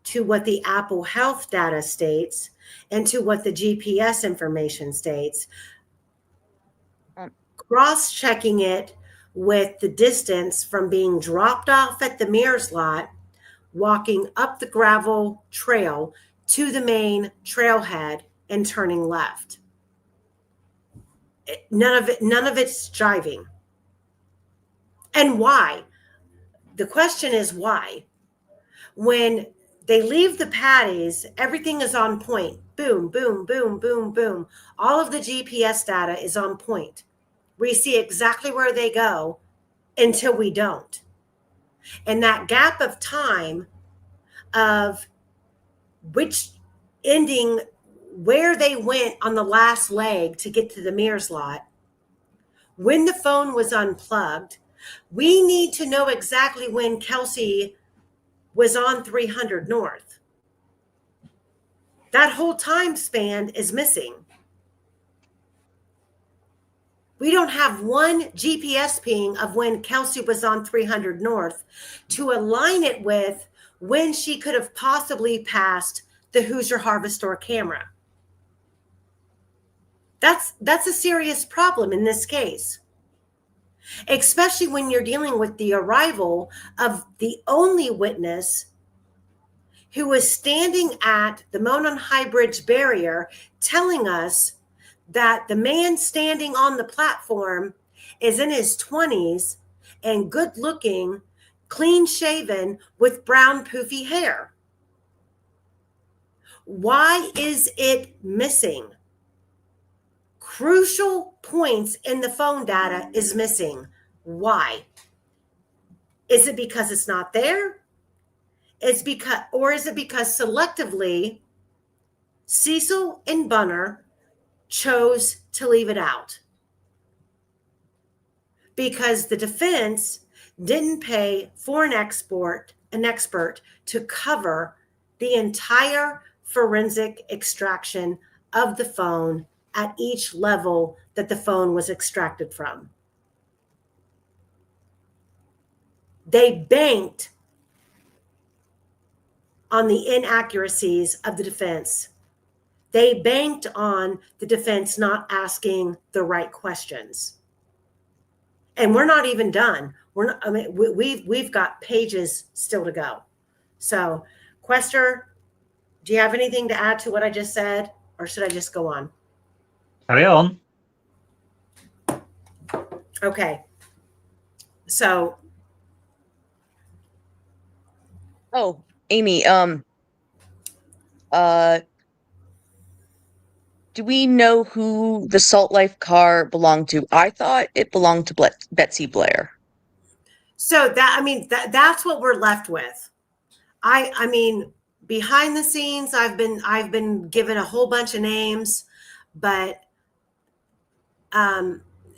to what the Apple Health data states and to what the GPS information states. Cross-checking it with the distance from being dropped off at the Mears lot, walking up the gravel trail to the main trailhead and turning left. None of it's jiving. And why? The question is why? When they leave the Patties, everything is on point. Boom, boom, boom, boom, boom. All of the GPS data is on point. We see exactly where they go until we don't. And that gap of time of which ending, where they went on the last leg to get to the Mears lot, when the phone was unplugged. We need to know exactly when Kelsey was on 300 North. That whole time span is missing. We don't have one GPS ping of when Kelsey was on 300 North to align it with when she could have possibly passed the Hoosier Harvest Store camera. That's a serious problem in this case, especially when you're dealing with the arrival of the only witness who was standing at the Monon High Bridge barrier telling us that the man standing on the platform is in his 20s and good looking, clean shaven with brown poofy hair. Why is it missing? Crucial points in the phone data is missing. Why? Is it because it's not there? Is it because selectively Cecil and Bunner chose to leave it out? Because the defense didn't pay for an expert to cover the entire forensic extraction of the phone at each level that the phone was extracted from. They banked on the inaccuracies of the defense. They banked on the defense not asking the right questions. And we're not even done. We've got pages still to go. So, Quester, do you have anything to add to what I just said, or should I just go on? Carry on. Okay. So, Oh, Amy, do we know who the Salt Life car belonged to? I thought it belonged to Betsy Blair. So that's what we're left with. I mean, behind the scenes, I've been given a whole bunch of names, but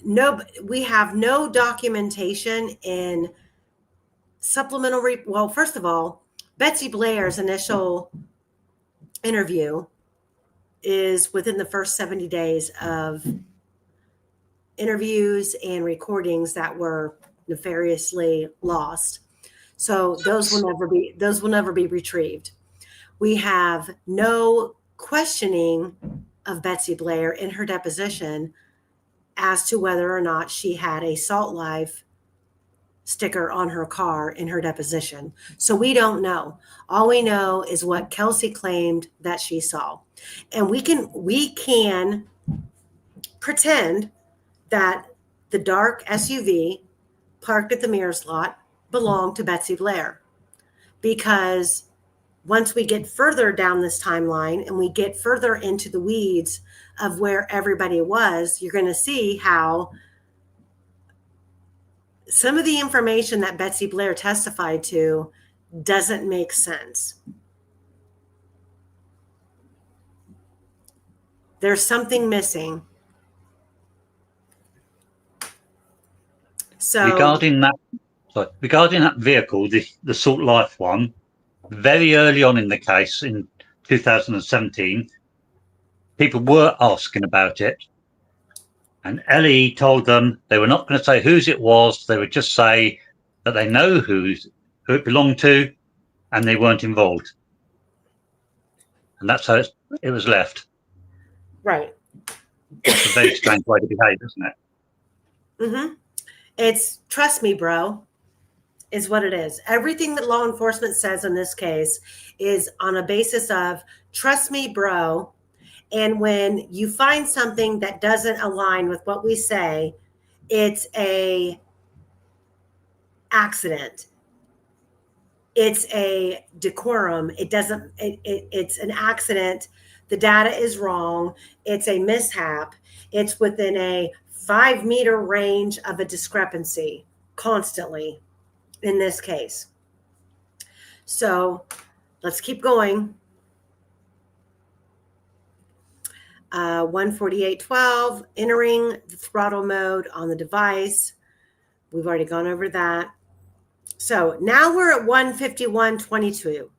we have no documentation in supplemental. Well, first of all, Betsy Blair's initial interview is within the first 70 days of interviews and recordings that were nefariously lost. So those will never be retrieved. We have no questioning of Betsy Blair in her deposition as to whether or not she had a Salt Life sticker on her car in her deposition. So we don't know. All we know is what Kelsey claimed that she saw. And we can pretend that the dark SUV parked at the Mears lot belonged to Betsy Blair, because once we get further down this timeline and we get further into the weeds of where everybody was, you're going to see how some of the information that Betsy Blair testified to doesn't make sense. There's something missing. So regarding that vehicle, the Salt Life one, very early on in the case in 2017, people were asking about it, and Ellie told them they were not going to say whose it was. They would just say that they know who it belonged to, and they weren't involved. And that's how it was left. Right. It's a very strange way to behave, isn't it? Mm-hmm. It's trust me, bro, is what it is. Everything that law enforcement says in this case is on a basis of trust me, bro. And when you find something that doesn't align with what we say, it's a accident. It's a decorum. It's an accident. The data is wrong. It's a mishap. It's within a 5-meter range of a discrepancy constantly in this case. So let's keep going. 148.12, entering the throttle mode on the device. We've already gone over that. So now we're at 151.22.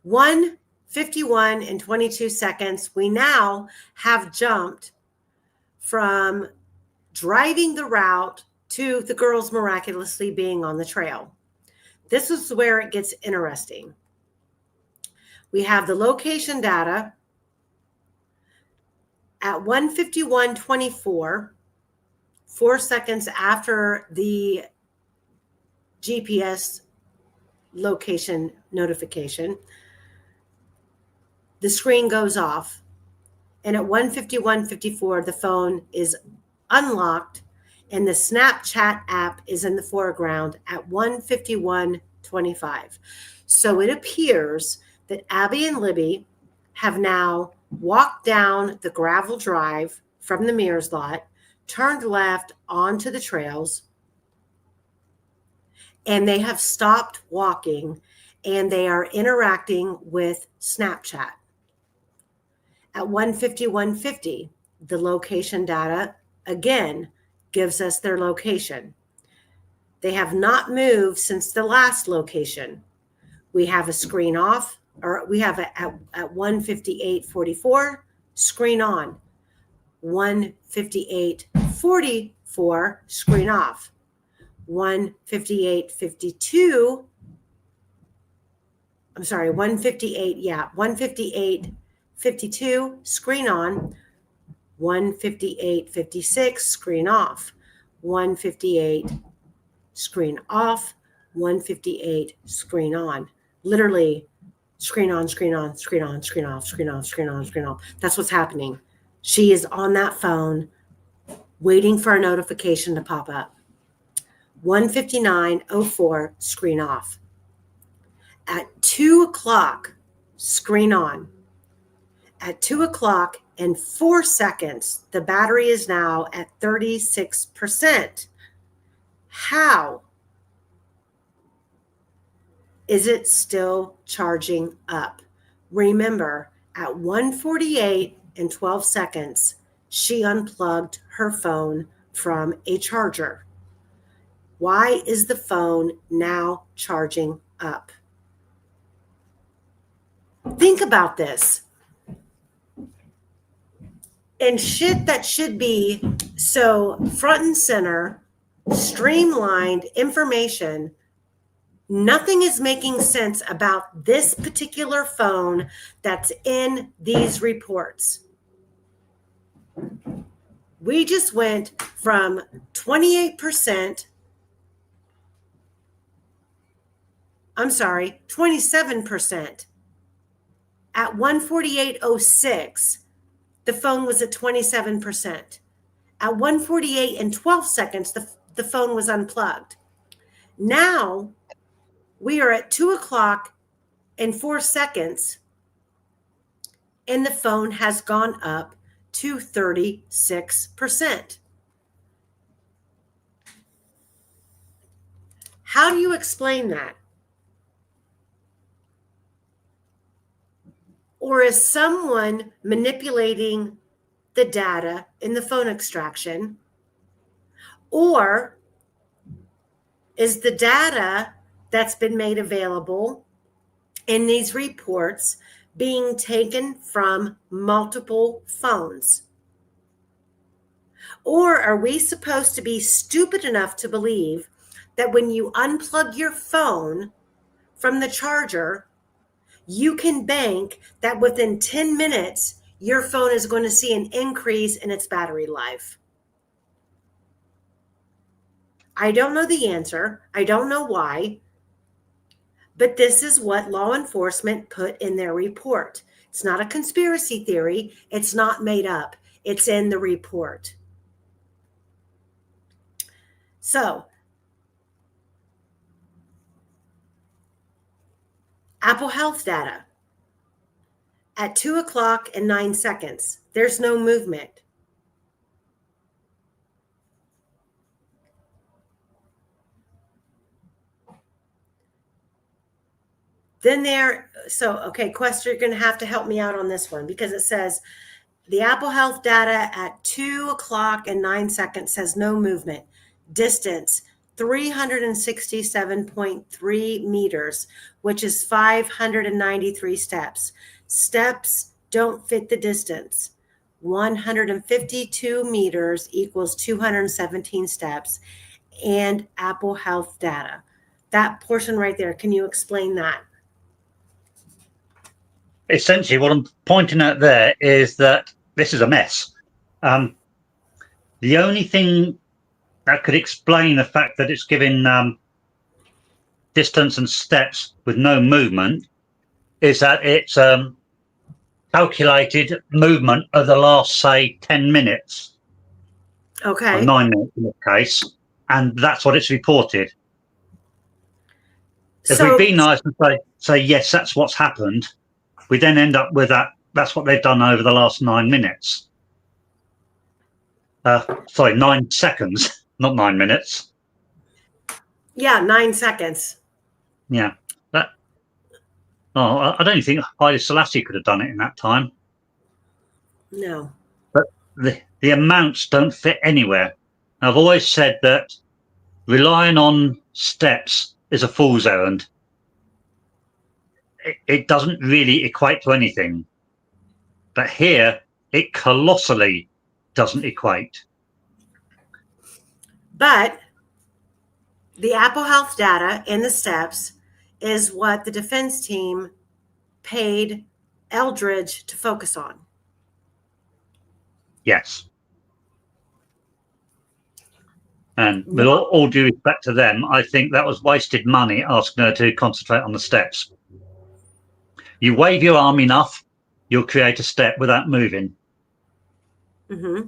151 and 22 seconds. We now have jumped from driving the route to the girls miraculously being on the trail. This is where it gets interesting. We have the location data at 151.24, 4 seconds after the GPS location notification. The screen goes off, and at 151.54, the phone is unlocked, and the Snapchat app is in the foreground at 151.25. So it appears that Abby and Libby have now walked down the gravel drive from the Mears lot, turned left onto the trails, and they have stopped walking, and they are interacting with Snapchat. At 151.50, the location data again gives us their location. They have not moved since the last location. We have a screen off, or we have at 158.44, screen on. 158.44, screen off. 158.52, I'm sorry, 158.52, screen on. 158.56, screen off. 158, screen off. 158, screen on. Literally, screen on, screen on, screen on, screen off, screen off, screen on, screen off. That's what's happening. She is on that phone waiting for a notification to pop up. 159.04, screen off. At 2 o'clock, screen on. At 2 o'clock and 4 seconds, the battery is now at 36%. How is it still charging up? Remember, at 148 and 12 seconds, she unplugged her phone from a charger. Why is the phone now charging up? Think about this. And shit that should be so front and center, streamlined information, nothing is making sense about this particular phone that's in these reports. We just went from 28%, 27%. At 148.06, the phone was at 27%. At 148 and 12 seconds, the phone was unplugged. Now we are at 2 o'clock and 4 seconds, and the phone has gone up to 36%. How do you explain that? Or is someone manipulating the data in the phone extraction? Or is the data that's been made available in these reports being taken from multiple phones? Or are we supposed to be stupid enough to believe that when you unplug your phone from the charger, you can bank that within 10 minutes, your phone is going to see an increase in its battery life? I don't know the answer. I don't know why. But this is what law enforcement put in their report. It's not a conspiracy theory. It's not made up. It's in the report. So, Apple Health data. At 2 o'clock and 9 seconds, there's no movement. Okay, Quest, you're going to have to help me out on this one because it says the Apple Health data at 2:09 says no movement. Distance 367.3 meters, which is 593 steps. Steps don't fit the distance. 152 meters equals 217 steps, and Apple Health data. That portion right there, can you explain that? Essentially, what I'm pointing out there is that this is a mess. The only thing that could explain the fact that it's giving distance and steps with no movement is that it's calculated movement of the last, say, 10 minutes. Okay. Or 9 minutes in this case. And that's what it's reported. If we'd be nice and say, yes, that's what's happened, we then end up with that. That's what they've done over the last 9 minutes. 9 seconds, not 9 minutes. Yeah, 9 seconds. Yeah. I don't think Haile Selassie could have done it in that time. No. But the amounts don't fit anywhere. I've always said that relying on steps is a fool's errand. It doesn't really equate to anything. But here, it colossally doesn't equate. But the Apple Health data and the steps is what the defense team paid Eldridge to focus on. Yes. And with all due respect to them, I think that was wasted money asking her to concentrate on the steps. You wave your arm enough, you'll create a step without moving. Mm-hmm.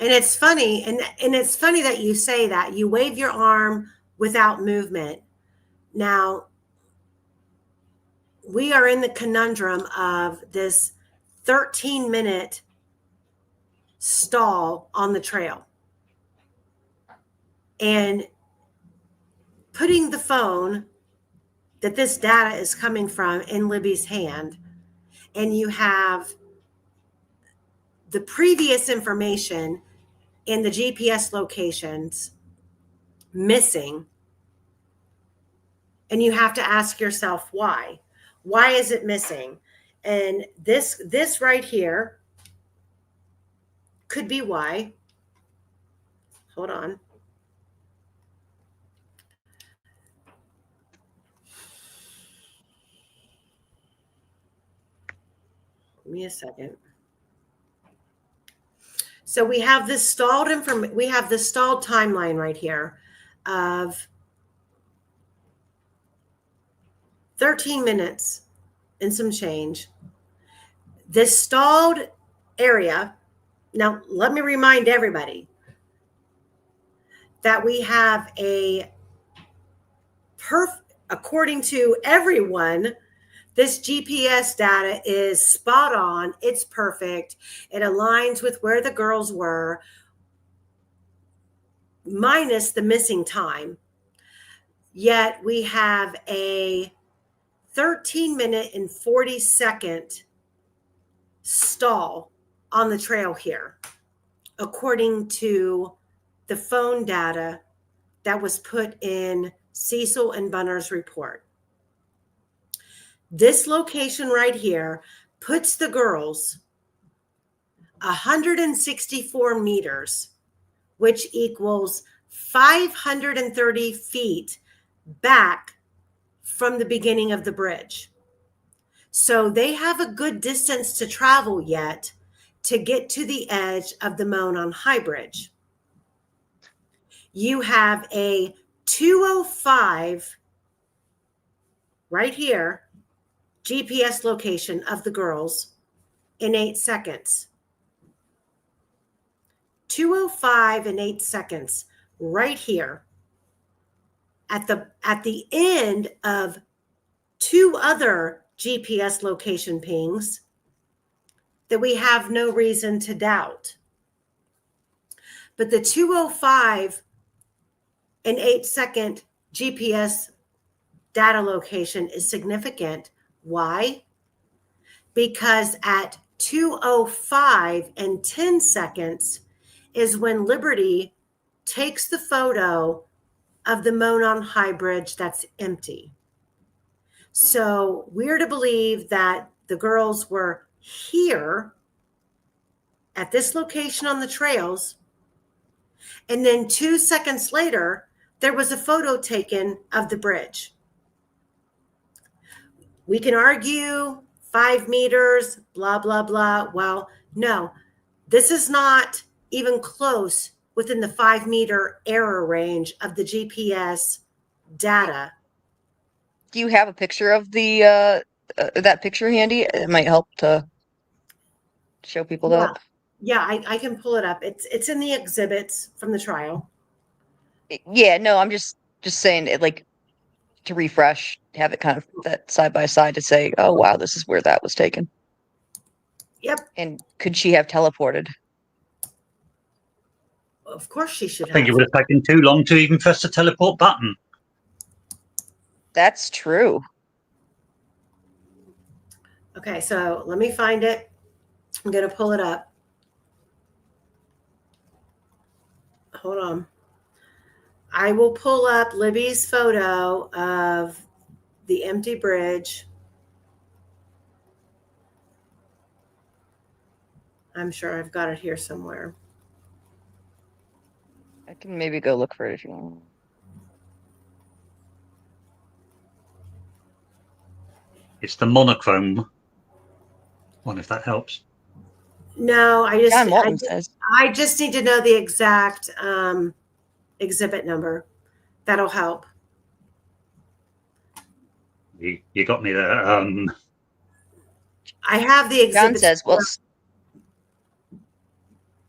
And it's funny, and it's funny that you say that. You wave your arm without movement. Now, we are in the conundrum of this 13-minute stall on the trail. And putting the phone that this data is coming from in Libby's hand, and you have the previous information in the GPS locations missing, and you have to ask yourself why. Why is it missing? And this right here could be why. Hold on. Give me a second. So we have this stalled timeline right here of 13 minutes and some change. This stalled area. Now, let me remind everybody that we have according to everyone, this GPS data is spot on. It's perfect. It aligns with where the girls were, minus the missing time. Yet we have a 13-minute and 40-second stall on the trail here, according to the phone data that was put in Cecil and Bunner's report. This location right here puts the girls 164 meters, which equals 530 feet back from the beginning of the bridge. So they have a good distance to travel yet to get to the edge of the Monon High Bridge. You have a 2:05 right here GPS location of the girls in 8 seconds. 2:05 and 8 seconds right here at the end of 2 other GPS location pings that we have no reason to doubt. But the 2:05 and 8 second GPS data location is significant. Why? Because at 2:05 and 10 seconds is when Liberty takes the photo of the Monon High Bridge that's empty. So we're to believe that the girls were here at this location on the trails, and then 2 seconds later, there was a photo taken of the bridge. We can argue 5 meters, blah, blah, blah. Well, no, this is not even close within the 5-meter error range of the GPS data. Do you have a picture of the that picture handy? It might help to show people Yeah. that. Yeah, I can pull it up. It's in the exhibits from the trial. Yeah, no, I'm just saying it, like, to refresh, have it kind of that side by side to say, oh wow, this is where that was taken. Yep, And could she have teleported? of course she should I think it have. would have taken too long to even press the teleport button. That's true. Okay, so let me find it. I'm going to pull it up. Hold on. I will pull up Libby's photo of the empty bridge. I'm sure I've got it here somewhere. I can maybe go look for it if you want. It's the monochrome one, if that helps. No, John Walton says. I just need to know the exact exhibit number. That'll help. You got me there. I have the exhibit. John says, well,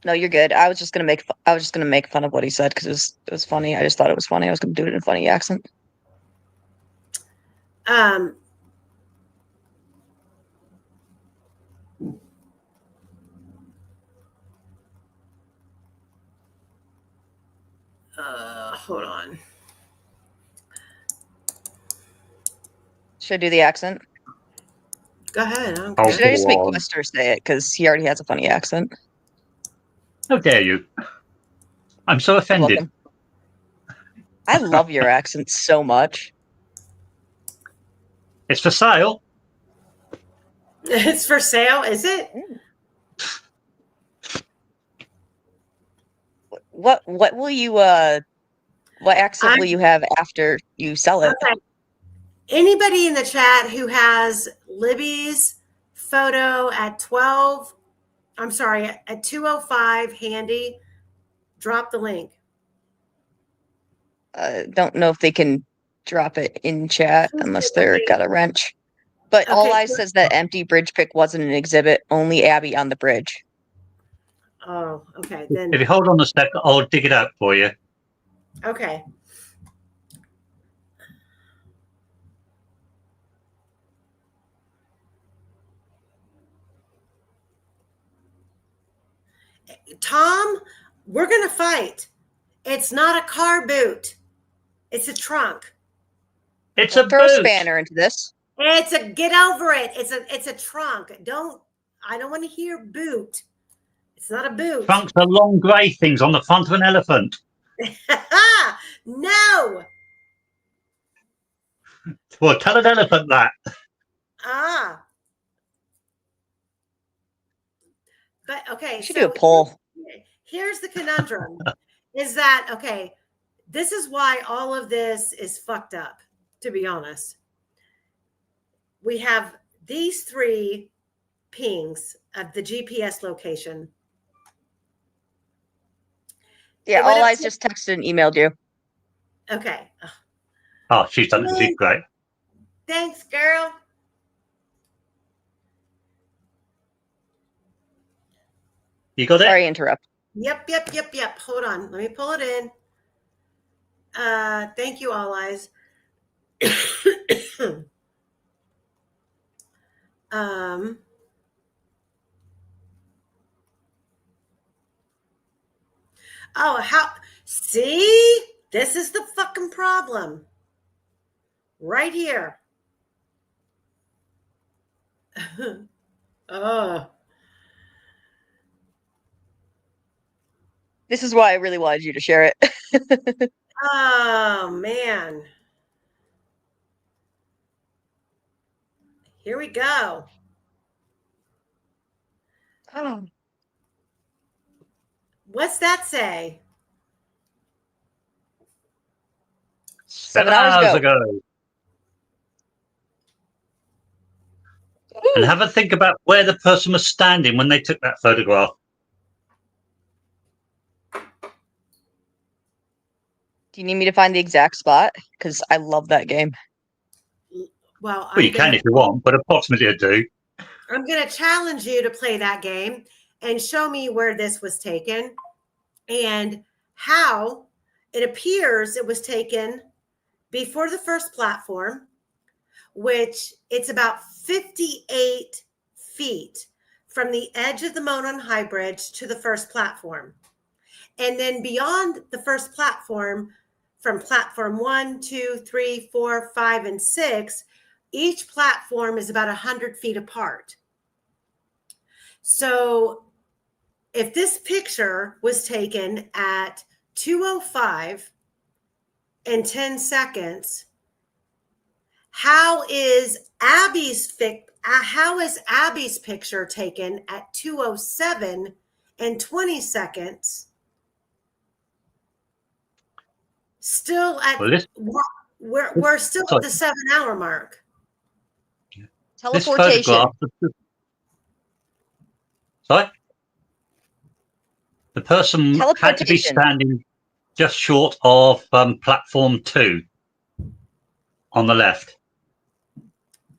no, you're good. I was just gonna make fun of what he said because it was funny. I just thought it was funny. I was gonna do it in a funny accent. Hold on. Should I do the accent? Go ahead. I don't Oh, care. Should I just make go on. Quester say it because he already has a funny accent? How dare you? I'm so You're offended. welcome. I love your accent so much. It's for sale. It's for sale, is it? What will you what accent will you have after you sell it? Okay. Anybody in the chat who has Libby's photo at 2:05 handy, drop the link. Don't know if they can drop it in chat unless they're got a wrench. But Okay, All Eyes says that empty bridge pick wasn't an exhibit, only Abby on the bridge. Oh, okay. Then If you hold on a sec, I'll dig it out for you. okay. Tom, we're gonna fight. It's not a car boot. It's a trunk. It's Don't a throw a boot. spanner into this. It's a get over it. It's a trunk. I don't want to hear boot. It's not a boot. Trunks are long grey things on the front of an elephant. No. Well, tell an elephant that. But okay, You should do a poll. Here's the conundrum is that, okay, this is why all of this is fucked up, to be honest. We have these 3 pings of the GPS location. Yeah, All Eyes just texted and emailed you. Okay. Oh, she's done it. She's great. Thanks, girl. You got it? Sorry to interrupt. Yep. Hold on. Let me pull it in. Thank you, All Eyes. See? This is the fucking problem. right here. Oh, This is why I really wanted you to share it. oh man. Here we go. Oh. What's that say? 7 hours ago. And have a think about where the person was standing when they took that photograph. Do you need me to find the exact spot? Because I love that game. Well, Well, you can if you want, but approximately I do. I'm going to challenge you to play that game and show me where this was taken and how it appears it was taken before the first platform, which it's about 58 feet from the edge of the Monon High Bridge to the first platform. And then beyond the first platform, from platform 1, 2, 3, 4, 5, and 6, each platform is about 100 feet apart. So if this picture was taken at 2:05 and 10 seconds, how is Abby's picture taken at 2:07 and 20 seconds? Still at we're still at the 7 hour mark. Teleportation. Sorry? The person had to be standing just short of platform 2 on the left.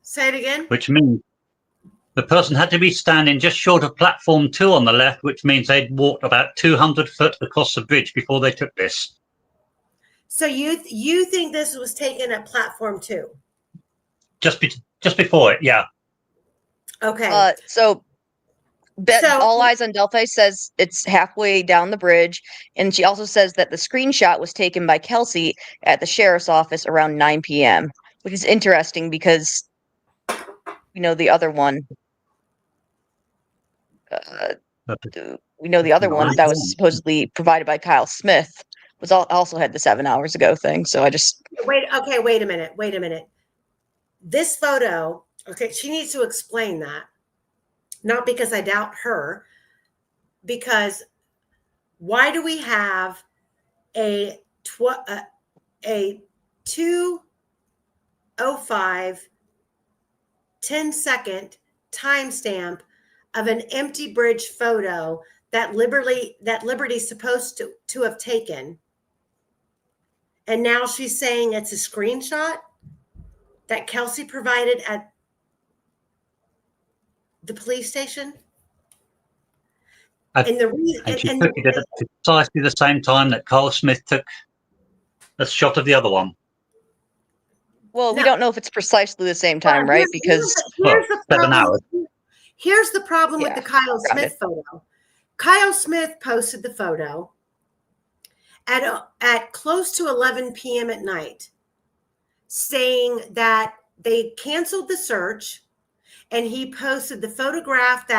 Say it again. Which means the person had to be standing just short of platform 2 on the left, which means they'd walked about 200 foot across the bridge before they took this. So you think this was taken at platform 2? Just before it, yeah. Okay. So All Eyes on Delphi says it's halfway down the bridge, and she also says that the screenshot was taken by Kelsey at the sheriff's office around 9 p.m., which is interesting because the other one. The other one that was supposedly provided by Kyle Smith was also had the 7 hours ago thing. So I just wait a minute. This photo, okay, she needs to explain that. Not because I doubt her, because why do we have a 2:05 10-second timestamp of an empty bridge photo that Liberty's supposed to have taken, and now she's saying it's a screenshot that Kelsey provided at the police station? And she took it at precisely the same time that Kyle Smith took a shot of the other one. Well, we don't know if it's precisely the same time, right? Because here's the 7 hours. Here's the problem with the Kyle Smith photo. Kyle Smith posted the photo at close to 11 p.m. at night, saying that they canceled the search, and he posted the photograph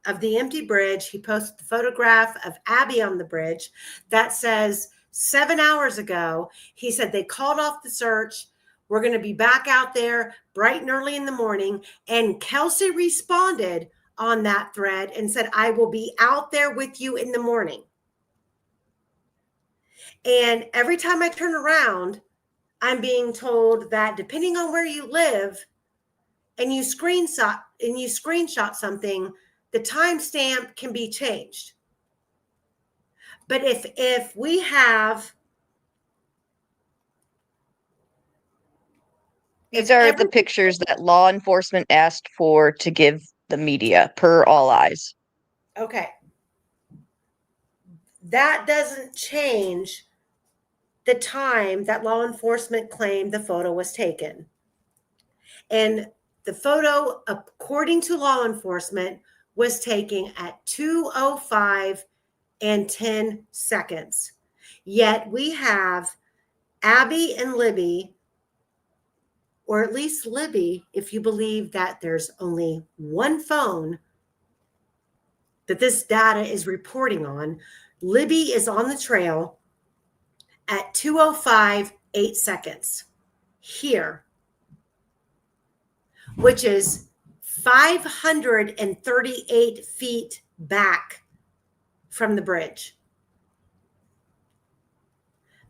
of the empty bridge. He posted the photograph of Abby on the bridge that says 7 hours ago. He said they called off the search. We're going to be back out there bright and early in the morning. And Kelsey responded on that thread and said, I will be out there with you in the morning. And every time I turn around, I'm being told that depending on where you live and you screenshot something, the timestamp can be changed. But if we have these are the pictures that law enforcement asked for to give the media per All Eyes. Okay. That doesn't change the time that law enforcement claimed the photo was taken. And the photo, according to law enforcement, was taken at 2:05 and 10 seconds. Yet we have Abby and Libby or at least Libby, if you believe that there's only one phone that this data is reporting on, Libby is on the trail at 2:05 8 seconds here, which is 538 feet back from the bridge.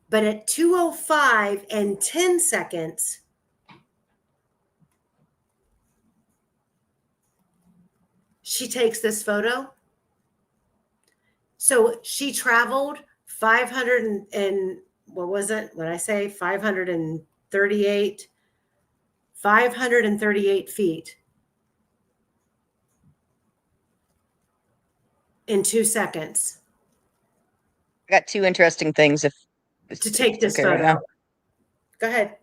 But at 2:05 and 10 seconds, she takes this photo. So she traveled 500 and what was it? What I say? 538 feet in 2 seconds I got two interesting things if to take this okay right photo. now. Go ahead.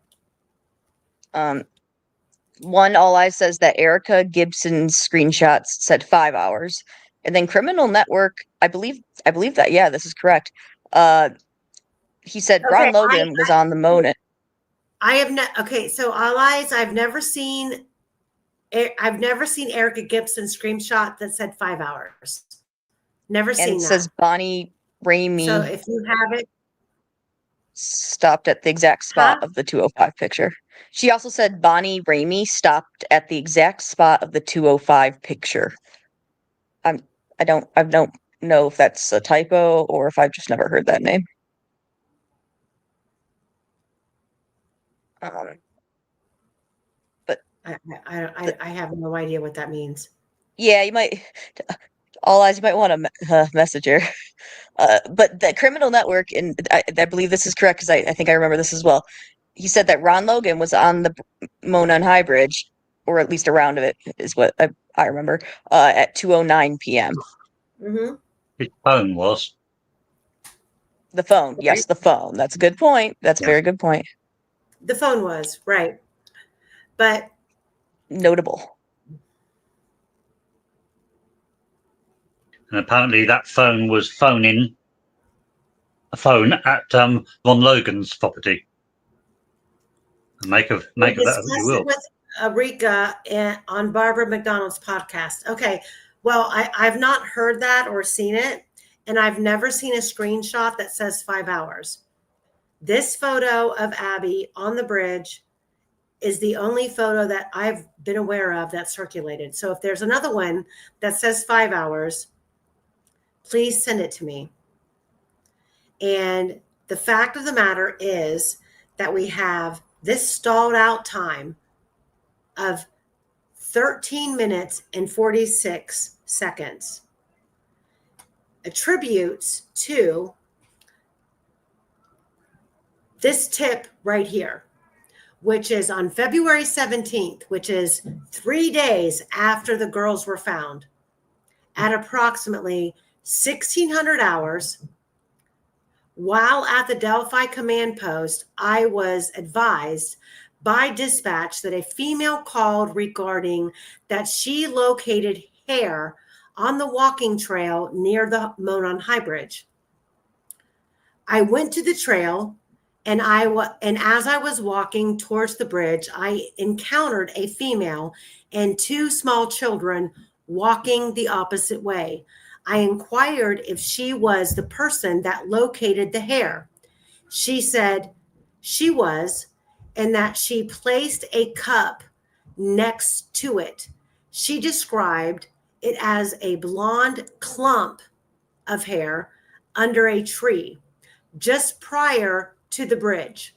One, All Eyes says that Erica Gibson's screenshots said 5 hours. And then Criminal Network, I believe that, yeah, this is correct. He said Okay, Ron Logan was on the Mona. I have not. Okay, so All Eyes, I've never seen Erica Gibson screenshot that said 5 hours. Never And seen it that. says Bonnie Ramey So if you have it, stopped at the exact spot of the 205 picture. She also said Bonnie Ramey stopped at the exact spot of the 205 picture. I don't know if that's a typo or if I've just never heard that name. But I have no idea what that means. yeah, you might. All Eyes, you might want to message her. But the Criminal Network, and I believe this is correct because I think I remember this as well. He said that Ron Logan was on the Mona and High Bridge, or at least around of it, is what I remember, at 2:09 p.m. Mm-hmm. His phone was. The phone, yes, the phone. That's a good point. That's a very good point. The phone was, right. But Notable. And apparently that phone was phoning a phone at Ron Logan's property. And make of that what you will. With Rika on Barbara McDonald's podcast. Okay, well, I've not heard that or seen it, and I've never seen a screenshot that says 5 hours. This photo of Abby on the bridge is the only photo that I've been aware of that circulated. So if there's another one that says 5 hours, please send it to me. And the fact of the matter is that we have this stalled out time of 13 minutes and 46 seconds attributes to this tip right here, which is on February 17th, which is 3 days after the girls were found, at approximately 1600 hours. While at the Delphi command post, I was advised by dispatch that a female called regarding that she located hair on the walking trail near the Monon High Bridge. I went to the trail, and as I was walking towards the bridge, I encountered a female and two small children walking the opposite way. I inquired if she was the person that located the hair. She said she was, and that she placed a cup next to it. She described it as a blonde clump of hair under a tree just prior to the bridge.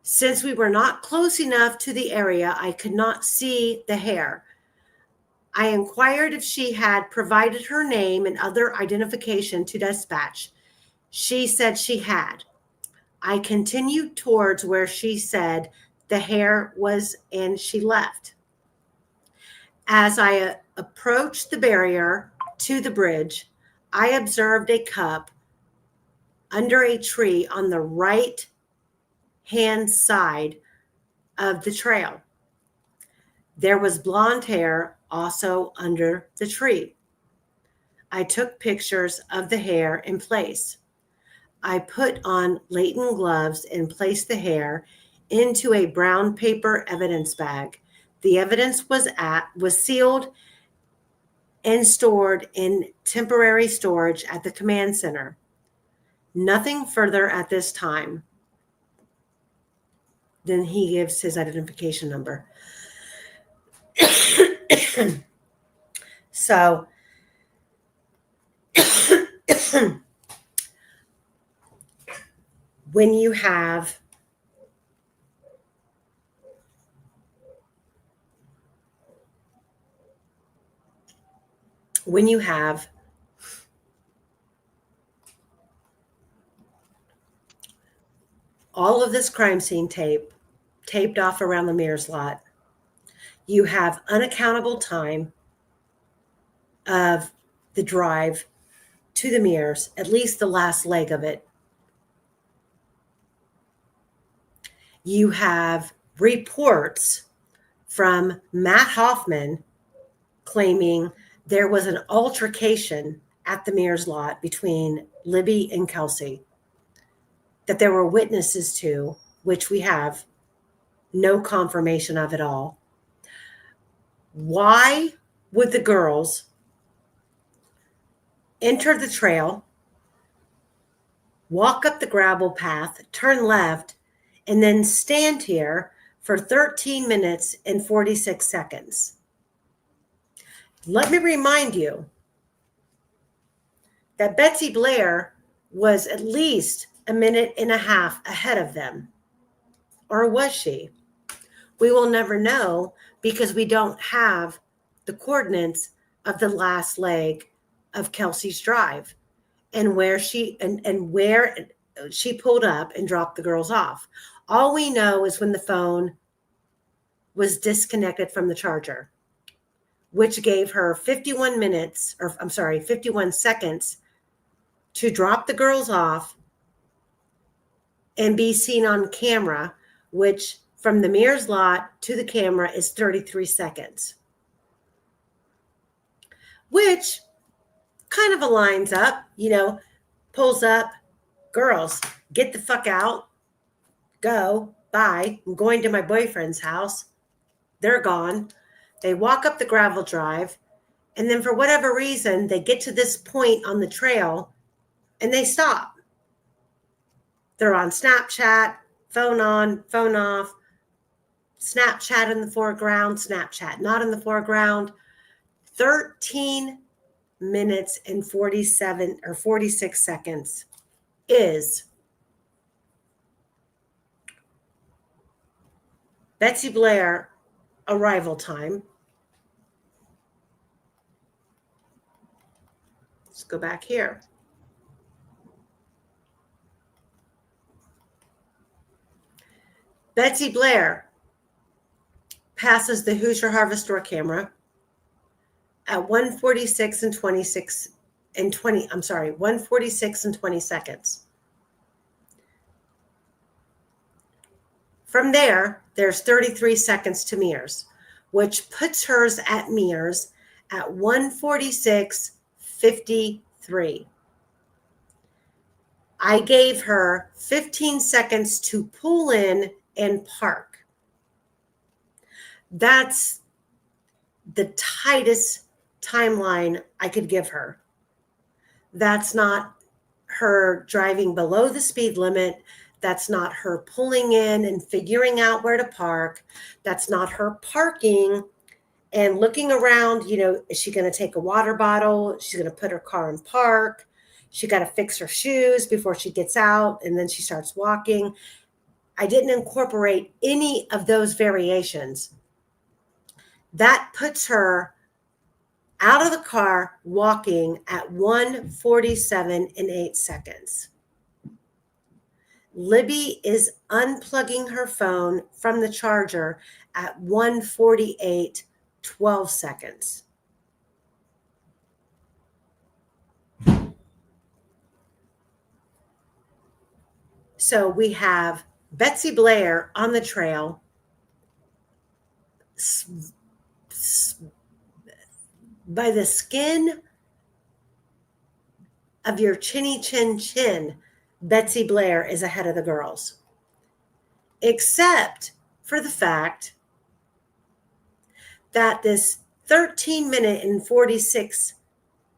Since we were not close enough to the area, I could not see the hair. I inquired if she had provided her name and other identification to dispatch. She said she had. I continued towards where she said the hair was, and she left. As I approached the barrier to the bridge, I observed a cup under a tree on the right hand side of the trail. There was blonde hair also under the tree. I took pictures of the hair in place. I put on Leighton gloves and placed the hair into a brown paper evidence bag. The evidence was sealed and stored in temporary storage at the command center. Nothing further at this time. Then he gives his identification number. So when you have all of this crime scene taped off around the Mears lot, you have unaccountable time of the drive to the Mears, at least the last leg of it. You have reports from Matt Hoffman claiming there was an altercation at the Mears lot between Libby and Kelsey that there were witnesses to, which we have no confirmation of at all. Why would the girls enter the trail, walk up the gravel path, turn left, and then stand here for 13 minutes and 46 seconds? Let me remind you that Betsy Blair was at least a minute and a half ahead of them. Or was she? We will never know because we don't have the coordinates of the last leg of Kelsey's drive and where she pulled up and dropped the girls off. All we know is when the phone was disconnected from the charger, which gave her 51 seconds to drop the girls off and be seen on camera, which from the Mears lot to the camera is 33 seconds, which kind of aligns up, pulls up, girls, get the fuck out, go, bye, I'm going to my boyfriend's house. They're gone. They walk up the gravel drive, and then for whatever reason, they get to this point on the trail and they stop. They're on Snapchat, phone on, phone off, Snapchat in the foreground, Snapchat not in the foreground. 13 minutes and 47 or 46 seconds is Betsy Blair arrival time. Let's go back here. Betsy Blair passes the Hoosier Harvest Store camera at 1:46 and 1:46 and 20 seconds. From there, there's 33 seconds to Mears, which puts hers at Mears at 1:46:53. I gave her 15 seconds to pull in and park. That's the tightest timeline I could give her. That's not her driving below the speed limit. That's not her pulling in and figuring out where to park. That's not her parking and looking around. Is she going to take a water bottle? She's going to put her car in park. She got to fix her shoes before she gets out, and then she starts walking. I didn't incorporate any of those variations. That puts her out of the car walking at 1:47 and 8 seconds. Libby is unplugging her phone from the charger at 1:48:12 seconds. So we have Betsy Blair on the trail by the skin of your chinny chin chin. Betsy Blair is ahead of the girls. except for the fact that this 13-minute and 46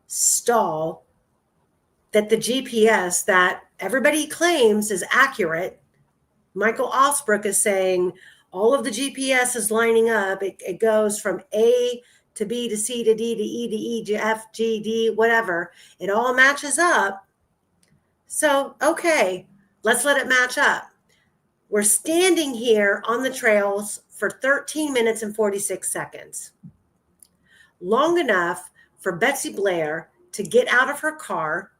stall that the GPS that everybody claims is accurate, Michael Osbrook is saying all of the GPS is lining up. It goes from A to B to C to D to E to E to F, G, D, whatever. It all matches up. So, okay, let's let it match up. We're standing here on the trails for 13 minutes and 46 seconds. Long enough for Betsy Blair to get out of her car,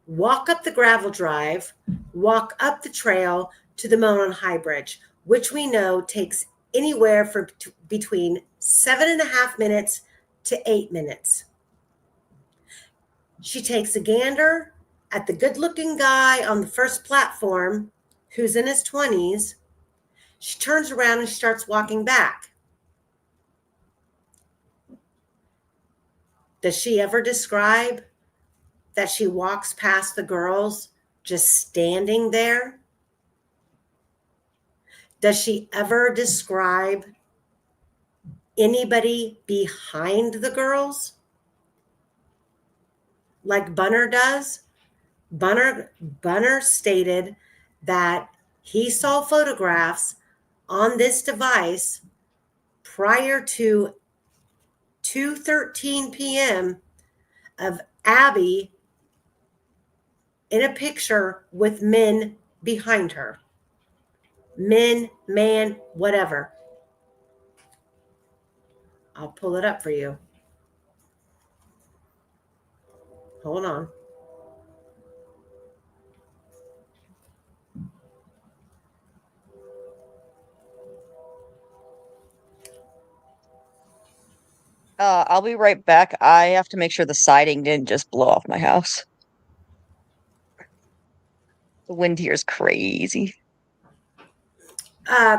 walk up the gravel drive, walk up the trail to the Monon High Bridge, which we know takes anywhere from between 7.5 minutes to 8 minutes. She takes a gander at the good-looking guy on the first platform who's in his 20s. She turns around and starts walking back. Does she ever describe that she walks past the girls just standing there? Does she ever describe anybody behind the girls like Bunner does? Bunner stated that he saw photographs on this device prior to 2:13 p.m. of Abby in a picture with men behind her. Men, man, whatever. I'll pull it up for you. Hold on. I'll be right back. I have to make sure the siding didn't just blow off my house. The wind here is crazy.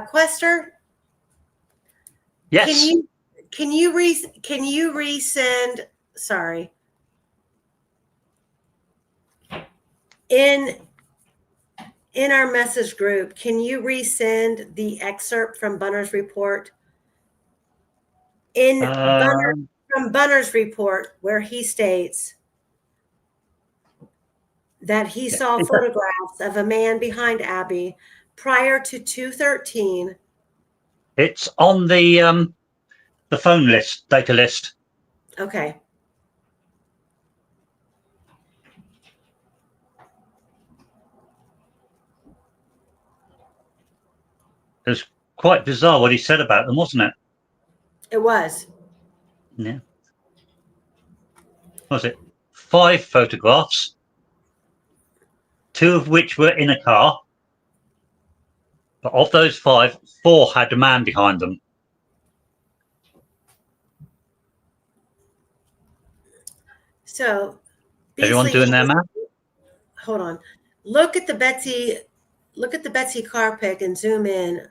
Quester, Yes. can you resend? Sorry. In our message group, can you resend the excerpt from Bunner's report? From Bunner's report, where he states that he saw photographs of a man behind Abby prior to 2:13. It's on the phone list, data list. Okay. It was quite bizarre what he said about them, wasn't it? It was. Yeah. What was it? 5 photographs, 2 of which were in a car. But of those 5, 4 had a man behind them. So Everyone doing their math? Hold on. Look at the Betsy car pic and zoom in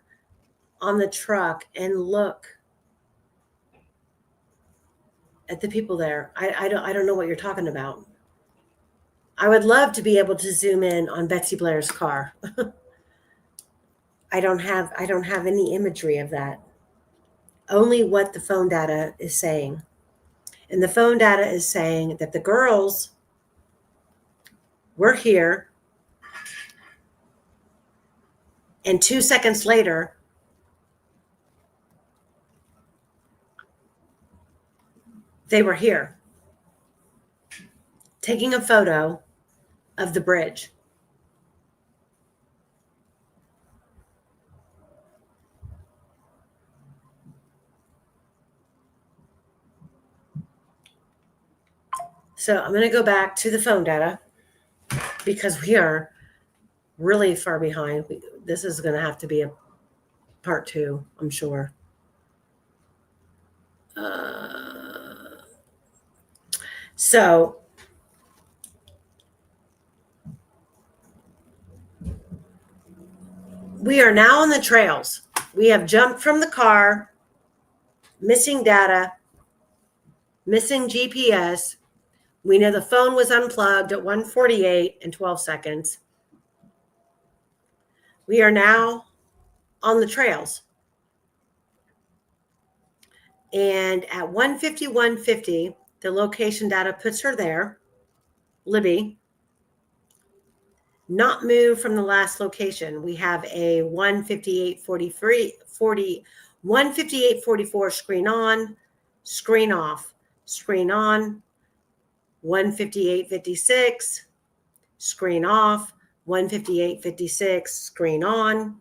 on the truck and look at the people there. I don't know what you're talking about. I would love to be able to zoom in on Betsy Blair's car. I don't have any imagery of that. Only what the phone data is saying. And the phone data is saying that the girls were here, and 2 seconds later, they were here, taking a photo of the bridge. So I'm going to go back to the phone data because we are really far behind. This is going to have to be a part 2, I'm sure. So we are now on the trails. We have jumped from the car, missing data, missing GPS. We know the phone was unplugged at 1:48 and 12 seconds. We are now on the trails. And at 1:51:50, the location data puts her there, Libby, not moved from the last location. We have a 1:58:44 screen on, screen off, screen on, 1:58:56, screen off, 1:58:56, screen on,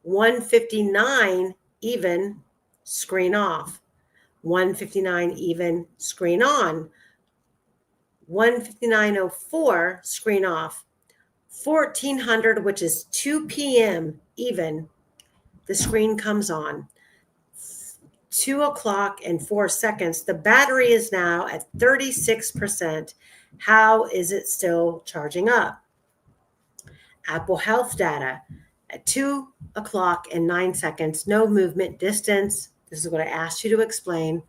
1:59 even, screen off, 1:59 even, screen on, 1:59:04, screen off, 1400, which is 2 p.m. even, the screen comes on. 2 o'clock and 4 seconds. The battery is now at 36%. How is it still charging up? Apple Health data at 2 o'clock and 9 seconds. No movement distance. This is what I asked you to explain.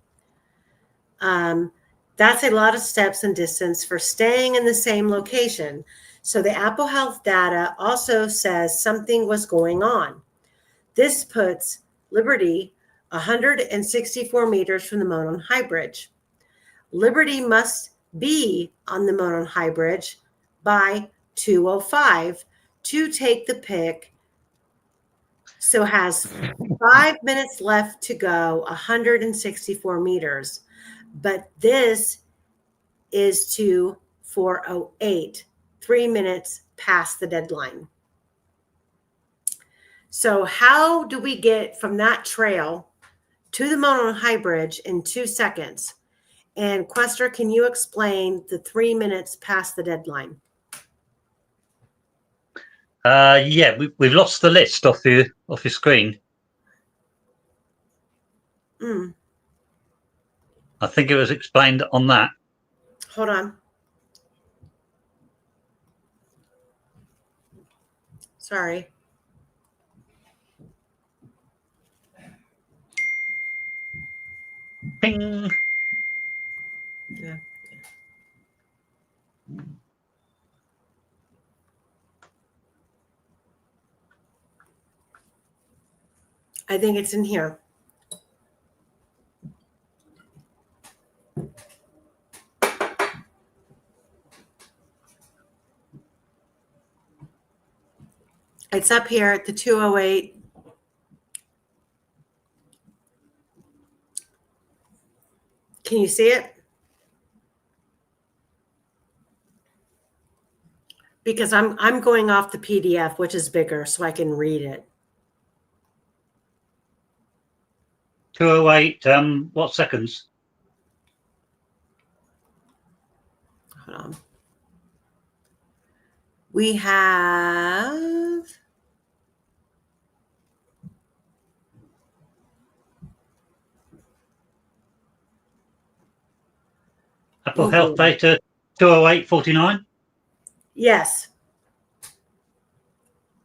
That's a lot of steps and distance for staying in the same location. So the Apple Health data also says something was going on. This puts Liberty 164 meters from the Monon High Bridge. Liberty must be on the Monon High Bridge by 2:05 to take the pick. So has 5 minutes left to go, 164 meters. But this is to 4:08, 3 minutes past the deadline. So how do we get from that trail to the Monon High Bridge in 2 seconds? And Quester, can you explain the 3 minutes past the deadline? Yeah, we've lost the list off your screen. I think it was explained on that. Hold on. Sorry. Ping. Yeah. I think it's in here. It's up here at the 2:08. Can you see it? Because I'm going off the PDF, which is bigger, so I can read it. 2:08. What seconds? Hold on. We have Apple Health data 2:08:49. Yes.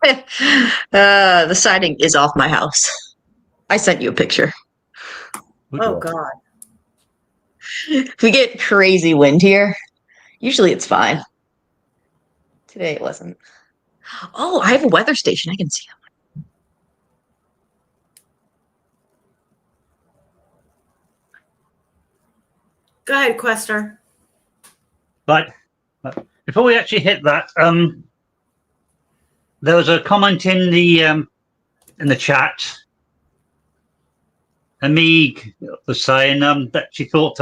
The siding is off my house. I sent you a picture. Oh God. If we get crazy wind here, usually it's fine. Today it wasn't. Oh, I have a weather station. I can see it. Go ahead, Quester. But before we actually hit that, there was a comment in the chat. Amig was saying that she thought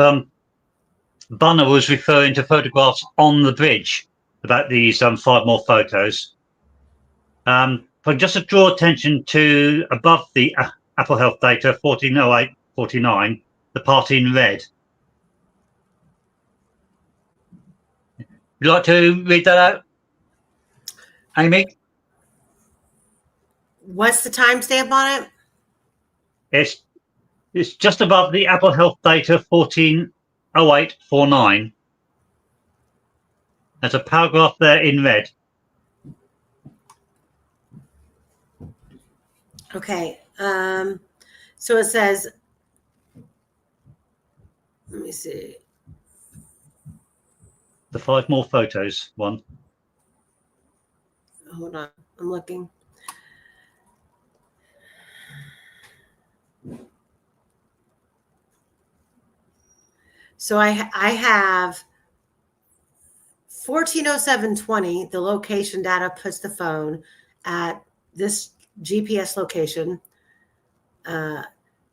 Bunner was referring to photographs on the bridge about these 5 more photos. But just to draw attention to above the Apple Health data 14:08:49, the part in red. Would you like to read that out, Amy? What's the timestamp on it? It's just above the Apple Health data 14:08:49. There's a paragraph there in red. Okay. So it says, let me see. The 5 more photos one. Hold on. I'm looking. So I have 140720, the location data puts the phone at this GPS location,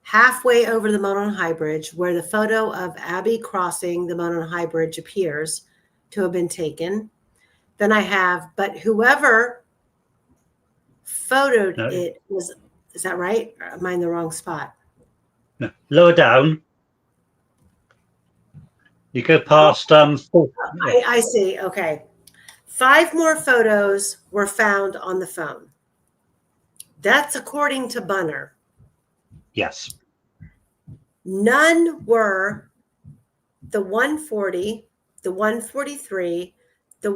halfway over the Monon High Bridge, where the photo of Abby crossing the Monon High Bridge appears to have been taken. Then I have, but whoever photoed it was, is that right? Or am I in the wrong spot? No. Lower down. You go past I see. Okay. 5 more photos were found on the phone. That's according to Bunner. Yes. None were the 140, the 143, the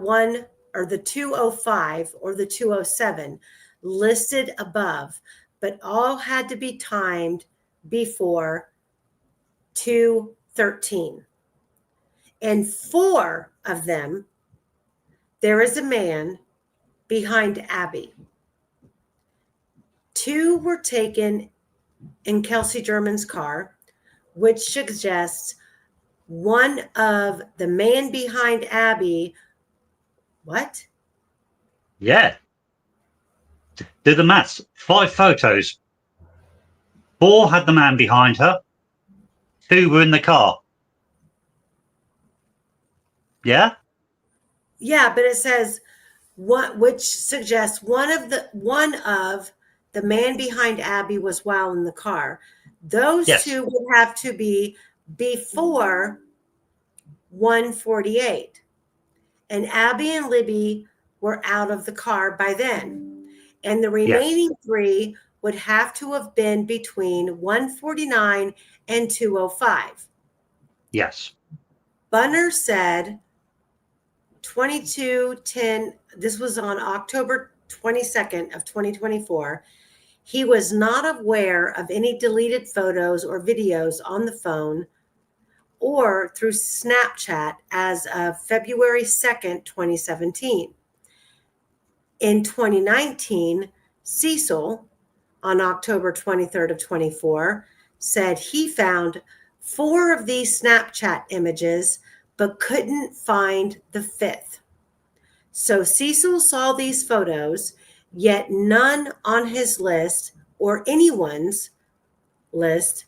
205 or the 207 listed above, but all had to be timed before 213. And 4 of them, there is a man behind Abby. 2 were taken in Kelsey German's car, which suggests one of the man behind Abby. What? Yeah. Do the maths. 5 photos. 4 had the man behind her. 2 were in the car. Yeah? Yeah, but it says what, which suggests one of the man behind Abby was while in the car. Those Yes. 2 would have to be before 148. And Abby and Libby were out of the car by then. And the remaining 3 would have to have been between 149 and 205. Yes. Bunner said 2210, this was on October 22nd of 2024. He was not aware of any deleted photos or videos on the phone or through Snapchat as of February 2nd, 2017. In 2019, Cecil, on October 23rd of 24, said he found 4 of these Snapchat images but couldn't find the 5th. So Cecil saw these photos, yet none on his list or anyone's list.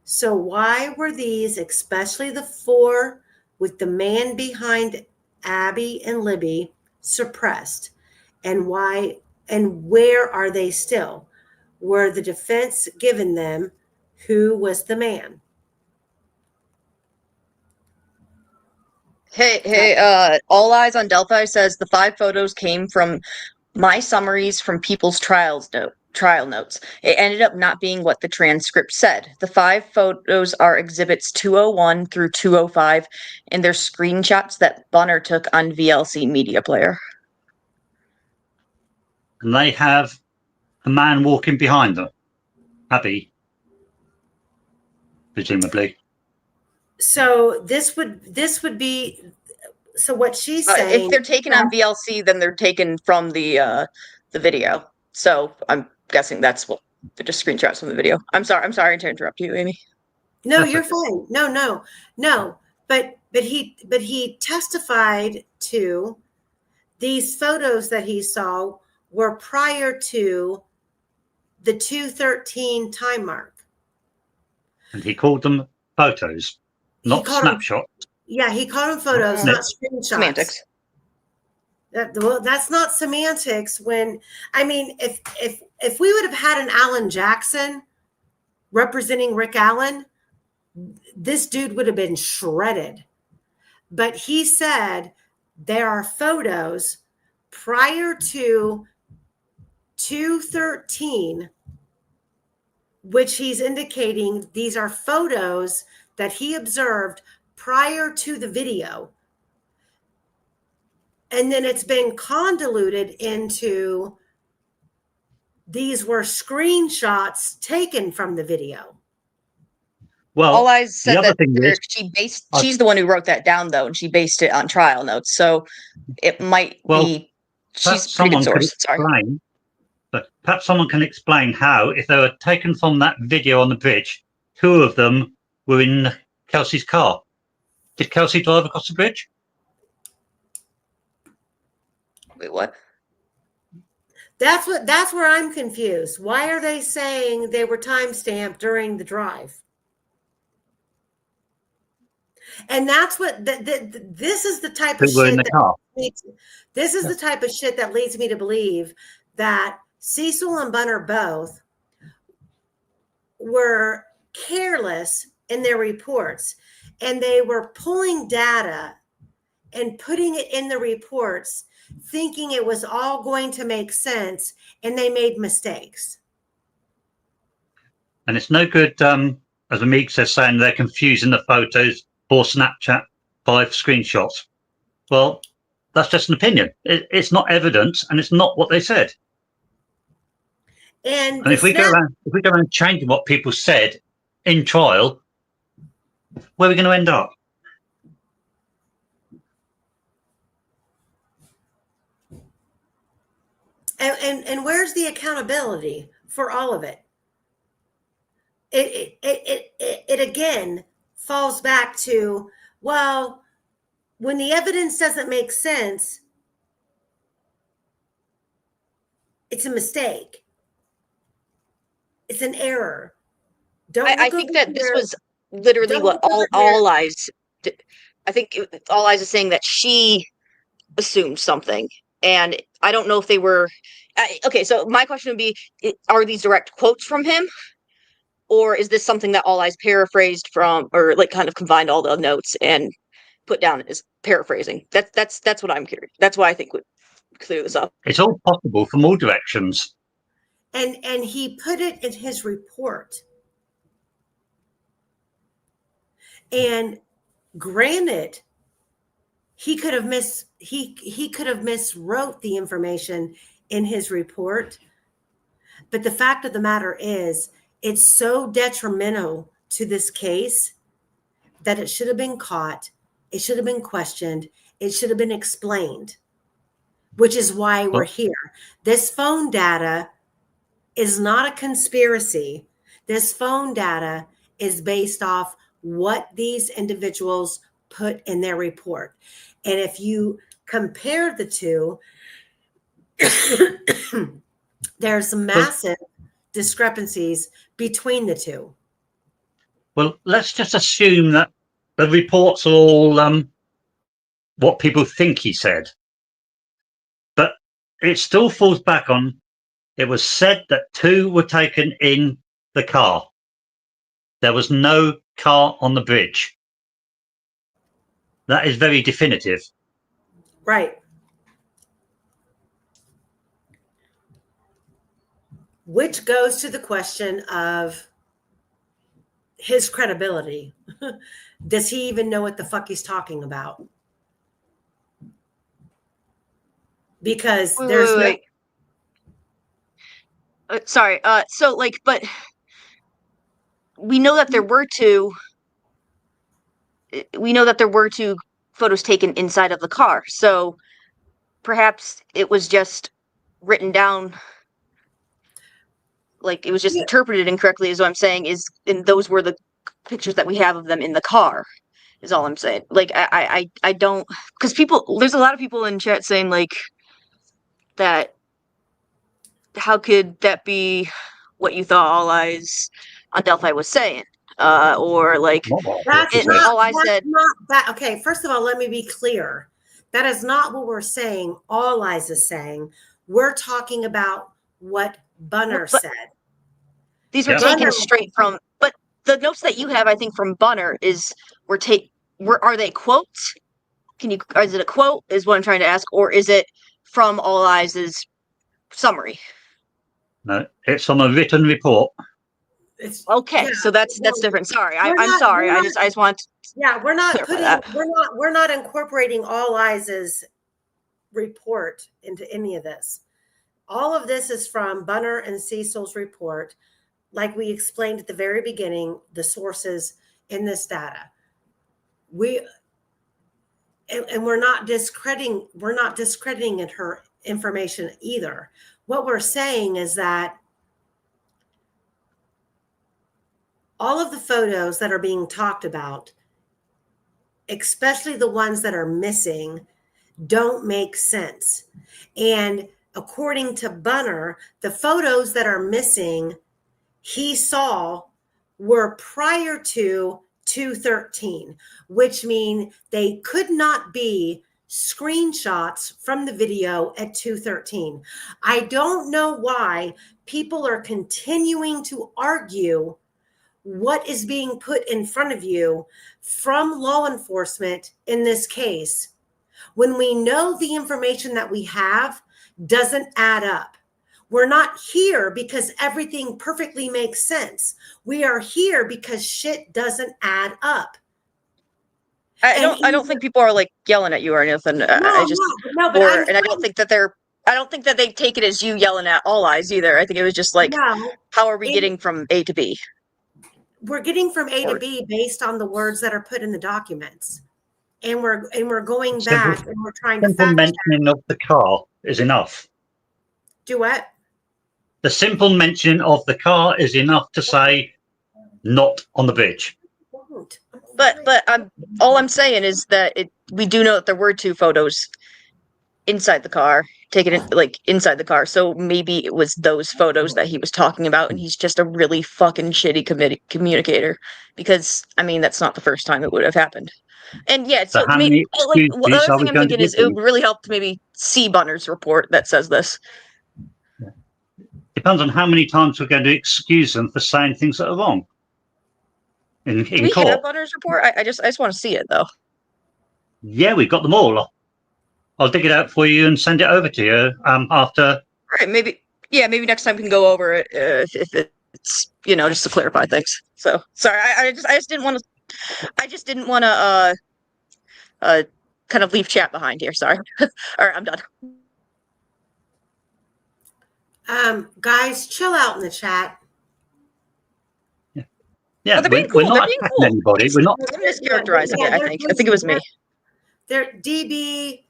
So why were these, especially the 4 with the man behind Abby and Libby, suppressed? And why and where are they still? Were the defense given them who was the man? Hey, All Eyes on Delphi says the 5 photos came from my summaries from people's trial notes. It ended up not being what the transcript said. The 5 photos are exhibits 201 through 205, and they're screenshots that Bunner took on VLC Media Player. And they have a man walking behind them. Abby, presumably. So this would be, so what she's saying. If they're taken on VLC, then they're taken from the video. So I'm guessing that's what they're just screenshots from the video. I'm sorry to interrupt you, Amy. No, you're fine. No. But he testified to these photos that he saw were prior to the 213 time mark. And he called them photos, not snapshots. Yeah, he called them photos, not screenshots. Semantics. That's not semantics. When, I mean, if we would have had an Alan Jackson representing Rick Allen, this dude would have been shredded. But he said there are photos prior to 213, which he's indicating these are photos that he observed prior to the video. And then it's been convoluted into these were screenshots taken from from the video. Well, All Eyes said that she's the one who wrote that down, though, and she based it on trial notes. So it might be she's a pretty good source. Sorry. But perhaps someone can explain how, if they were taken from that video on the bridge, 2 of them were in Kelsey's car. Did Kelsey drive across the bridge? Wait, what? That's where I'm confused. Why are they saying they were timestamped during the drive? And that's what this is the type of Who were in shit the car? this is the type of shit that leads me to believe that Cecil and Bunner both were careless in their reports, and they were pulling data and putting it in the reports thinking it was all going to make sense, and they made mistakes. And it's no good, as Amik says, saying they're confusing the photos for Snapchat 5 screenshots. Well, that's just an opinion. It's not evidence, and it's not what they said. And if we go around changing what people said in trial, where are we going to end up? And where's the accountability for all of it? It again falls back to, well, when the evidence doesn't make sense, it's a mistake. It's an error. I think that this was literally what All Eyes did. I think All Eyes is saying that she assumed something, and I don't know if they were. Okay, so my question would be: are these direct quotes from him, or is this something that All Eyes paraphrased from, or like kind of combined all the notes and put down as paraphrasing? That's what I'm curious. That's why I think would clear this up. It's all possible from all directions. And he put it in his report. And granted, he could have miswrote the information in his report. But the fact of the matter is, it's so detrimental to this case that it should have been caught. It should have been questioned. It should have been explained, which is why we're here. This phone data is not a conspiracy. This phone data is based off what these individuals put in their report. And if you compare the two, there's massive discrepancies between the two. Well, let's just assume that the reports are all what people think he said. But it still falls back on, it was said that 2 were taken in the car. There was no car on the bridge. That is very definitive. Right. Which goes to the question of his credibility. Does he even know what the fuck he's talking about? Because there's sorry. So like, but we know that there were 2. We know that there were 2 photos taken inside of the car. So perhaps it was just written down, like it was just interpreted incorrectly, is what I'm saying, and those were the pictures that we have of them in the car, is all I'm saying. Like I don't, because there's a lot of people in chat saying like that, how could that be what you thought All Eyes on Delphi was saying? Or like All Eyes said. Okay, first of all, let me be clear. That is not what we're saying. All Eyes is saying. We're talking about what Bunner said. These were taken straight from, but the notes that you have, I think, from Bunner are they quotes? Is it a quote, is what I'm trying to ask, or is it from All Eyes' summary? No, it's on a written report. So that's different. Sorry, I'm sorry. I just want. We're not incorporating All Eyes' report into any of this. All of this is from Bunner and Cecil's report. Like we explained at the very beginning, the sources in this data. We're not discrediting her information either. What we're saying is that all of the photos that are being talked about especially the ones that are missing, don't make sense. And according to Bunner, the photos that are missing, he saw were prior to 213, which mean they could not be screenshots from the video at 213. I don't know why people are continuing to argue what is being put in front of you from law enforcement in this case when we know the information that we have doesn't add up. We're not here because everything perfectly makes sense. We are here because shit doesn't add up. I don't think people are like yelling at you or anything. No, I just no, but and I don't think that they take it as you yelling at all eyes either. I think it was just like, no, how are we getting from A to B? we're getting from A to B based on the words that are put in the documents. And we're going back and we're trying to simple fact check. mentioning of the car is enough. Do what? The simple mention of the car is enough to say not on the bridge. But all I'm saying is that we do know that there were 2 photos inside the car, taken inside the car. So maybe it was those photos that he was talking about, and he's just a really fucking shitty communicator. Because I mean, that's not the first time it would have happened. And yeah, so how maybe many the other are we thing I'm going to thinking give is it them? would really help to maybe see Bunner's report that says this. Depends on how many times we're going to excuse them for saying things that are wrong. In Do we court. have Bunner's report? I just want to see it though. Yeah, we've got them all. I'll dig it out for you and send it over to you after. All right, maybe next time we can go over it if it's just to clarify things. So sorry, I just didn't want to kind of leave chat behind here. Sorry. All right, I'm done. Guys, chill out in the chat. Yeah, they're being we're cool. not They're being attacking cool. anybody. We're not. I'm mischaracterizing it. I think it was me. They're DB.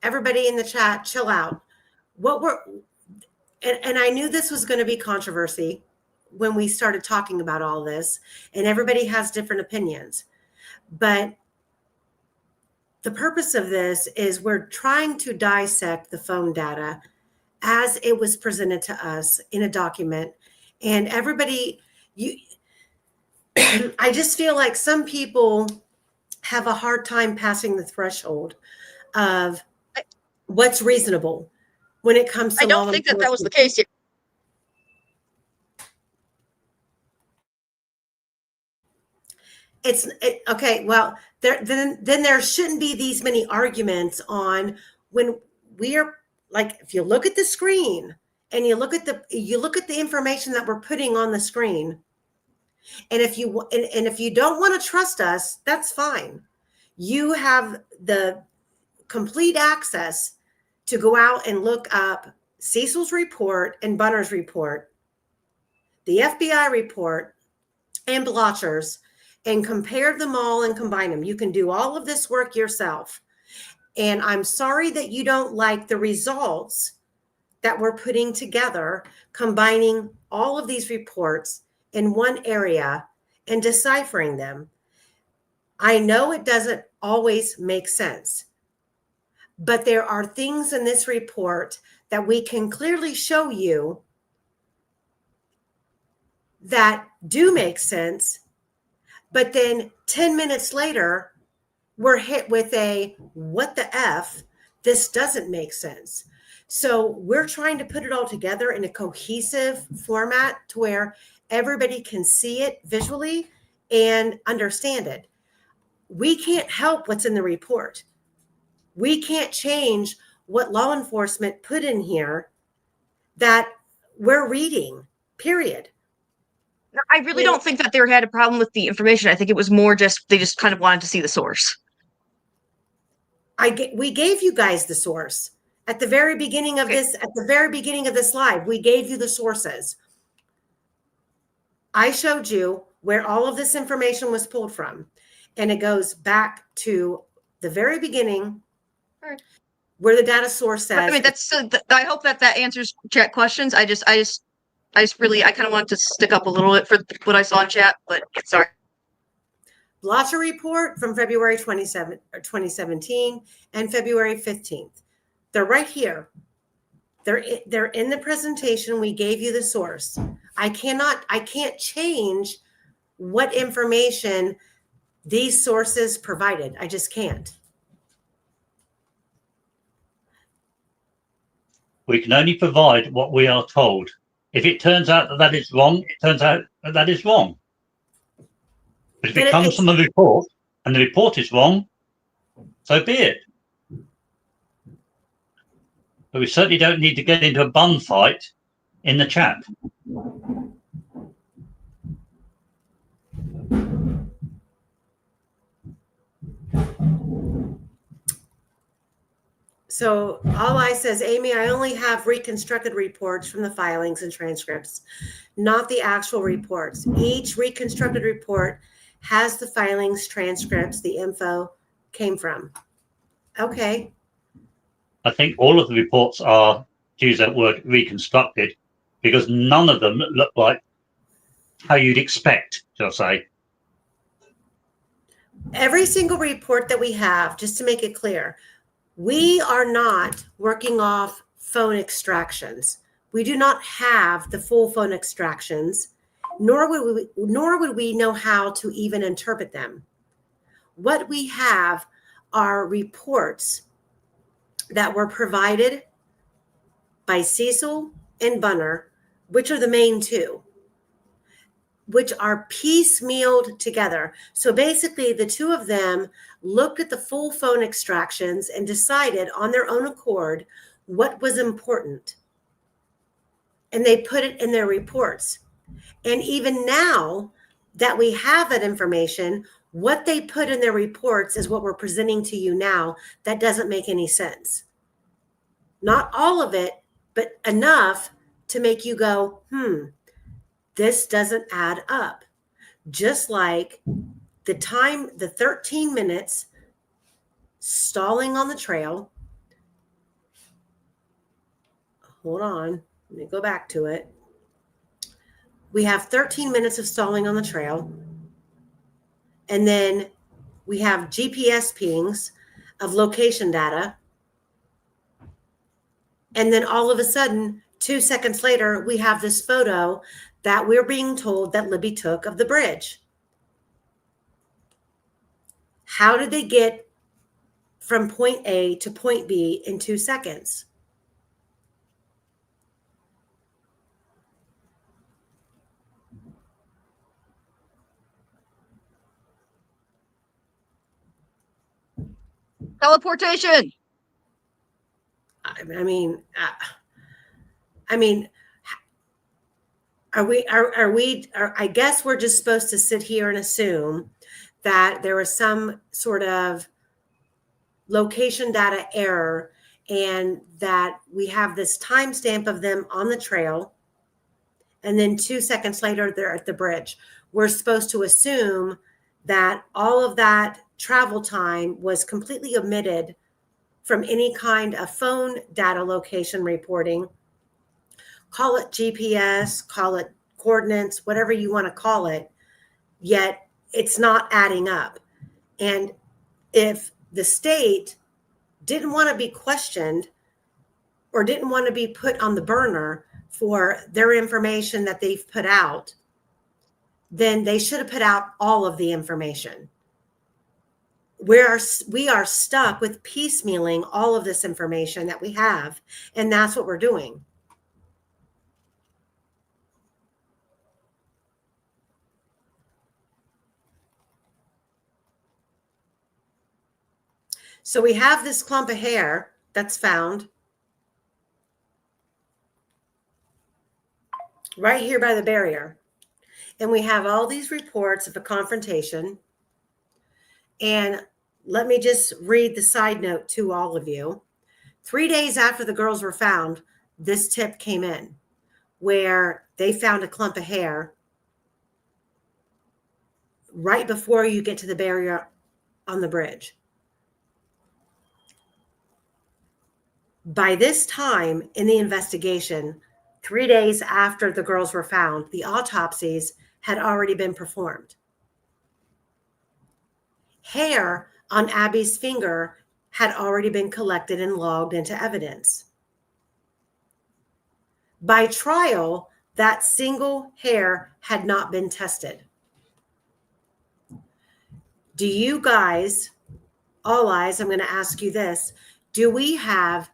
Everybody in the chat, chill out. And I knew this was going to be controversy when we started talking about all this, and everybody has different opinions. But the purpose of this is we're trying to dissect the phone data as it was presented to us in a document. And everybody, I just feel like some people have a hard time passing the threshold of what's reasonable when it comes to I don't think that was the case here. Okay. Well, then there shouldn't be these many arguments on when we're like, if you look at the screen and you look at the information that we're putting on the screen, and if you don't want to trust us, that's fine. You have the complete access to go out and look up Cecil's report and Bunner's report, the FBI report, and Blotcher's, and compare them all and combine them. You can do all of this work yourself. And I'm sorry that you don't like the results that we're putting together, combining all of these reports in one area and deciphering them. I know it doesn't always make sense, but there are things in this report that we can clearly show you that do make sense. But then 10 minutes later, we're hit with a, what the F? This doesn't make sense. So we're trying to put it all together in a cohesive format to where everybody can see it visually and understand it. We can't help what's in the report. We can't change what law enforcement put in here that we're reading, period. I really don't think that they had a problem with the information. I think it was more just they just kind of wanted to see the source. We gave you guys the source at the very beginning of this. At the very beginning of this live, we gave you the sources. I showed you where all of this information was pulled from, and it goes back to the very beginning, where the data source says. I mean, I hope that answers chat questions. I kind of want to stick up a little bit for what I saw in chat, but sorry. Blotter report from February 2017 and February 15th. They're right here. They're in the presentation. We gave you the source. I can't change what information these sources provided. I just can't. We can only provide what we are told. If it turns out that that is wrong, it turns out that that is wrong. But if it comes from a report and the report is wrong, so be it. But we certainly don't need to get into a bun fight in the chat. So all I says, Amy, I only have reconstructed reports from the filings and transcripts, not the actual reports. Each reconstructed report has the filings, transcripts, the info came from. Okay. I think all of the reports are, to use that word, reconstructed, because none of them look like how you'd expect, shall I say. Every single report that we have, just to make it clear, we are not working off phone extractions. We do not have the full phone extractions, nor would we know how to even interpret them. What we have are reports that were provided by Cecil and Bunner, which are the main two, which are piecemealed together. So basically, the two of them looked at the full phone extractions and decided on their own accord what was important. And they put it in their reports. And even now that we have that information, what they put in their reports is what we're presenting to you now. That doesn't make any sense. Not all of it, but enough to make you go, this doesn't add up. Just like the time, the 13 minutes stalling on the trail. Hold on, let me go back to it. We have 13 minutes of stalling on the trail. And then we have GPS pings of location data. And then all of a sudden, 2 seconds later, we have this photo that we're being told that Libby took of the bridge. How did they get from point A to point B in 2 seconds? Teleportation. I mean, I guess we're just supposed to sit here and assume that there was some sort of location data error and that we have this timestamp of them on the trail. And then 2 seconds later, they're at the bridge. We're supposed to assume that all of that travel time was completely omitted from any kind of phone data location reporting. Call it GPS, call it coordinates, whatever you want to call it, yet it's not adding up. And if the state didn't want to be questioned or didn't want to be put on the burner for their information that they've put out, then they should have put out all of the information. We are stuck with piecemealing all of this information that we have, and that's what we're doing. So we have this clump of hair that's found right here by the barrier. And we have all these reports of a confrontation. And let me just read the side note to all of you. 3 days after the girls were found, this tip came in where they found a clump of hair right before you get to the barrier on the bridge. By this time in the investigation, 3 days after the girls were found, the autopsies had already been performed. Hair on Abby's finger had already been collected and logged into evidence. By trial, that single hair had not been tested. Do you guys, all eyes, I'm going to ask you this. Do we have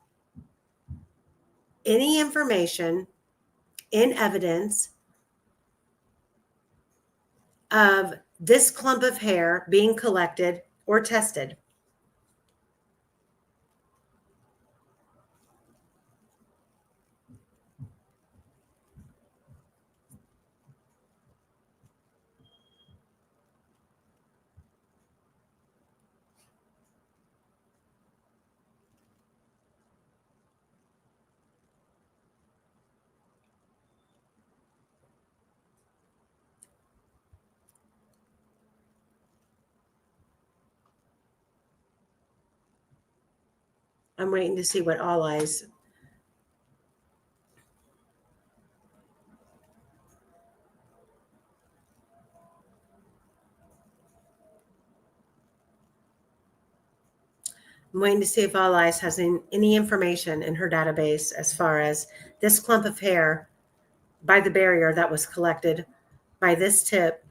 any information in evidence of this clump of hair being collected or tested? I'm waiting to see what all eyes. I'm waiting to see if All Eyes has any information in her database as far as this clump of hair by the barrier that was collected by this tip.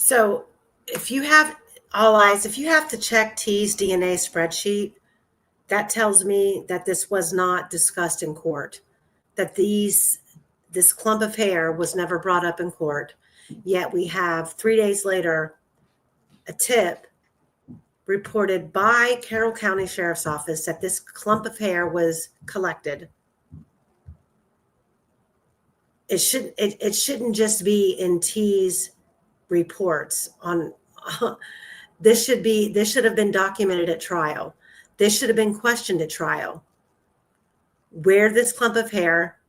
So if you have All Eyes, if you have to check T's DNA spreadsheet, that tells me that this was not discussed in court, that this clump of hair was never brought up in court. Yet we have 3 days later a tip reported by Carroll County Sheriff's Office that this clump of hair was collected. It shouldn't just be in T's reports on this should have been documented at trial. This should have been questioned at trial, where this clump of hair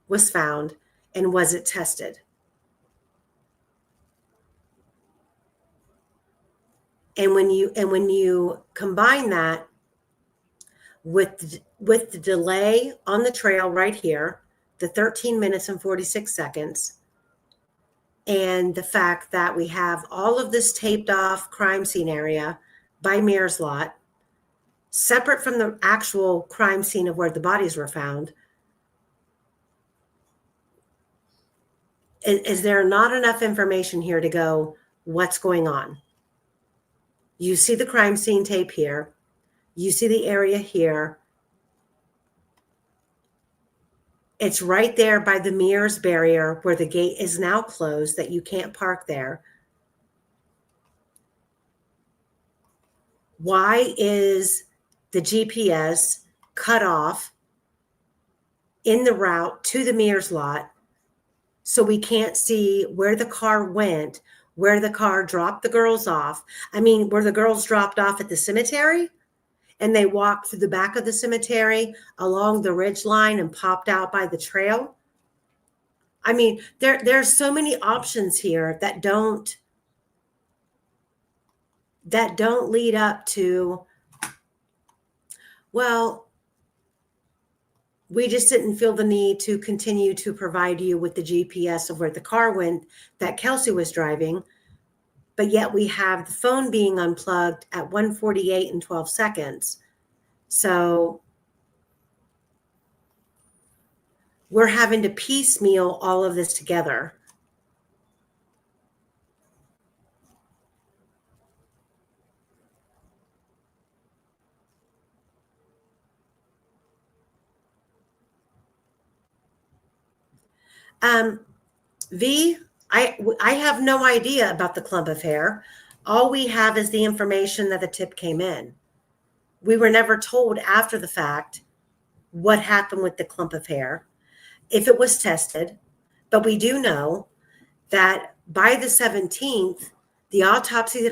was found and was it tested. And when you combine that with the delay on the trail right here, the 13 minutes and 46 seconds, and the fact that we have all of this taped off crime scene area by Mears Lot, separate from the actual crime scene of where the bodies were found, is there not enough information here to go, what's going on? You see the crime scene tape here. You see the area here. It's right there by the Mears barrier where the gate is now closed, that you can't park there. Why is the GPS cut off in the route to the Mears Lot so we can't see where the car went, where the car dropped the girls off? I mean, were the girls dropped off at the cemetery and they walked through the back of the cemetery along the ridge line and popped out by the trail? I mean, there's so many options here that don't lead up to, well, we just didn't feel the need to continue to provide you with the GPS of where the car went that Kelsey was driving, but yet we have the phone being unplugged at 1:48 and 12 seconds. So we're having to piecemeal all of this together. V, I have no idea about the clump of hair. All we have is the information that the tip came in. We were never told after the fact what happened with the clump of hair, if it was tested, but we do know that by the 17th, the autopsies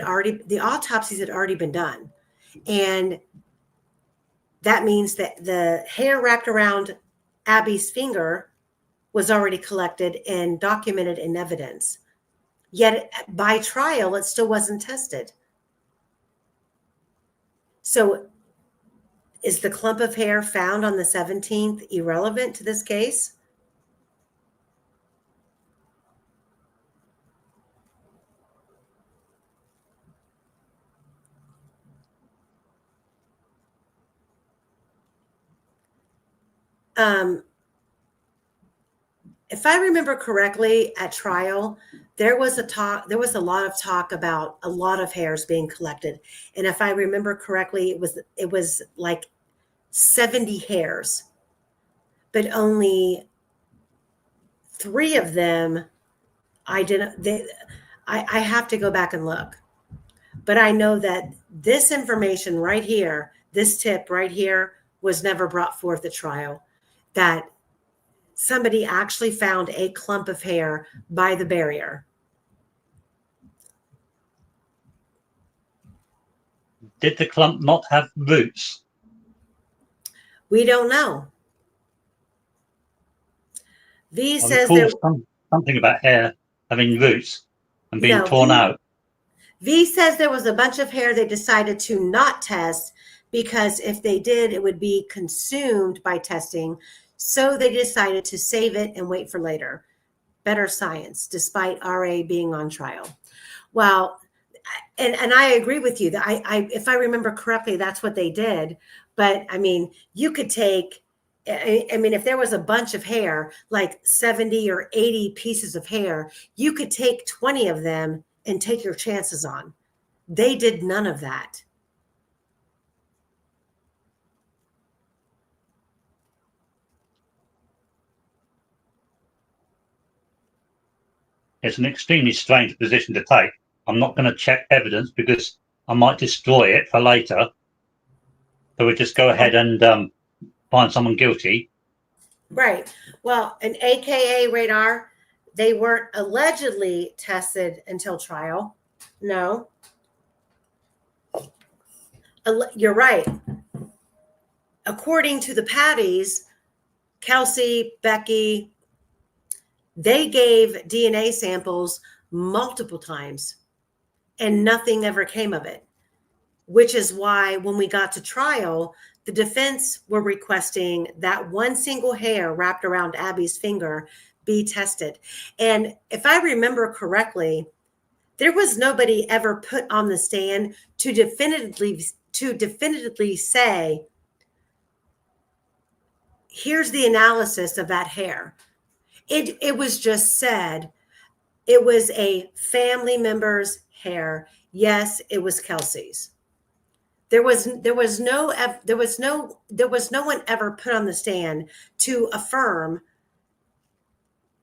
had already been done. And that means that the hair wrapped around Abby's finger was already collected and documented in evidence. Yet by trial, it still wasn't tested. So is the clump of hair found on the 17th irrelevant to this case? If I remember correctly, at trial, there was a lot of talk about a lot of hairs being collected. And if I remember correctly, it was like 70 hairs, but only 3 of them I have to go back and look. But I know that this information right here, this tip right here, was never brought forth at trial, that somebody actually found a clump of hair by the barrier. Did the clump not have roots? We don't know. V I says recall there. something about hair having roots and being No, torn out. V says there was a bunch of hair they decided to not test because if they did, it would be consumed by testing. So they decided to save it and wait for later. Better science, despite RA being on trial. Well, and I agree with you that I if I remember correctly, that's what they did. But I mean, you could take, I mean, if there was a bunch of hair, like 70 or 80 pieces of hair, you could take 20 of them and take your chances on. They did none of that. It's an extremely strange position to take. I'm not going to check evidence because I might destroy it for later. So we just go ahead and find someone guilty. Right. Well, an AKA radar, they weren't allegedly tested until trial. No. You're right. According to the Patties, Kelsey, Becky, they gave DNA samples multiple times and nothing ever came of it, which is why when we got to trial, the defense were requesting that one single hair wrapped around Abby's finger be tested. And if I remember correctly, there was nobody ever put on the stand to definitively say, here's the analysis of that hair. It was just said it was a family member's hair. Yes, it was Kelsey's. There was no one ever put on the stand to affirm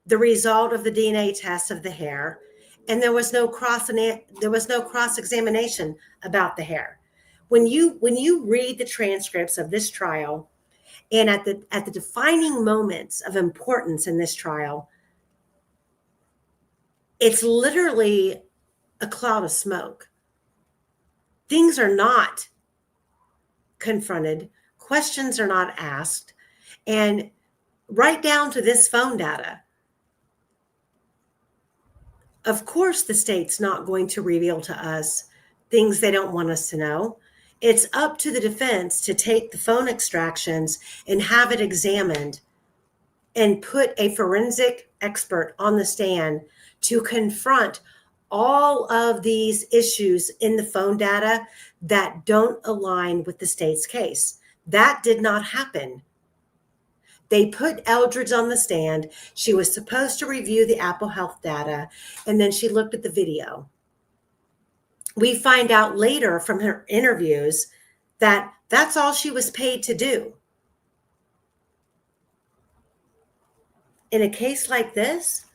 the result of the DNA test of the hair, and there was no cross examination about the hair. When you read the transcripts of this trial, and at the defining moments of importance in this trial, it's literally a cloud of smoke. Things are not confronted, questions are not asked, and right down to this phone data. Of course, the state's not going to reveal to us things they don't want us to know. It's up to the defense to take the phone extractions and have it examined and put a forensic expert on the stand to confront all of these issues in the phone data that don't align with the state's case. That did not happen. They put Eldridge on the stand. She was supposed to review the Apple Health data, and then she looked at the video. We find out later from her interviews that that's all she was paid to do. In a case like this,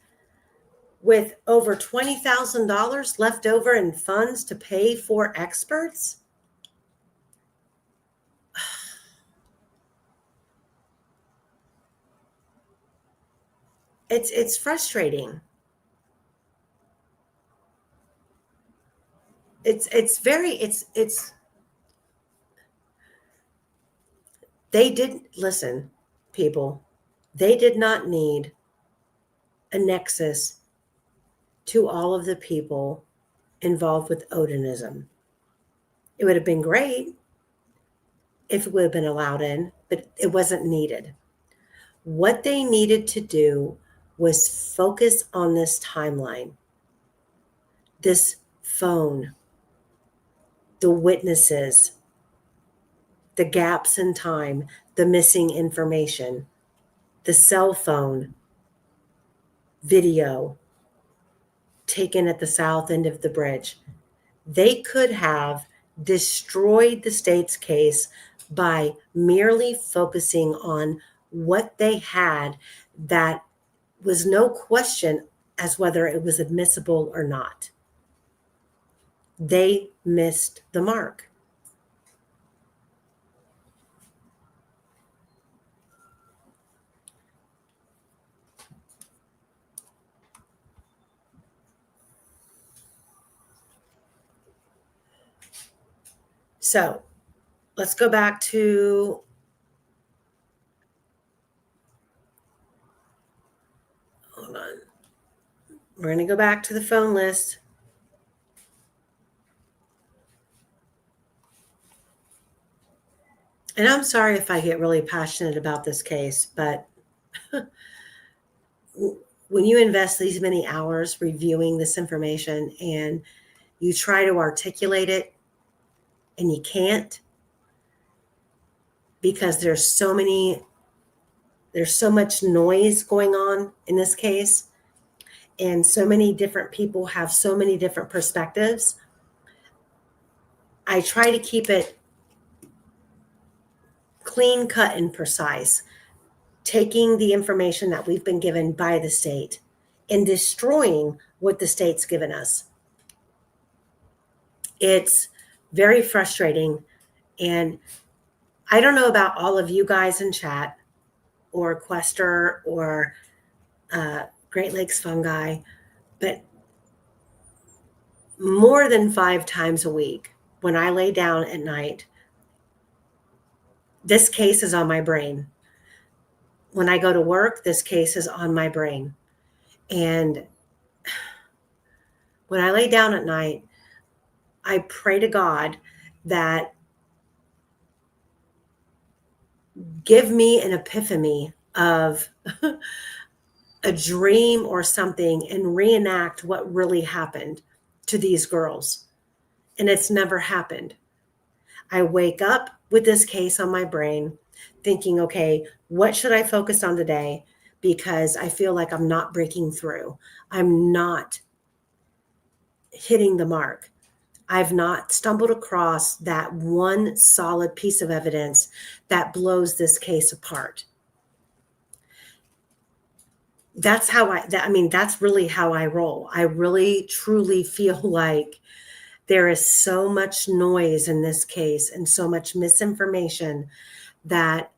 with over $20,000 left over in funds to pay for experts, it's frustrating. They didn't listen, people. They did not need a nexus to all of the people involved with Odinism. It would have been great if it would have been allowed in, but it wasn't needed. What they needed to do was focus on this timeline, this phone, the witnesses, the gaps in time, the missing information, the cell phone video taken at the south end of the bridge. They could have destroyed the state's case by merely focusing on what they had that was no question as whether it was admissible or not. They missed the mark. So let's go back to hold on. We're going to go back to the phone list. And I'm sorry if I get really passionate about this case, but when you invest these many hours reviewing this information and you try to articulate it and you can't, because there's so much noise going on in this case, and so many different people have so many different perspectives. I try to keep it clean cut and precise, taking the information that we've been given by the state and destroying what the state's given us. It's very frustrating. And I don't know about all of you guys in chat or Quester or Great Lakes Fungi, but more than 5 times a week when I lay down at night, this case is on my brain. When I go to work, this case is on my brain. And when I lay down at night, I pray to God that give me an epiphany of a dream or something and reenact what really happened to these girls. And it's never happened. I wake up with this case on my brain thinking, okay, what should I focus on today? Because I feel like I'm not breaking through. I'm not hitting the mark. I've not stumbled across that one solid piece of evidence that blows this case apart. That's really how I roll. I really, truly feel like there is so much noise in this case and so much misinformation that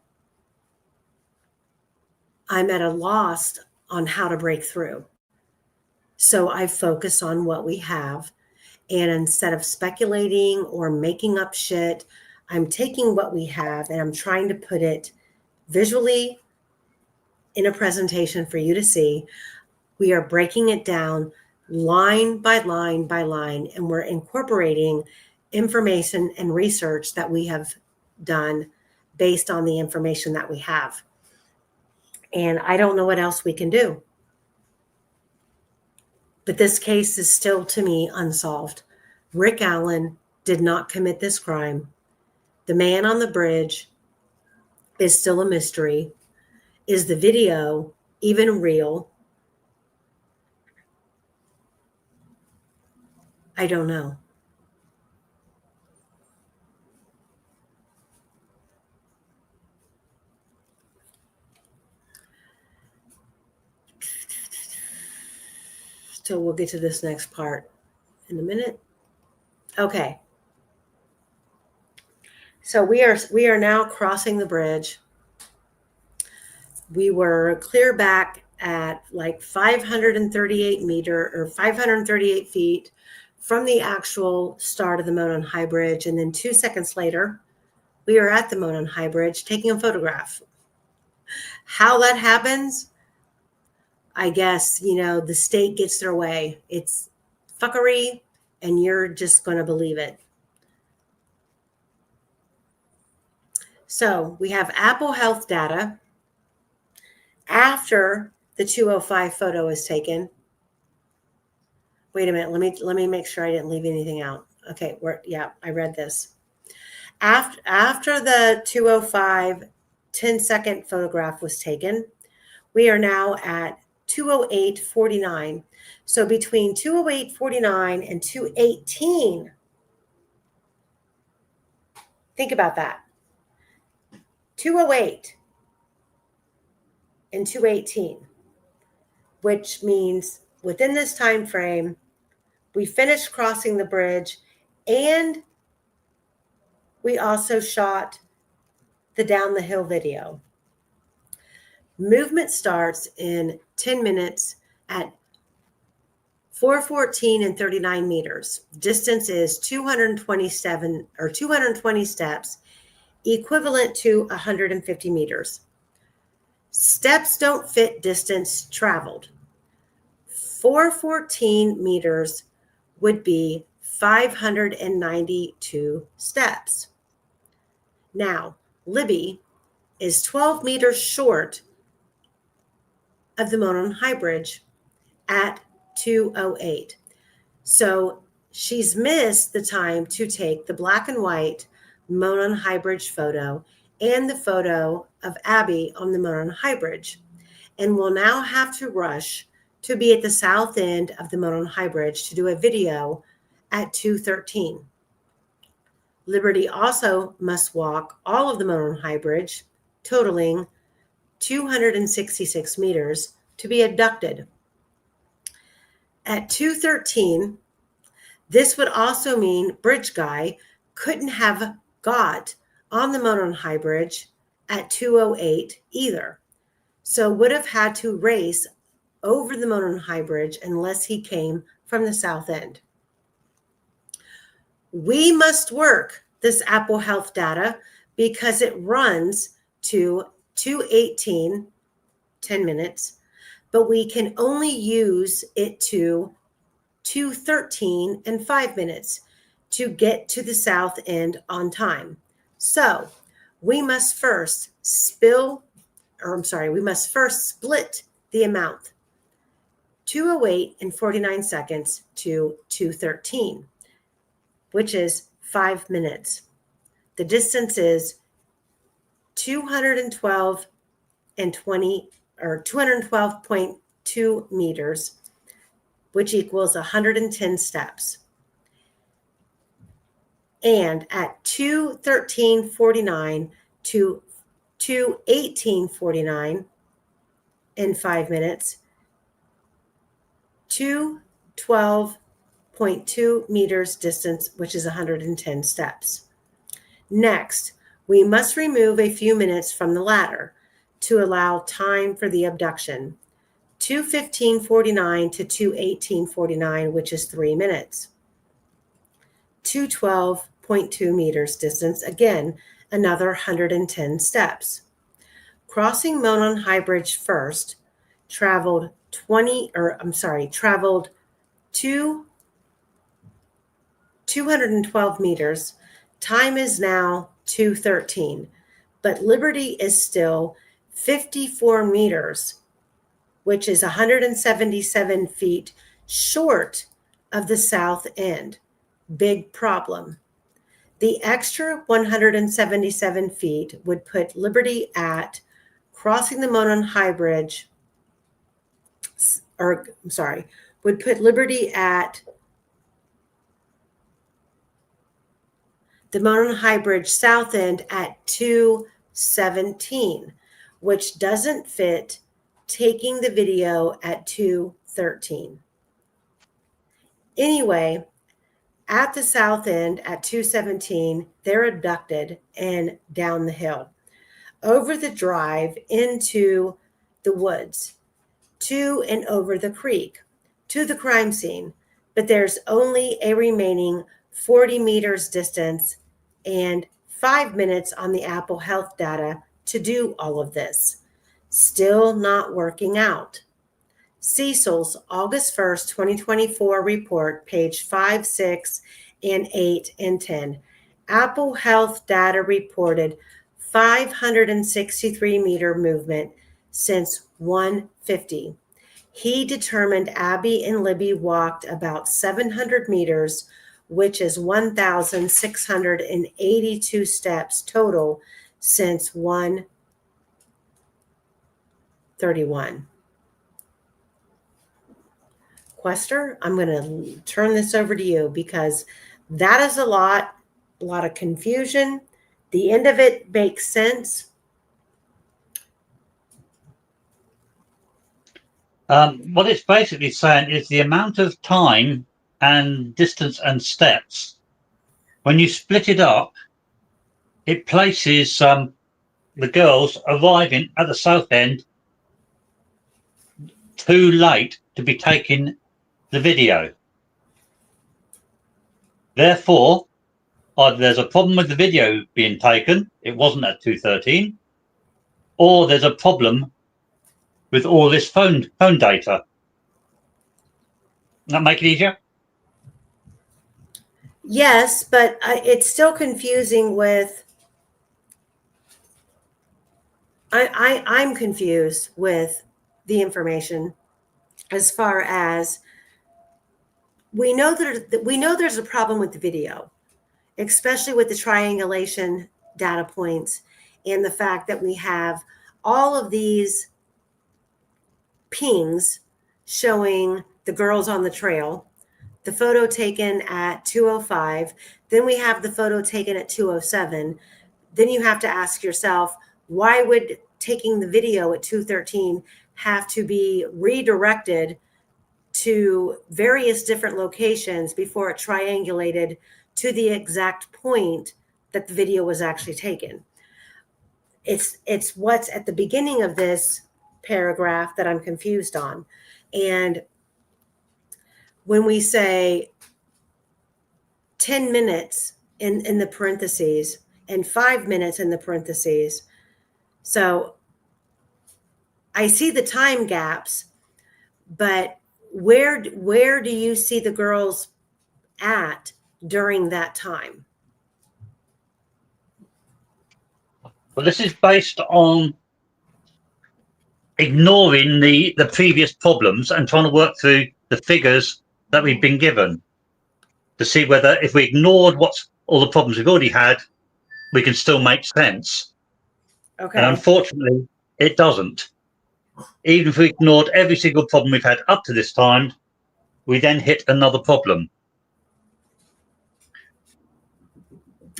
I'm at a loss on how to break through. So I focus on what we have. And instead of speculating or making up shit, I'm taking what we have and I'm trying to put it visually in a presentation for you to see. We are breaking it down line by line by line, and we're incorporating information and research that we have done based on the information that we have. And I don't know what else we can do. But this case is still, to me, unsolved. Rick Allen did not commit this crime. The man on the bridge is still a mystery. Is the video even real? I don't know. So we'll get to this next part in a minute. Okay. So we are now crossing the bridge. We were clear back at like 538 feet from the actual start of the Monon High Bridge. And then 2 seconds later, we are at the Monon High Bridge taking a photograph. How that happens, I guess, the state gets their way. It's fuckery, and you're just going to believe it. So we have Apple Health data after the 205 photo is taken. Wait a minute. Let me make sure I didn't leave anything out. Okay, I read this. After the 205 10-second photograph was taken, we are now at 208:49. So between 208:49 and 218, think about that. 208 and 218, which means within this time frame, we finished crossing the bridge, and we also shot the down the hill video. Movement starts in 10 minutes at 414 and 39 meters. Distance is 220 steps, equivalent to 150 meters. Steps don't fit distance traveled. 414 meters would be 592 steps. Now, Libby is 12 meters short of the Monon High Bridge at 208. So she's missed the time to take the black and white Monon High Bridge photo and the photo of Abby on the Monon High Bridge, and will now have to rush to be at the south end of the Monon High Bridge to do a video at 2:13. Liberty also must walk all of the Monon High Bridge, totaling 266 meters, to be abducted. At 2:13, this would also mean Bridge Guy couldn't have got on the Monon High Bridge at 2:08 either. So would have had to race over the Monon High Bridge unless he came from the south end. We must work this Apple Health data because it runs to 2:18, 10 minutes, but we can only use it to 2:13 and 5 minutes to get to the south end on time. So we must first split the amount, 2:08 and 49 seconds to 2:13, which is 5 minutes. The distance is 212.2 meters, which equals 110 steps. And at 2:13:49 to 2:18:49 in 5 minutes, 212.2 meters distance, which is 110 steps. Next, we must remove a few minutes from the ladder to allow time for the abduction. 2:15:49 to 2:18:49, which is 3 minutes. 212.2 meters distance, again, another 110 steps. Crossing Monon High Bridge first, traveled 212 meters. Time is now 2:13, but Liberty is still 54 meters, which is 177 feet short of the south end. Big problem. The extra 177 feet would put Liberty at crossing the Monon High Bridge, would put Liberty at the Monon High Bridge south end at 2:17, which doesn't fit taking the video at 2:13. Anyway, at the south end at 2:17, they're abducted and down the hill, over the drive into the woods, to and over the creek, to the crime scene. But there's only a remaining 40 meters distance and 5 minutes on the Apple Health data to do all of this. Still not working out. Cecil's August 1st, 2024 report, page 5, 6, and 8, and 10. Apple Health data reported 563 meter movement since 150. He determined Abby and Libby walked about 700 meters, which is 1,682 steps total since 131. Quester, I'm going to turn this over to you because that is a lot of confusion. The end of it makes sense. What it's basically saying is the amount of time and distance and steps, when you split it up, it places the girls arriving at the south end too late to be taking the video. Therefore, either there's a problem with the video being taken, it wasn't at 2:13, or there's a problem with all this phone data. That make it easier? Yes, but it's still confusing with. I'm confused with the information as far as we know there's a problem with the video, especially with the triangulation data points and the fact that we have all of these pings showing the girls on the trail, the photo taken at 2:05, then we have the photo taken at 2:07. Then you have to ask yourself, why would taking the video at 2:13 have to be redirected to various different locations before it triangulated to the exact point that the video was actually taken? It's what's at the beginning of this paragraph that I'm confused on. And when we say 10 minutes in the parentheses and 5 minutes in the parentheses, so I see the time gaps, but where do you see the girls at during that time? Well, this is based on ignoring the previous problems and trying to work through the figures that we've been given to see whether if we ignored all the problems we've already had, we can still make sense. Okay. And unfortunately, it doesn't. Even if we ignored every single problem we've had up to this time, we then hit another problem.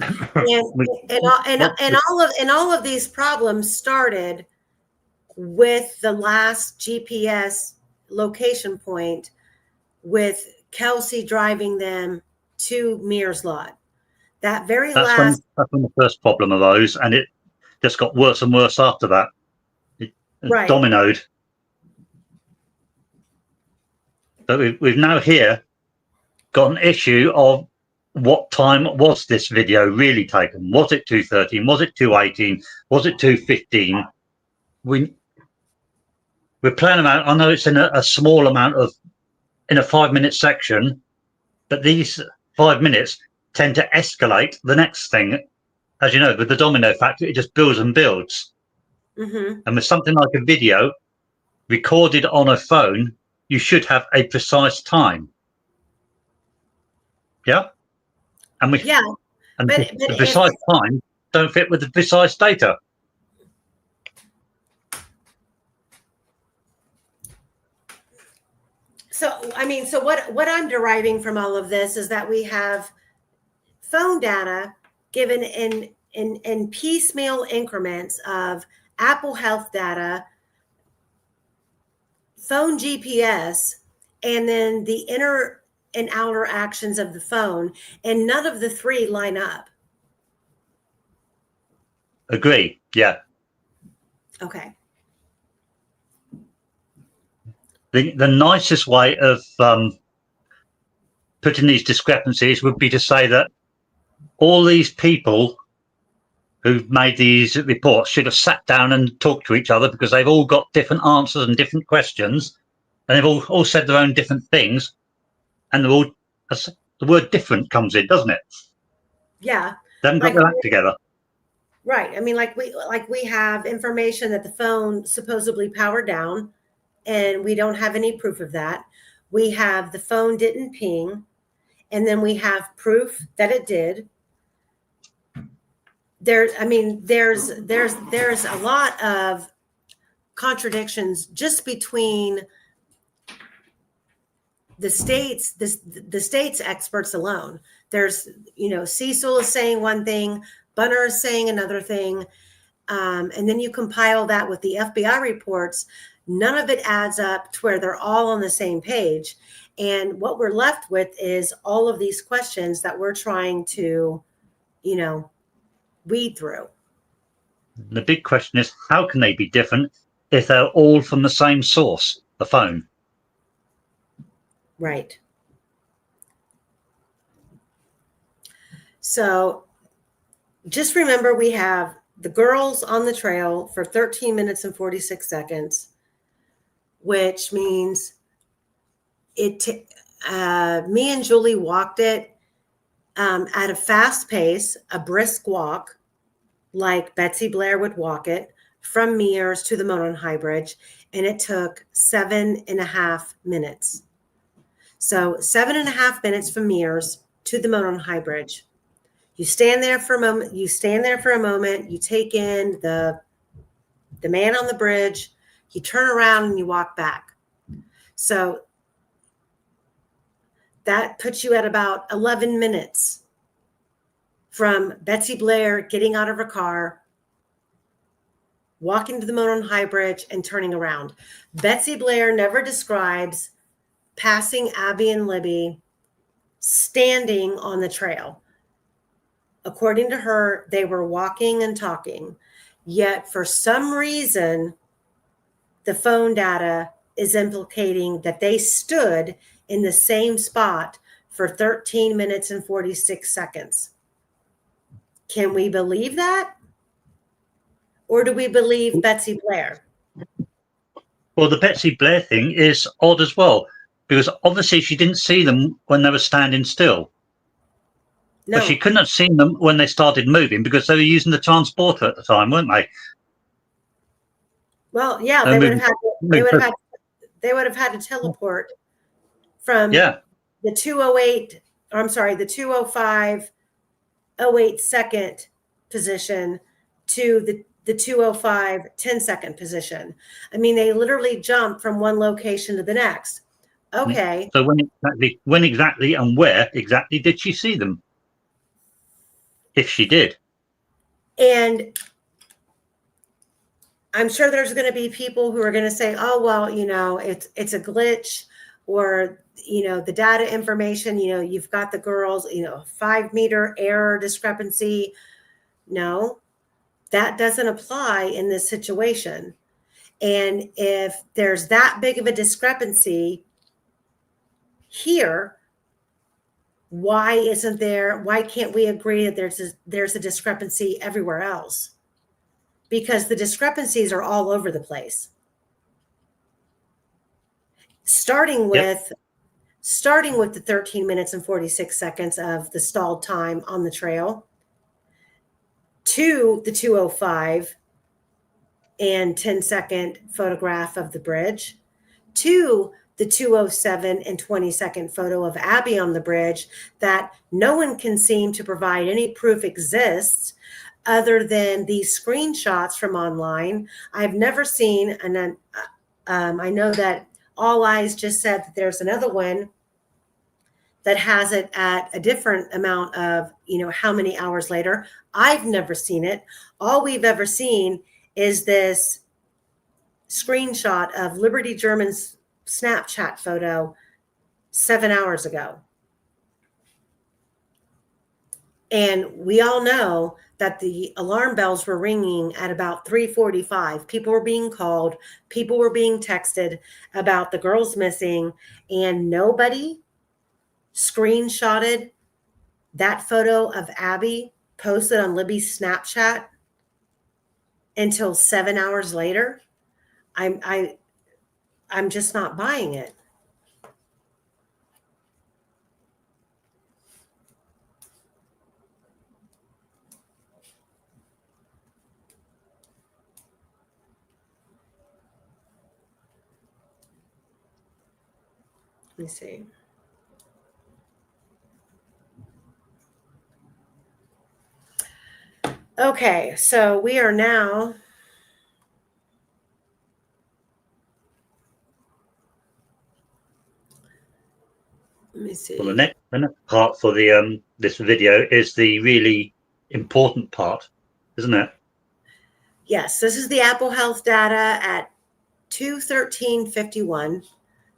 And all of these problems started with the last GPS location point with Kelsey driving them to Mears Lot. That's when the first problem arose, and it just got worse and worse after that. It dominoed. But we've now here got an issue of what time was this video really taken? Was it 2:13? Was it 2:18? Was it 2:15? We're playing about. I know it's in a small amount in a 5-minute section, but these 5 minutes tend to escalate the next thing. As you know, with the domino factor, it just builds and builds. Mm-hmm. And with something like a video recorded on a phone, you should have a precise time. Yeah? And the precise time don't fit with the precise data. So what I'm deriving from all of this is that we have phone data given in piecemeal increments of Apple Health data, phone GPS, and then the inner and outer actions of the phone, and none of the three line up. Agree. Yeah. Okay. The nicest way of putting these discrepancies would be to say that all these people who've made these reports should have sat down and talked to each other, because they've all got different answers and different questions, and they've all said their own different things, and they're all, the word different comes in, doesn't it? Yeah. They haven't got their act together. Right. I mean, like we have information that the phone supposedly powered down, and we don't have any proof of that. We have the phone didn't ping, and then we have proof that it did. There's a lot of contradictions just between the state's experts alone. There's, Cecil is saying one thing, Bunner is saying another thing, and then you compile that with the FBI reports. None of it adds up to where they're all on the same page. And what we're left with is all of these questions that we're trying to, weed through. The big question is, how can they be different if they're all from the same source, the phone? Right. So just remember, we have the girls on the trail for 13 minutes and 46 seconds, which means me and Julie walked it at a fast pace, a brisk walk, like Betsy Blair would walk it, from Mears to the Monon High Bridge, and it took 7.5 minutes. So 7.5 minutes from Mears to the Monon High Bridge. You stand there for a moment. You take in the man on the bridge. You turn around and you walk back. So that puts you at about 11 minutes from Betsy Blair getting out of her car, walking to the Monon High Bridge, and turning around. Betsy Blair never describes passing Abby and Libby standing on the trail. According to her, they were walking and talking. Yet for some reason, the phone data is implicating that they stood in the same spot for 13 minutes and 46 seconds. Can we believe that? Or do we believe Betsy Blair? Well, the Betsy Blair thing is odd as well, because obviously she didn't see them when they were standing still. No. But she couldn't have seen them when they started moving, because they were using the transporter at the time, weren't they? Well, yeah, they would have had to teleport from the 205 08 second position to the 205 10-second position. I mean, they literally jumped from one location to the next. Okay. So when exactly and where exactly did she see them? If she did. And I'm sure there's going to be people who are going to say, oh, well, it's a glitch, or, the data information, you've got the girls, 5-meter error discrepancy. No, that doesn't apply in this situation. And if there's that big of a discrepancy here, why can't we agree that there's a discrepancy everywhere else? Because the discrepancies are all over the place. Starting with the 13 minutes and 46 seconds of the stalled time on the trail, to the 205 and 10-second photograph of the bridge, to the 207 and 20-second photo of Abby on the bridge that no one can seem to provide any proof exists other than these screenshots from online. I've never seen, and then I know that All Eyes just said that there's another one that has it at a different amount of, how many hours later. I've never seen it. All we've ever seen is this screenshot of Liberty German's Snapchat photo 7 hours ago. And we all know that the alarm bells were ringing at about 3:45. People were being called. People were being texted about the girls missing, and nobody screenshotted that photo of Abby posted on Libby's Snapchat until 7 hours later, I'm just not buying it. Let me see. Okay, so we are now. Let me see. Well, the next part for the this video is the really important part, isn't it? Yes, this is the Apple Health data at 2/13/51.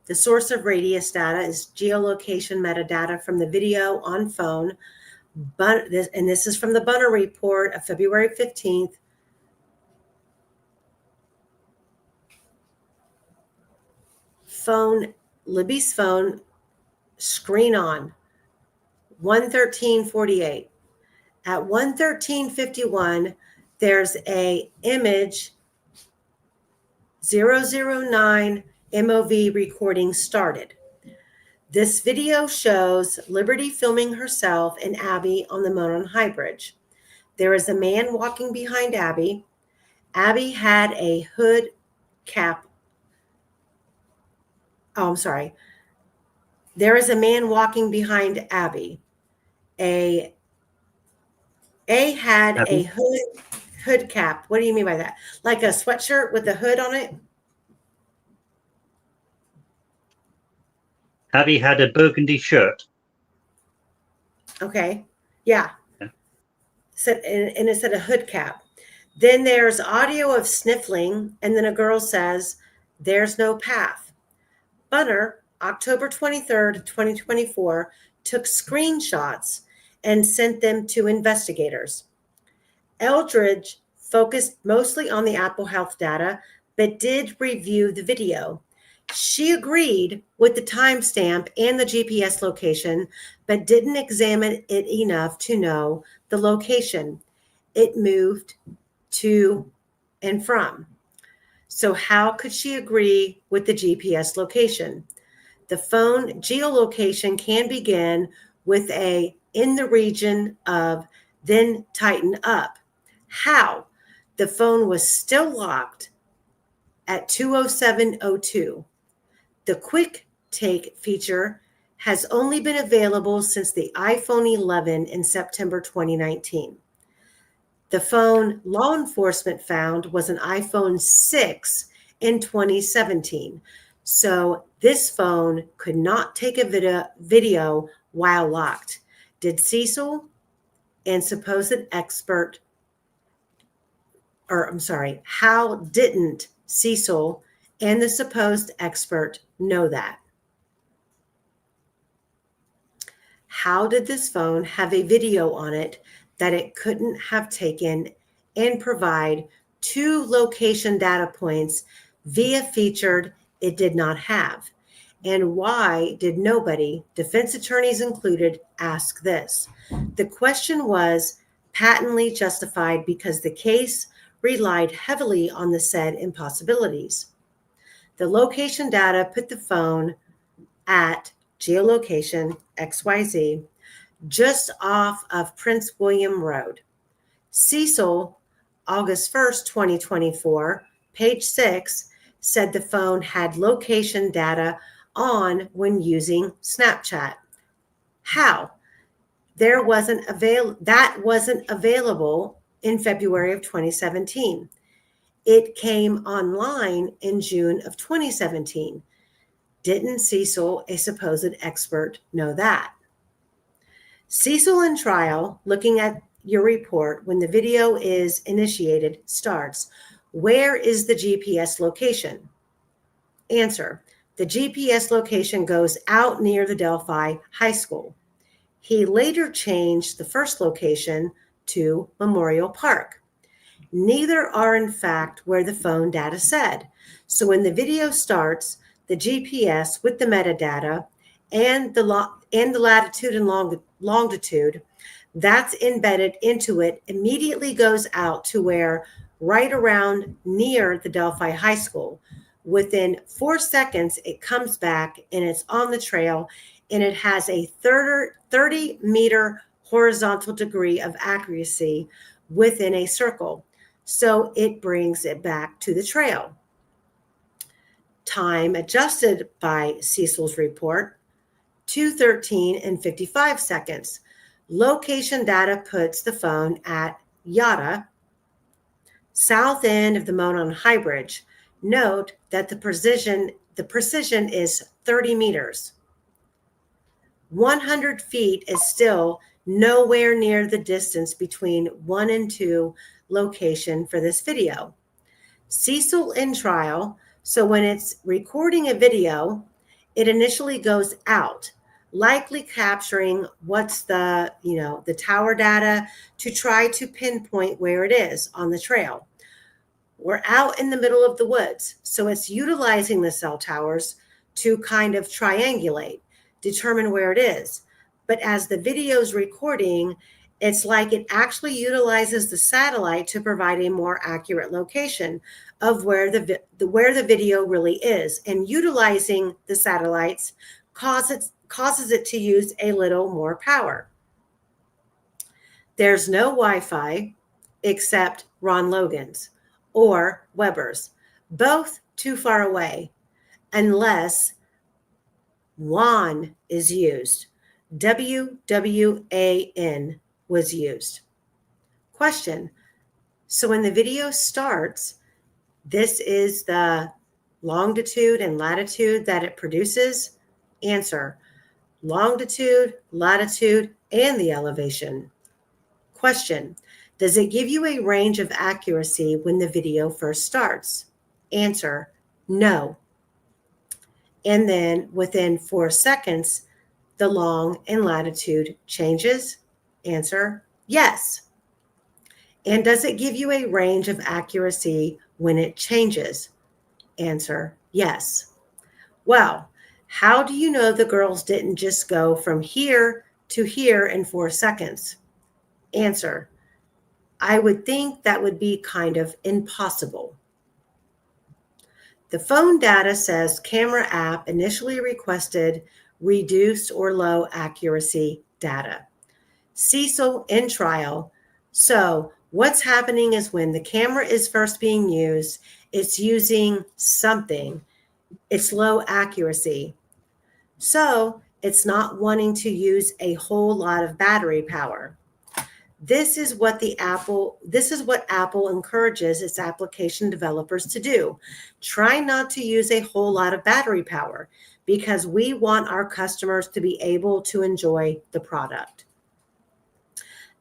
The source of radius data is geolocation metadata from the video on phone. And this is from the Bunner report of February 15th. Phone, Libby's phone, screen on, 1:13:48. At 1:13:51, there's a image 009 MOV recording started. This video shows Liberty filming herself and Abby on the Monon High Bridge. There is a man walking behind Abby. Abby had a hood cap. Oh, I'm sorry. There is a man walking behind Abby. A had Abby? a hood cap. What do you mean by that? Like a sweatshirt with a hood on it? Abby had a burgundy shirt. Okay. Yeah. Yeah. And it said a hood cap. Then there's audio of sniffling, and then a girl says, "There's no path." Bunner, October 23rd, 2024, took screenshots and sent them to investigators. Eldridge focused mostly on the Apple Health data, but did review the video. She agreed with the timestamp and the GPS location, but didn't examine it enough to know the location. It moved to and from. So how could she agree with the GPS location? The phone geolocation can begin with a in the region of, then tighten up. How? The phone was still locked at 2:07:02. The quick take feature has only been available since the iPhone 11 in September 2019. The phone law enforcement found was an iPhone 6 in 2017. So this phone could not take a video while locked. Did Cecil and supposed expert, how didn't Cecil and the supposed expert know that? How did this phone have a video on it that it couldn't have taken and provide 2 location data points via featured it did not have? And why did nobody, defense attorneys included, ask this? The question was patently justified because the case relied heavily on the said impossibilities. The location data put the phone at geolocation XYZ just off of Prince William Road. Cecil, August 1st, 2024, page 6, said the phone had location data on when using Snapchat. How? That wasn't available in February of 2017. It came online in June of 2017. Didn't Cecil, a supposed expert, know that? Cecil in trial, looking at your report when the video is initiated, starts, where is the GPS location? Answer, the GPS location goes out near the Delphi High School. He later changed the first location to Memorial Park. Neither are in fact where the phone data said. So when the video starts, the GPS with the metadata and the latitude and longitude that's embedded into it immediately goes out to where right around near the Delphi High School. Within 4 seconds, it comes back and it's on the trail, and it has a 30-meter horizontal degree of accuracy within a circle. So it brings it back to the trail. Time adjusted by Cecil's report, 2:13 and 55 seconds. Location data puts the phone at Yada, south end of the Monon High Bridge. Note that the precision is 30 meters. 100 feet is still nowhere near the distance between 1 and 2 location for this video. Cecil in trial, so when it's recording a video, it initially goes out, likely capturing what's the tower data to try to pinpoint where it is on the trail. We're out in the middle of the woods, so it's utilizing the cell towers to kind of triangulate, determine where it is. But as the video's recording, it's like it actually utilizes the satellite to provide a more accurate location of where the video really is. And utilizing the satellites causes it to use a little more power. There's no Wi-Fi except Ron Logan's or Weber's, both too far away, unless WAN is used. WWAN was used. Question. So when the video starts, this is the longitude and latitude that it produces? Answer. Longitude, latitude, and the elevation. Question. Does it give you a range of accuracy when the video first starts? Answer. No. And then within 4 seconds, the long and latitude changes? Answer. Yes. And does it give you a range of accuracy when it changes? Answer. Yes. Well, how do you know the girls didn't just go from here to here in 4 seconds? Answer. I would think that would be kind of impossible. The phone data says camera app initially requested reduced or low accuracy data. Cecil in trial. So what's happening is when the camera is first being used, it's using something. It's low accuracy. So it's not wanting to use a whole lot of battery power. This is what Apple encourages its application developers to do. Try not to use a whole lot of battery power because we want our customers to be able to enjoy the product.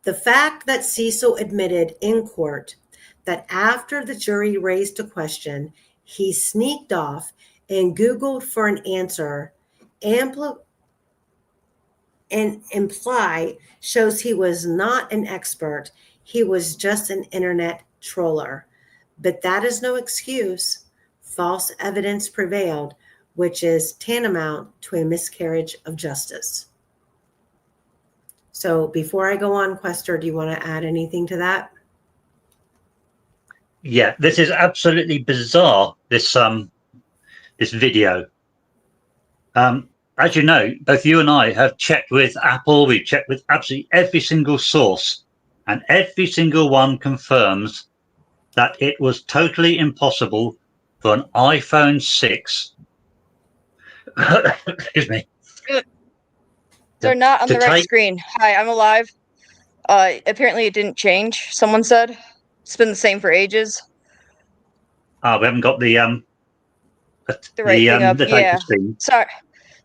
The fact that Cecil admitted in court that after the jury raised a question, he sneaked off and Googled for an answer and imply shows he was not an expert. He was just an internet troller. But that is no excuse. False evidence prevailed, which is tantamount to a miscarriage of justice. So before I go on, Quester, do you want to add anything to that? Yeah, this is absolutely bizarre, this video. As you know, both you and I have checked with Apple, we've checked with absolutely every single source, and every single one confirms that it was totally impossible for an iPhone 6 excuse me. They're not on the right screen. Hi, I'm alive. Apparently it didn't change, someone said. It's been the same for ages. We haven't got the right thing up. title screen.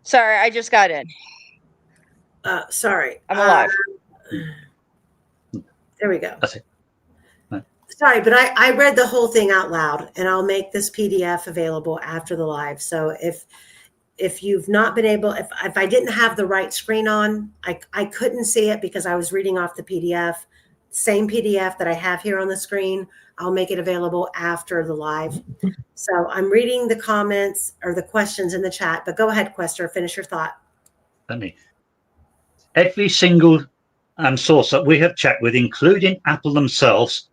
Sorry, I just got in. Sorry. I'm alive. There we go. That's it. Right. Sorry, but I read the whole thing out loud, and I'll make this PDF available after the live. So if you've not been able, if I didn't have the right screen on, I couldn't see it because I was reading off the PDF. Same PDF that I have here on the screen. I'll make it available after the live. So I'm reading the comments or the questions in the chat, but go ahead, Quester, finish your thought. Every single source that we have checked with, including Apple themselves,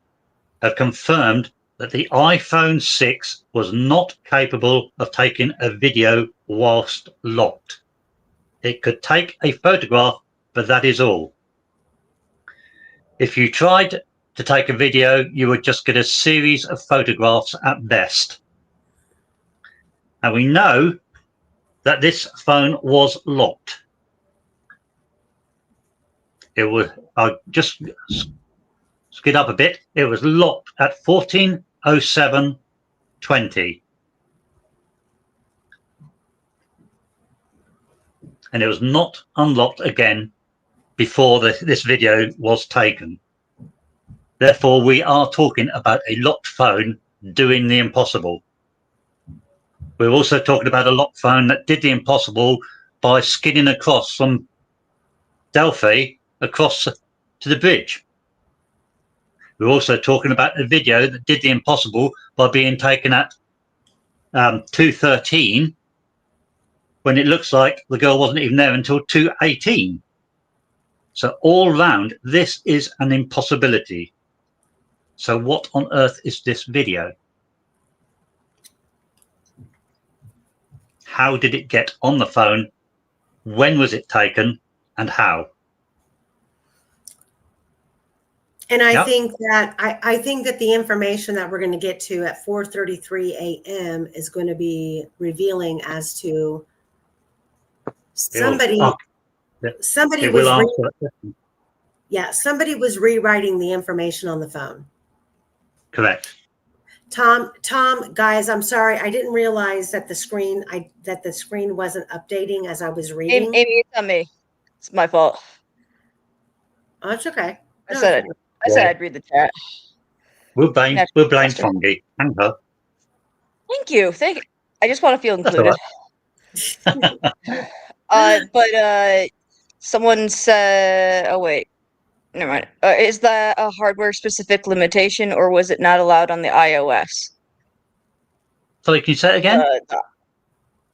have confirmed that the iPhone 6 was not capable of taking a video whilst locked. It could take a photograph, but that is all. If you tried to take a video, you would just get a series of photographs at best. And we know that this phone was locked. It was, I'll just skid up a bit. It was locked at 14:07:20. And it was not unlocked again before this video was taken. Therefore, we are talking about a locked phone doing the impossible. We're also talking about a locked phone that did the impossible by skidding across from Delphi across to the bridge. We're also talking about a video that did the impossible by being taken at 2:13, when it looks like the girl wasn't even there until 2:18. So all round, this is an impossibility. So what on earth is this video? How did it get on the phone? When was it taken, and how? And I think that I think that the information that we're going to get to at 4:33 a.m. is going to be revealing as to somebody somebody was rewriting the information on the phone. Correct. Tom, guys, I'm sorry. I didn't realize that the screen wasn't updating as I was reading. Amy, it's on me. It's my fault. Oh, it's okay. I said I'd read the chat. We'll blame Fongy and her. Thank you. I just want to feel included. But someone said, oh wait, never mind. Is that a hardware specific limitation, or was it not allowed on the iOS? Sorry, can you say it again?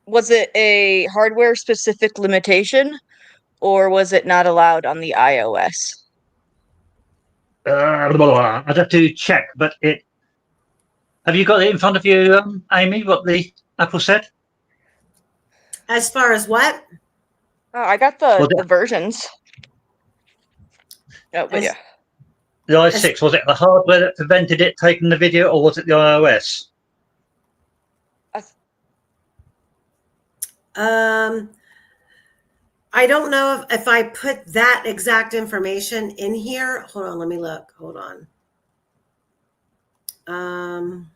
Was it a hardware specific limitation, or was it not allowed on the iOS? I'd have to check, but have you got it in front of you, Amy, what the Apple said? As far as what? Oh, I got the versions. Oh, but yeah. The i6, was it the hardware that prevented it taking the video, or was it the iOS? I don't know if I put that exact information in here. Hold on, let me look. Hold on.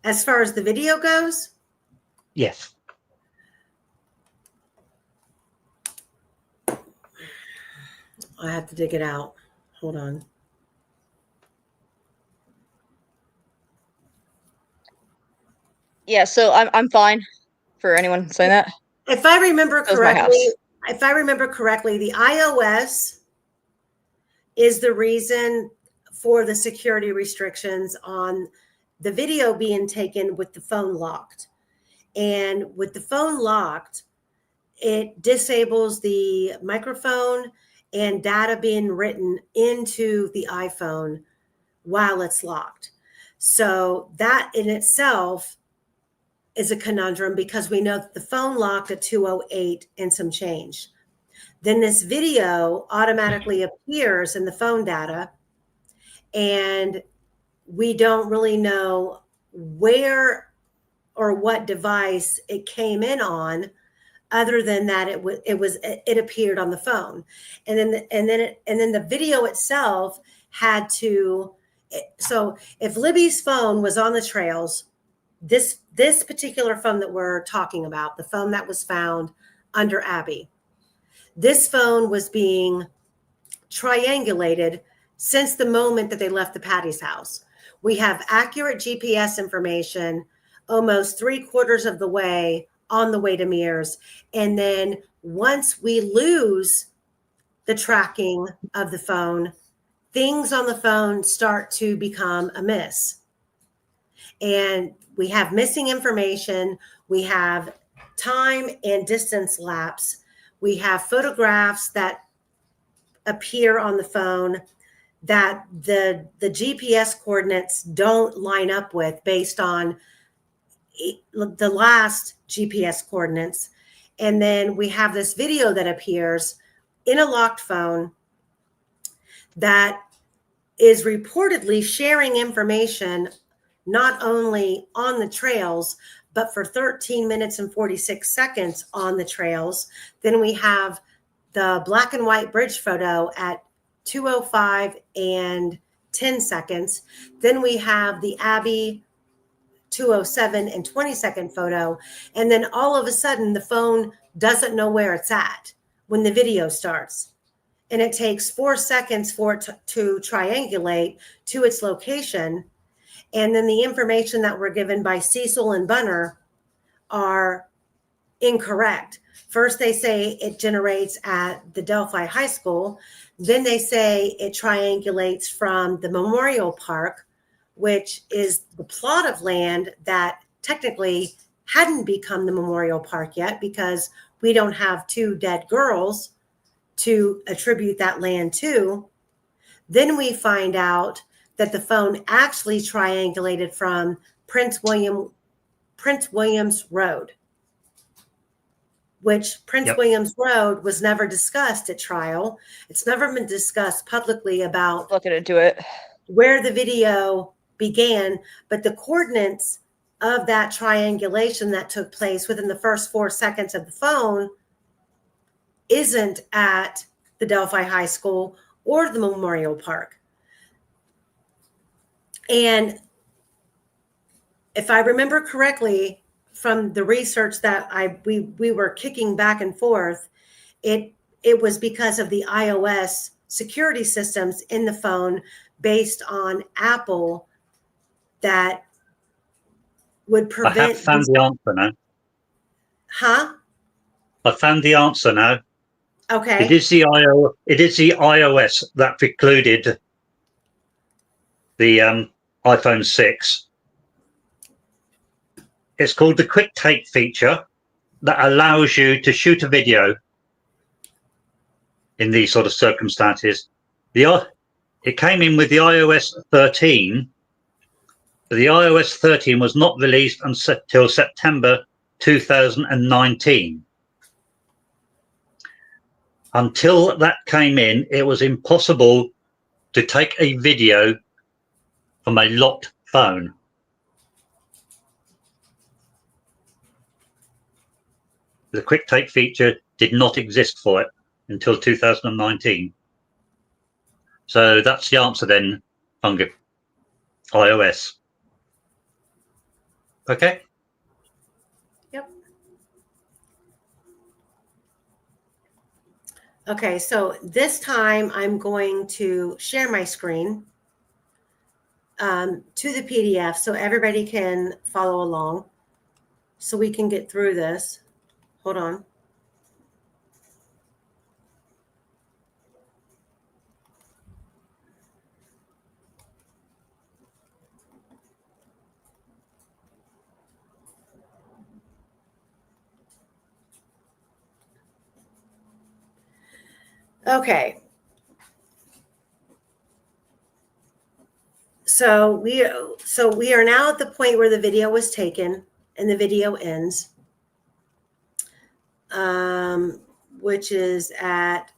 As far as the video goes? Yes. I have to dig it out. Hold on. Yeah, so I'm fine for anyone saying that. If I remember correctly, the iOS is the reason for the security restrictions on the video being taken with the phone locked. And with the phone locked, it disables the microphone and data being written into the iPhone while it's locked. So that in itself is a conundrum, because we know that the phone locked at 2:08 and some change. Then this video automatically appears in the phone data, and we don't really know where or what device it came in on, other than that it appeared on the phone. And then the video itself had to, so if Libby's phone was on the trails, this particular phone that we're talking about, the phone that was found under Abby, this phone was being triangulated since the moment that they left the Patty's house. We have accurate GPS information almost 3/4 of the way on the way to Mears. And then once we lose the tracking of the phone, things on the phone start to become amiss. And we have missing information. We have time and distance lapse. We have photographs that appear on the phone that the GPS coordinates don't line up with based on the last GPS coordinates. And then we have this video that appears in a locked phone that is reportedly sharing information not only on the trails, but for 13 minutes and 46 seconds on the trails. Then we have the black and white bridge photo at 2:05 and 10 seconds. Then we have the Abbey 2:07 and 20-second photo. And then all of a sudden, the phone doesn't know where it's at when the video starts. And it takes 4 seconds for it to triangulate to its location. And then the information that were given by Cecil and Bunner are incorrect. First, they say it generates at the Delphi High School. Then they say it triangulates from the Memorial Park, which is the plot of land that technically hadn't become the Memorial Park yet because we don't have 2 dead girls to attribute that land to. Then we find out that the phone actually triangulated from Prince Williams Road, which Prince Williams Road was never discussed at trial. It's never been discussed publicly about Looking into it, where the video began, but the coordinates of that triangulation that took place within the first 4 seconds of the phone isn't at the Delphi High School or the Memorial Park. And if I remember correctly from the research that we were kicking back and forth, it was because of the iOS security systems in the phone based on Apple that would prevent. I have found the answer now. Huh? I found the answer now. Okay. It is the iOS that precluded the iPhone 6. It's called the quick take feature that allows you to shoot a video in these sort of circumstances. It came in with the iOS 13. But the iOS 13 was not released until September 2019. Until that came in, it was impossible to take a video from a locked phone. The quick take feature did not exist for it until 2019. So that's the answer then, Fungi. iOS. Okay. Yep. Okay, so this time I'm going to share my screen to the PDF so everybody can follow along so we can get through this. Hold on. Okay. So we are now at the point where the video was taken and the video ends, which is at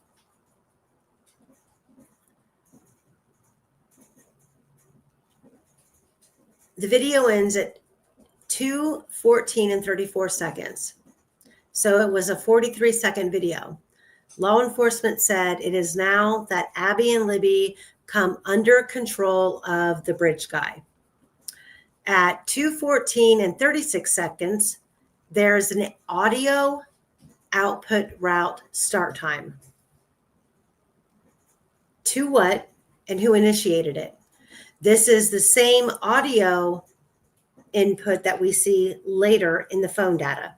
the video ends at 2:14 and 34 seconds. So it was a 43-second video. Law enforcement said it is now that Abby and Libby come under control of the bridge guy. At 2:14 and 36 seconds, there's an audio output route start time. To what and who initiated it? This is the same audio input that we see later in the phone data.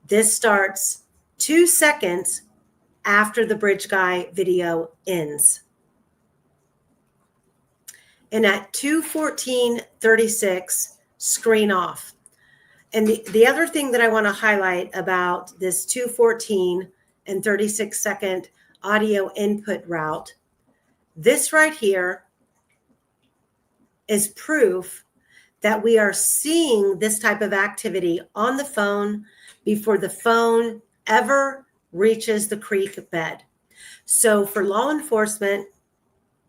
This starts 2 seconds after the bridge guy video ends. And at 2:14:36, screen off. And the other thing that I want to highlight about this 2:14 and 36-second audio input route This right here is proof that we are seeing this type of activity on the phone before the phone ever reaches the creek bed. So for law enforcement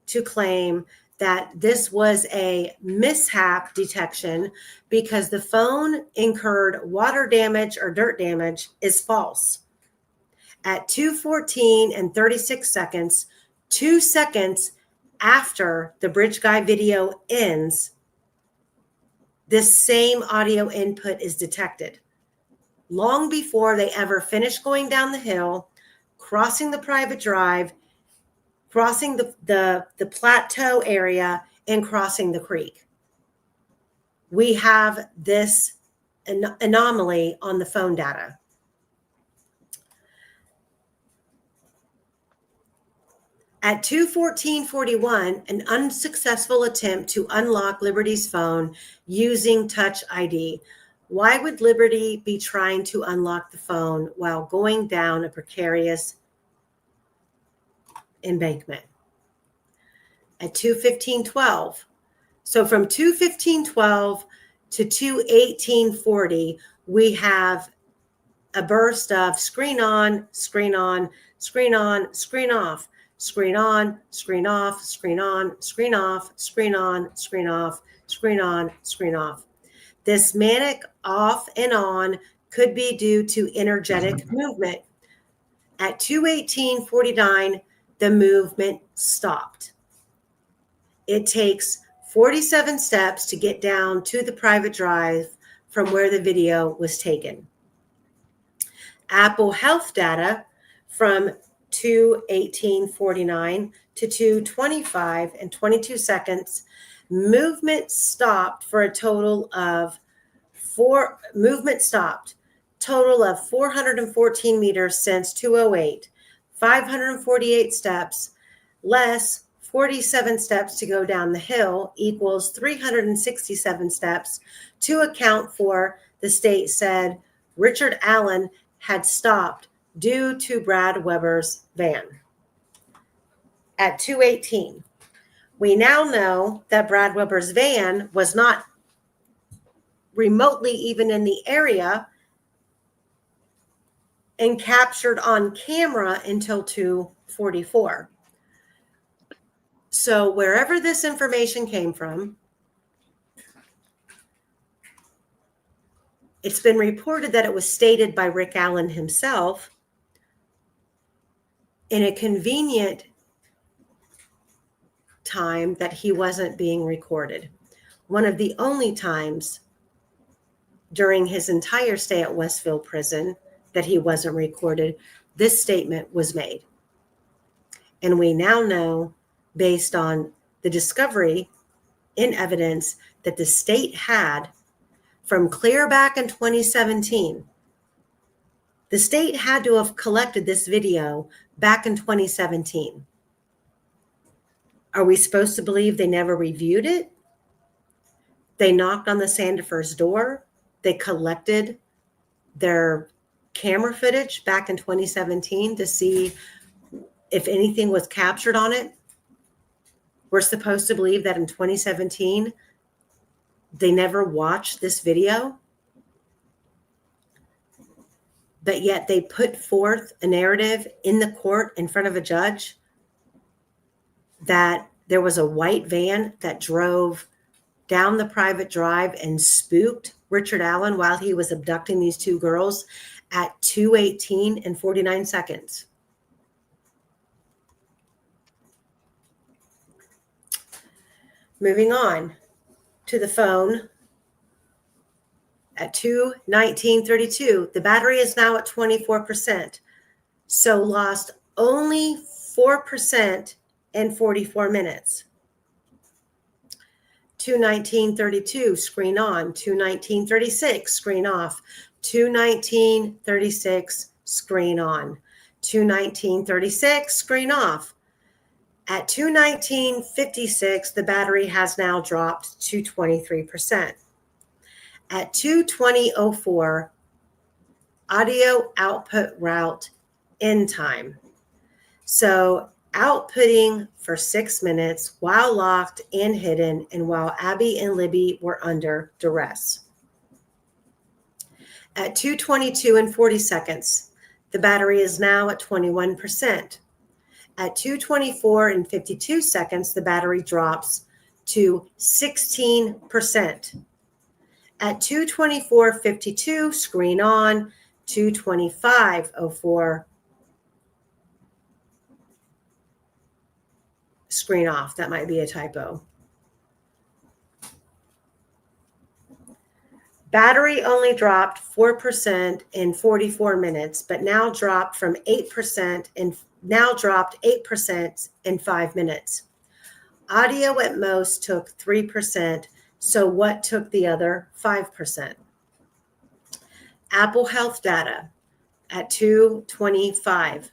to claim that this was a mishap detection because the phone incurred water damage or dirt damage is false. At 2:14 and 36 seconds, 2 seconds after the bridge guy video ends, this same audio input is detected. Long before they ever finish going down the hill, crossing the private drive, crossing the plateau area, and crossing the creek. We have this anomaly on the phone data. At 2:14:41, an unsuccessful attempt to unlock Liberty's phone using Touch ID. Why would Liberty be trying to unlock the phone while going down a precarious embankment? At 2:15:12. So from 2:15:12 to 2:18:40, we have a burst of screen on, screen on, screen on, screen off, screen on, screen off, screen on, screen off, screen on, screen off, screen on, screen off. This manic off and on could be due to energetic movement. At 2:18:49, the movement stopped. It takes 47 steps to get down to the private drive from where the video was taken. Apple Health data from 2:18:49 to 2:25 and 22 seconds, movement stopped for a total of 414 meters since 2:08, 548 steps, less 47 steps to go down the hill equals 367 steps to account for, the state said, Richard Allen had stopped due to Brad Weber's van. At 2:18, we now know that Brad Weber's van was not remotely even in the area and captured on camera until 2:44. So wherever this information came from, it's been reported that it was stated by Rick Allen himself in a convenient time that he wasn't being recorded. One of the only times during his entire stay at Westville Prison that he wasn't recorded, this statement was made. And we now know, based on the discovery in evidence that the state had from clear back in 2017, the state had to have collected this video back in 2017. Are we supposed to believe they never reviewed it? They knocked on the Sandefur's door. They collected their camera footage back in 2017 to see if anything was captured on it. We're supposed to believe that in 2017, they never watched this video, but yet they put forth a narrative in the court in front of a judge that there was a white van that drove down the private drive and spooked Richard Allen while he was abducting these two girls at 2:18 and 49 seconds. Moving on to the phone at 2:19:32, the battery is now at 24%, so lost only 4% in 44 minutes. 2:19:32, screen on. 2:19:36, screen off. 2:19:36, screen on. 2:19:36, screen off. At 2:19:56, the battery has now dropped to 23%. At 2:20:04, audio output route end time. So outputting for 6 minutes while locked and hidden and while Abby and Libby were under duress. At 2:22 and 40 seconds, the battery is now at 21%. At 2:24 and 52 seconds, the battery drops to 16%. At 2:24:52, screen on. 2:25:04, screen off. That might be a typo. Battery only dropped 4% in 44 minutes, but now dropped 8% in 5 minutes. Audio at most took 3%, so what took the other 5%? Apple Health data at 2:25.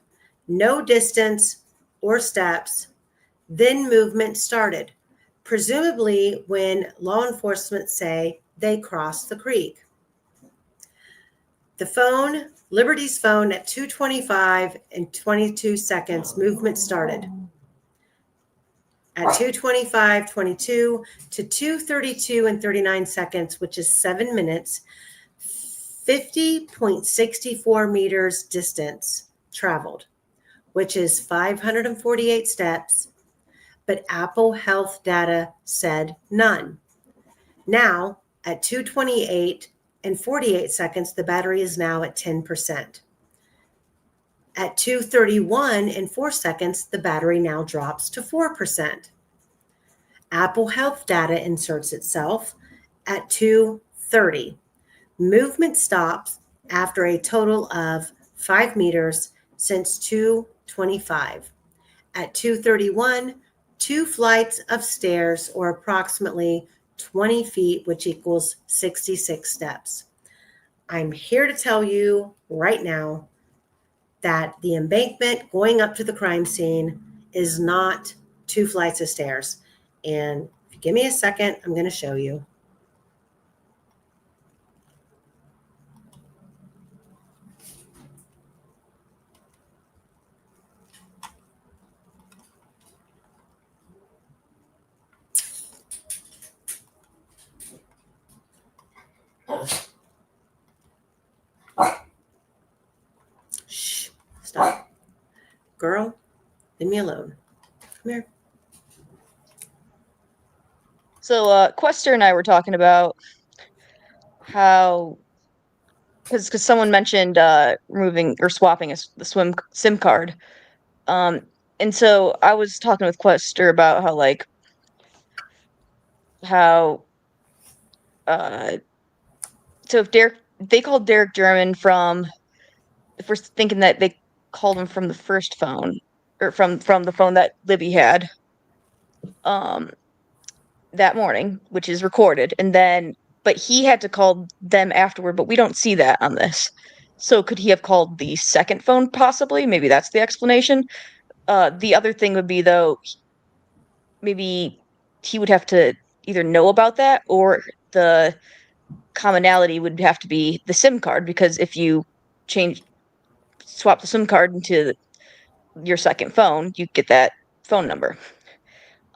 No distance or steps, then movement started, presumably when law enforcement say they crossed the creek. The phone, Liberty's phone at 2:25 and 22 seconds, movement started. At 2:25:22 to 2:32 and 39 seconds, which is 7 minutes, 50.64 meters distance traveled, which is 548 steps, but Apple Health data said none. Now, at 2:28 and 48 seconds, the battery is now at 10%. At 2:31 and 4 seconds, the battery now drops to 4%. Apple Health data inserts itself at 2:30. Movement stops after a total of 5 meters since 2:25. At 2:31, 2 flights of stairs, or approximately 20 feet, which equals 66 steps. I'm here to tell you right now that the embankment going up to the crime scene is not 2 flights of stairs. And if you give me a second, I'm going to show you. Shh, stop. Girl, leave me alone. Come here. So, Quester and I were talking about how, because someone mentioned removing or swapping the swim SIM card. And so I was talking with Quester about how uh so if they called Derek German from, if we're thinking that they called him from the first phone, or from the phone that Libby had um that morning, which is recorded, and then but he had to call them afterward, but we don't see that on this. So could he have called the second phone possibly? Maybe that's the explanation. The other thing would be, though, maybe he would have to either know about that, or the commonality would have to be the SIM card, because if you swap the SIM card into your second phone, you get that phone number.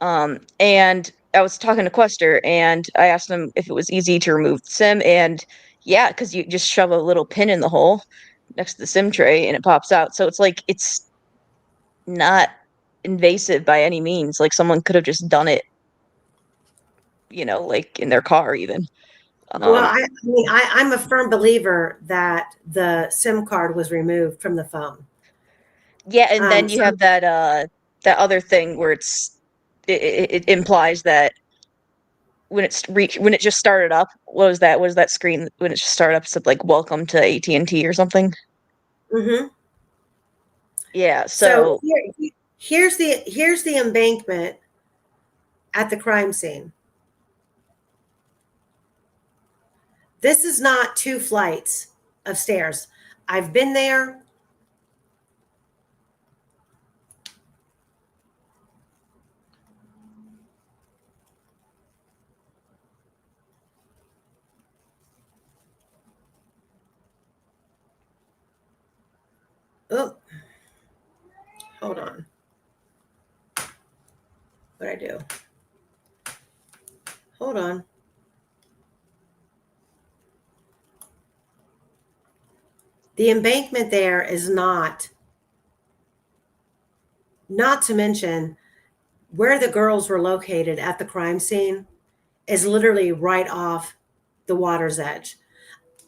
And I was talking to Quester, and I asked him if it was easy to remove the SIM, and yeah, because you just shove a little pin in the hole next to the SIM tray and it pops out. So it's like, it's not invasive by any means. Like, someone could have just done it, like in their car even. Well, I'm a firm believer that the SIM card was removed from the phone. Yeah, and then you have that other thing where it implies that when it just started up, what was that? Was that screen when it just started up said like "Welcome to AT&T" or something? Mm-hmm. Yeah. So here's the embankment at the crime scene. This is not 2 flights of stairs. I've been there. Oh, hold on. hold on. The embankment there is not to mention where the girls were located at the crime scene is literally right off the water's edge.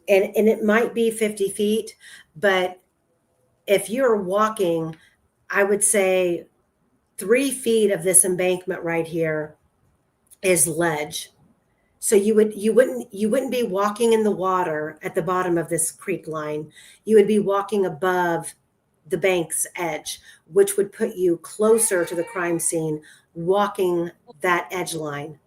And it might be 50 feet, but if you're walking, I would say 3 feet of this embankment right here is ledge. So you wouldn't be walking in the water at the bottom of this creek line. You would be walking above the bank's edge, which would put you closer to the crime scene, walking that edge line.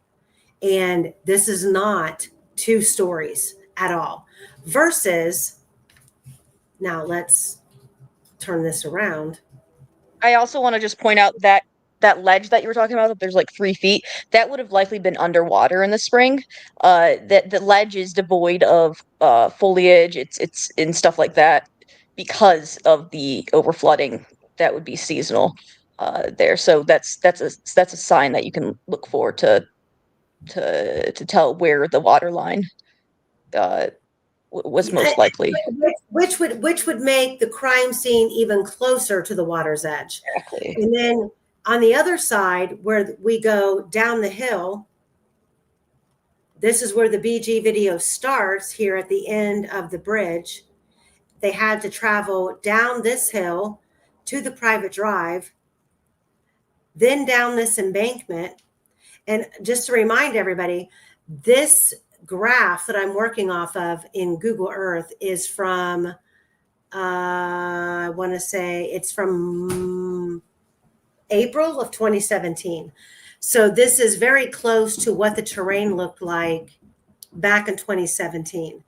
And this is not 2 stories at all. Versus, now let's turn this around. I also want to just point out that that ledge that you were talking about, that there's like 3 feet, that would have likely been underwater in the spring. That the ledge is devoid of foliage, it's and stuff like that because of the overflooding that would be seasonal there. So that's a sign that you can look for to tell where the water line was most likely. Which would make the crime scene even closer to the water's edge. Exactly. And then on the other side, where we go down the hill, this is where the BG video starts, here at the end of the bridge. They had to travel down this hill to the private drive, then down this embankment. And just to remind everybody, this graph that I'm working off of in Google Earth is from, I want to say it's from April of 2017. So this is very close to what the terrain looked like back in 2017.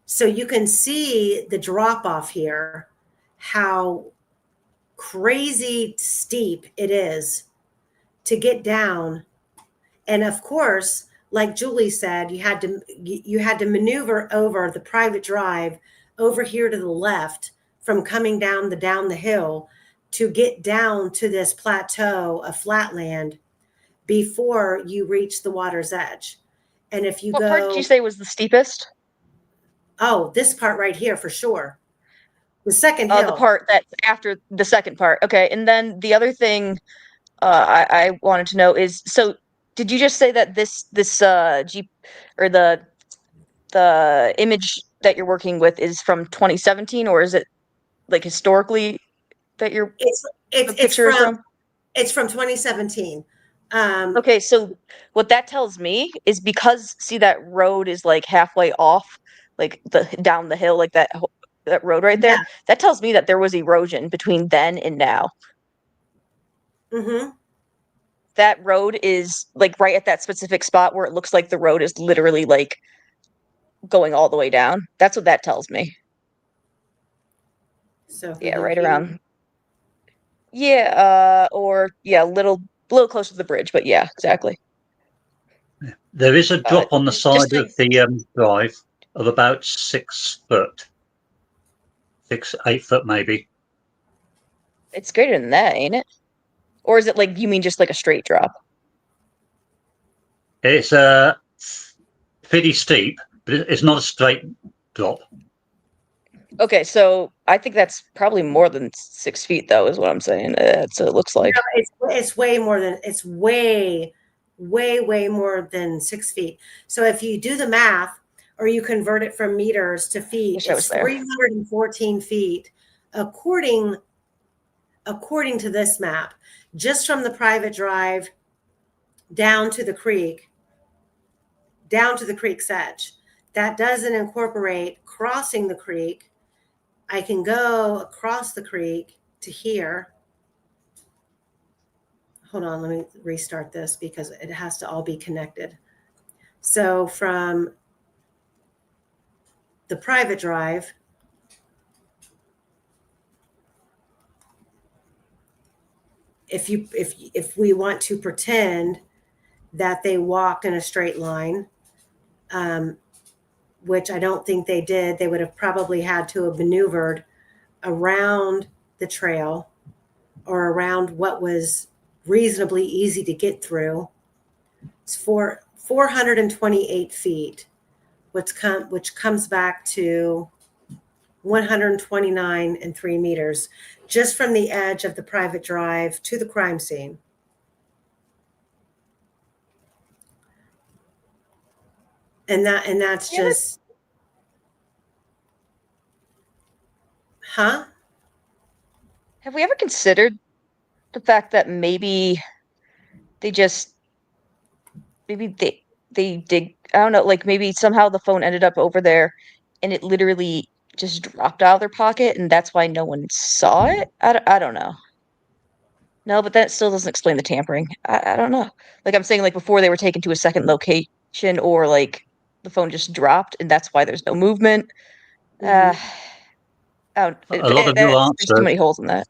So you can see the drop off here, how crazy steep it is to get down. And of course, like Julie said, you had to maneuver over the private drive over here to the left from coming down the hill to get down to this plateau of flatland before you reach the water's edge. And if you What go, part did you say was the steepest? oh, this part right here for sure. The second hill. The part that's after the second part. Okay, and then the other thing I wanted to know is, so did you just say that this Jeep or the image that you're working with is from 2017, or is it like historically that you're the picture is from? It's from 2017. Okay, so what that tells me is, because see that road is like halfway off, like the down the hill, like that road right there. Yeah. That tells me that there was erosion between then and now. Mm-hmm. That road is like right at that specific spot where it looks like the road is literally like going all the way down. That's what that tells me. So Yeah, right around. Yeah, or yeah, a little closer to the bridge, but yeah, exactly. There is a drop on the side to- of the drive of about 6 foot, 8 foot maybe. It's greater than that, ain't it? Or is it like, you mean just like a straight drop? It's pretty steep, but it's not a straight drop. Okay, so I think that's probably more than 6 feet, though, is what I'm saying. So it looks like. No, it's way more than, it's way more than 6 feet. So if you do the math, or you convert it from meters to feet, it's 314 feet, according to this map, just from the private drive down to the creek's edge. That doesn't incorporate crossing the creek. I can go across the creek to here. Hold on, let me restart this because it has to all be connected. So from the private drive, if we want to pretend that they walked in a straight line, which I don't think they did, they would have probably had to have maneuvered around the trail or around what was reasonably easy to get through. It's 428 feet, which comes back to 129 and 3 meters, just from the edge of the private drive to the crime scene. And that's just, huh? Have we ever considered the fact that maybe they just maybe they dig, I don't know, like maybe somehow the phone ended up over there and it literally just dropped out of their pocket and that's why no one saw it? I don't know. No, but that still doesn't explain the tampering. I don't know. Like I'm saying, like before they were taken to a second location or like the phone just dropped and that's why there's no movement. Uh, A lot of your there's too answers, many holes in that.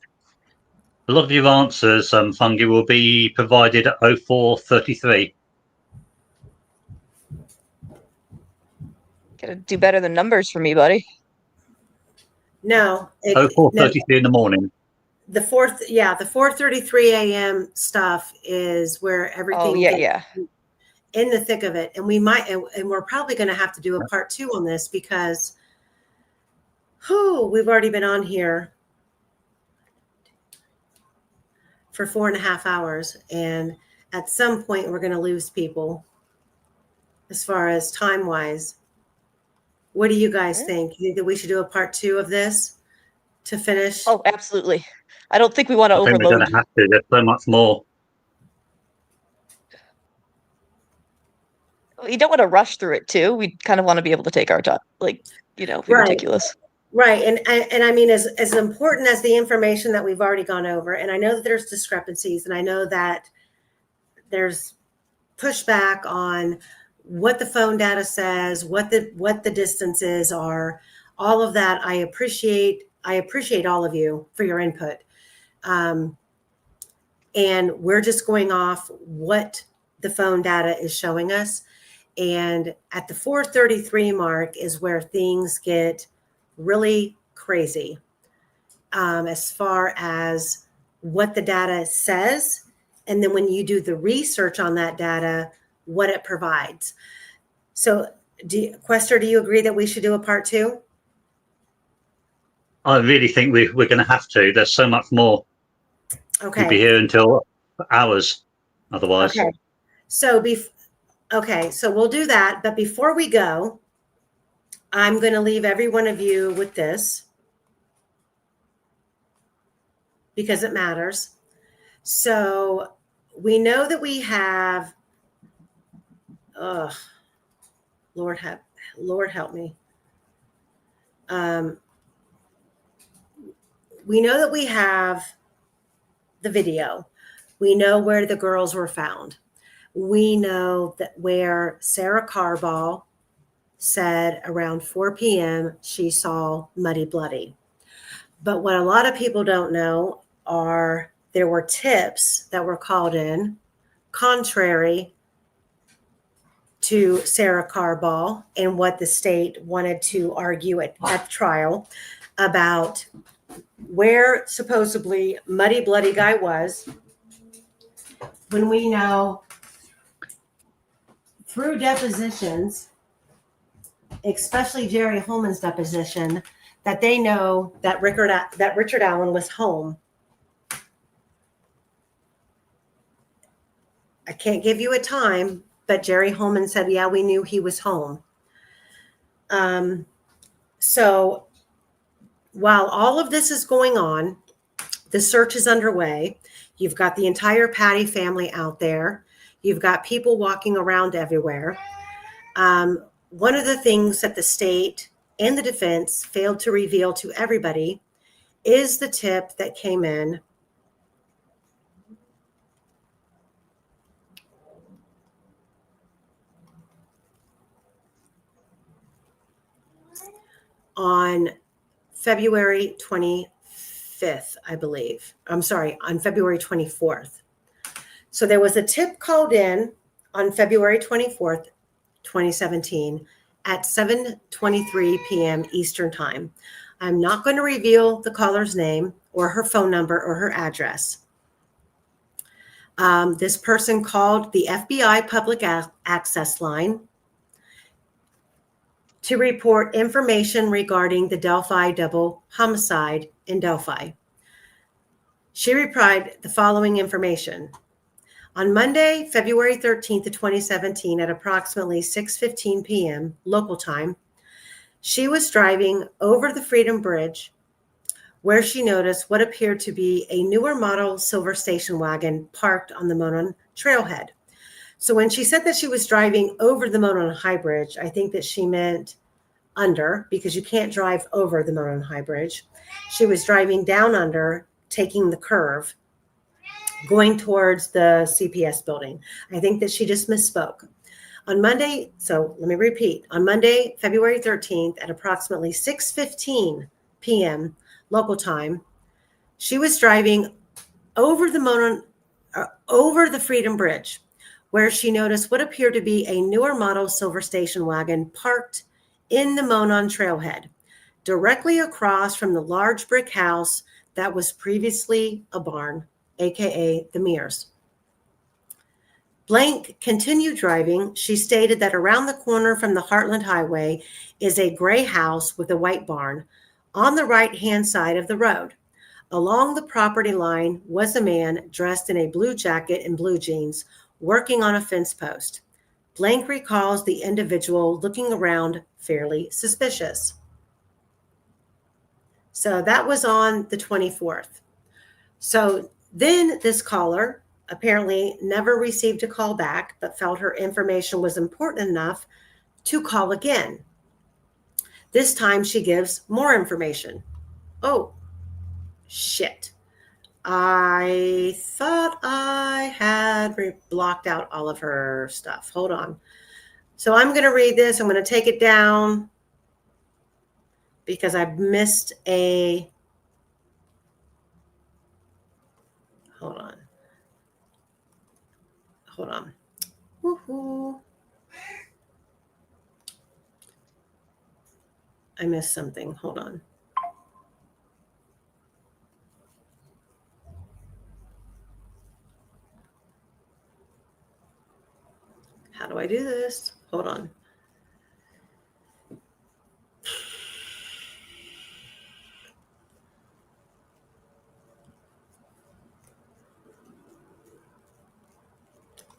a lot of your answers, Fungi, will be provided at 0433. Gotta do better than numbers for me, buddy. No, no, 0433 in the morning. the 4:33 a.m. stuff is where Oh everything yeah, gets yeah. in the thick of it. And we're probably going to have to do a part 2 on this because we've already been on here for 4.5 hours. And at some point we're going to lose people as far as time wise. What do you guys think? You think that we should do a part 2 of this to finish? Oh, absolutely. I don't think we want to I think we're going overload. to have to. There's so much more. You don't want to rush through it too. We kind of want to be able to take our time, like, be Right. meticulous. Right. And I mean, as important as the information that we've already gone over, and I know that there's discrepancies, and I know that there's pushback on what the phone data says, what the distances are, all of that. I appreciate all of you for your input. And we're just going off what the phone data is showing us. And at the 4:33 mark is where things get really crazy as far as what the data says. And then when you do the research on that data, what it provides. So Quester, do you agree that we should do a part 2? I really think we're going to have to. There's so much more. Okay. We'll be here until hours otherwise. Okay. So so we'll do that. But before we go, I'm going to leave every one of you with this because it matters. So we know that we have, Lord help me. We know that we have the video. We know where the girls were found. We know that where Sarah Carball said around 4 p.m. she saw Muddy Bloody. But what a lot of people don't know are there were tips that were called in contrary to Sarah Carball and what the state wanted to argue at trial about where supposedly Muddy Bloody guy was, when we know through depositions, especially Jerry Holman's deposition, that they know that Richard Allen was home. I can't give you a time, but Jerry Holman said, yeah, we knew he was home. So while all of this is going on, the search is underway. You've got the entire Patty family out there. You've got people walking around everywhere. One of the things that the state and the defense failed to reveal to everybody is the tip that came in on February 25th, I believe. I'm sorry, on February 24th. So there was a tip called in on February 24th, 2017 at 7:23 p.m. Eastern Time. I'm not going to reveal the caller's name or her phone number or her address. This person called the FBI public access line to report information regarding the Delphi double homicide in Delphi. She replied the following information. On Monday, February 13th of 2017 at approximately 6:15 p.m. local time, she was driving over the Freedom Bridge where she noticed what appeared to be a newer model silver station wagon parked on the Monon trailhead. So when she said that she was driving over the Monon High Bridge, I think that she meant under, because you can't drive over the Monon High Bridge. She was driving down under, taking the curve, going towards the CPS building. I think that she just misspoke. On Monday, so let me repeat, on Monday, February 13th at approximately 6:15 p.m. local time, she was driving over the Freedom Bridge, where she noticed what appeared to be a newer model silver station wagon parked in the Monon trailhead, directly across from the large brick house that was previously a barn, aka the Mears. Blank continued driving. She stated that around the corner from the Heartland Highway is a gray house with a white barn on the right-hand side of the road. Along the property line was a man dressed in a blue jacket and blue jeans working on a fence post. Blank recalls the individual looking around fairly suspicious. So that was on the 24th. So then this caller apparently never received a call back, but felt her information was important enough to call again. This time she gives more information. Oh, shit. I thought I had blocked out all of her stuff. Hold on. So I'm going to read this. I'm going to take it down because I missed a... Hold on. Woohoo. I missed something. Hold on. How do I do this? Hold on.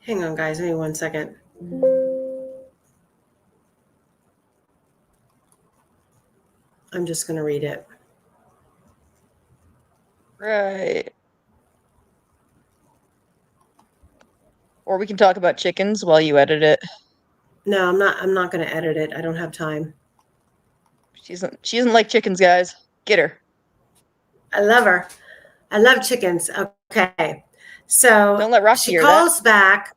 Hang on, guys. Give me 1 second. I'm just going to read it. Right. Or we can talk about chickens while you edit it. No, I'm not going to edit it. I don't have time. She doesn't like chickens, guys. Get her. I love her. I love chickens. Okay. So Don't let Roxy she hear calls back.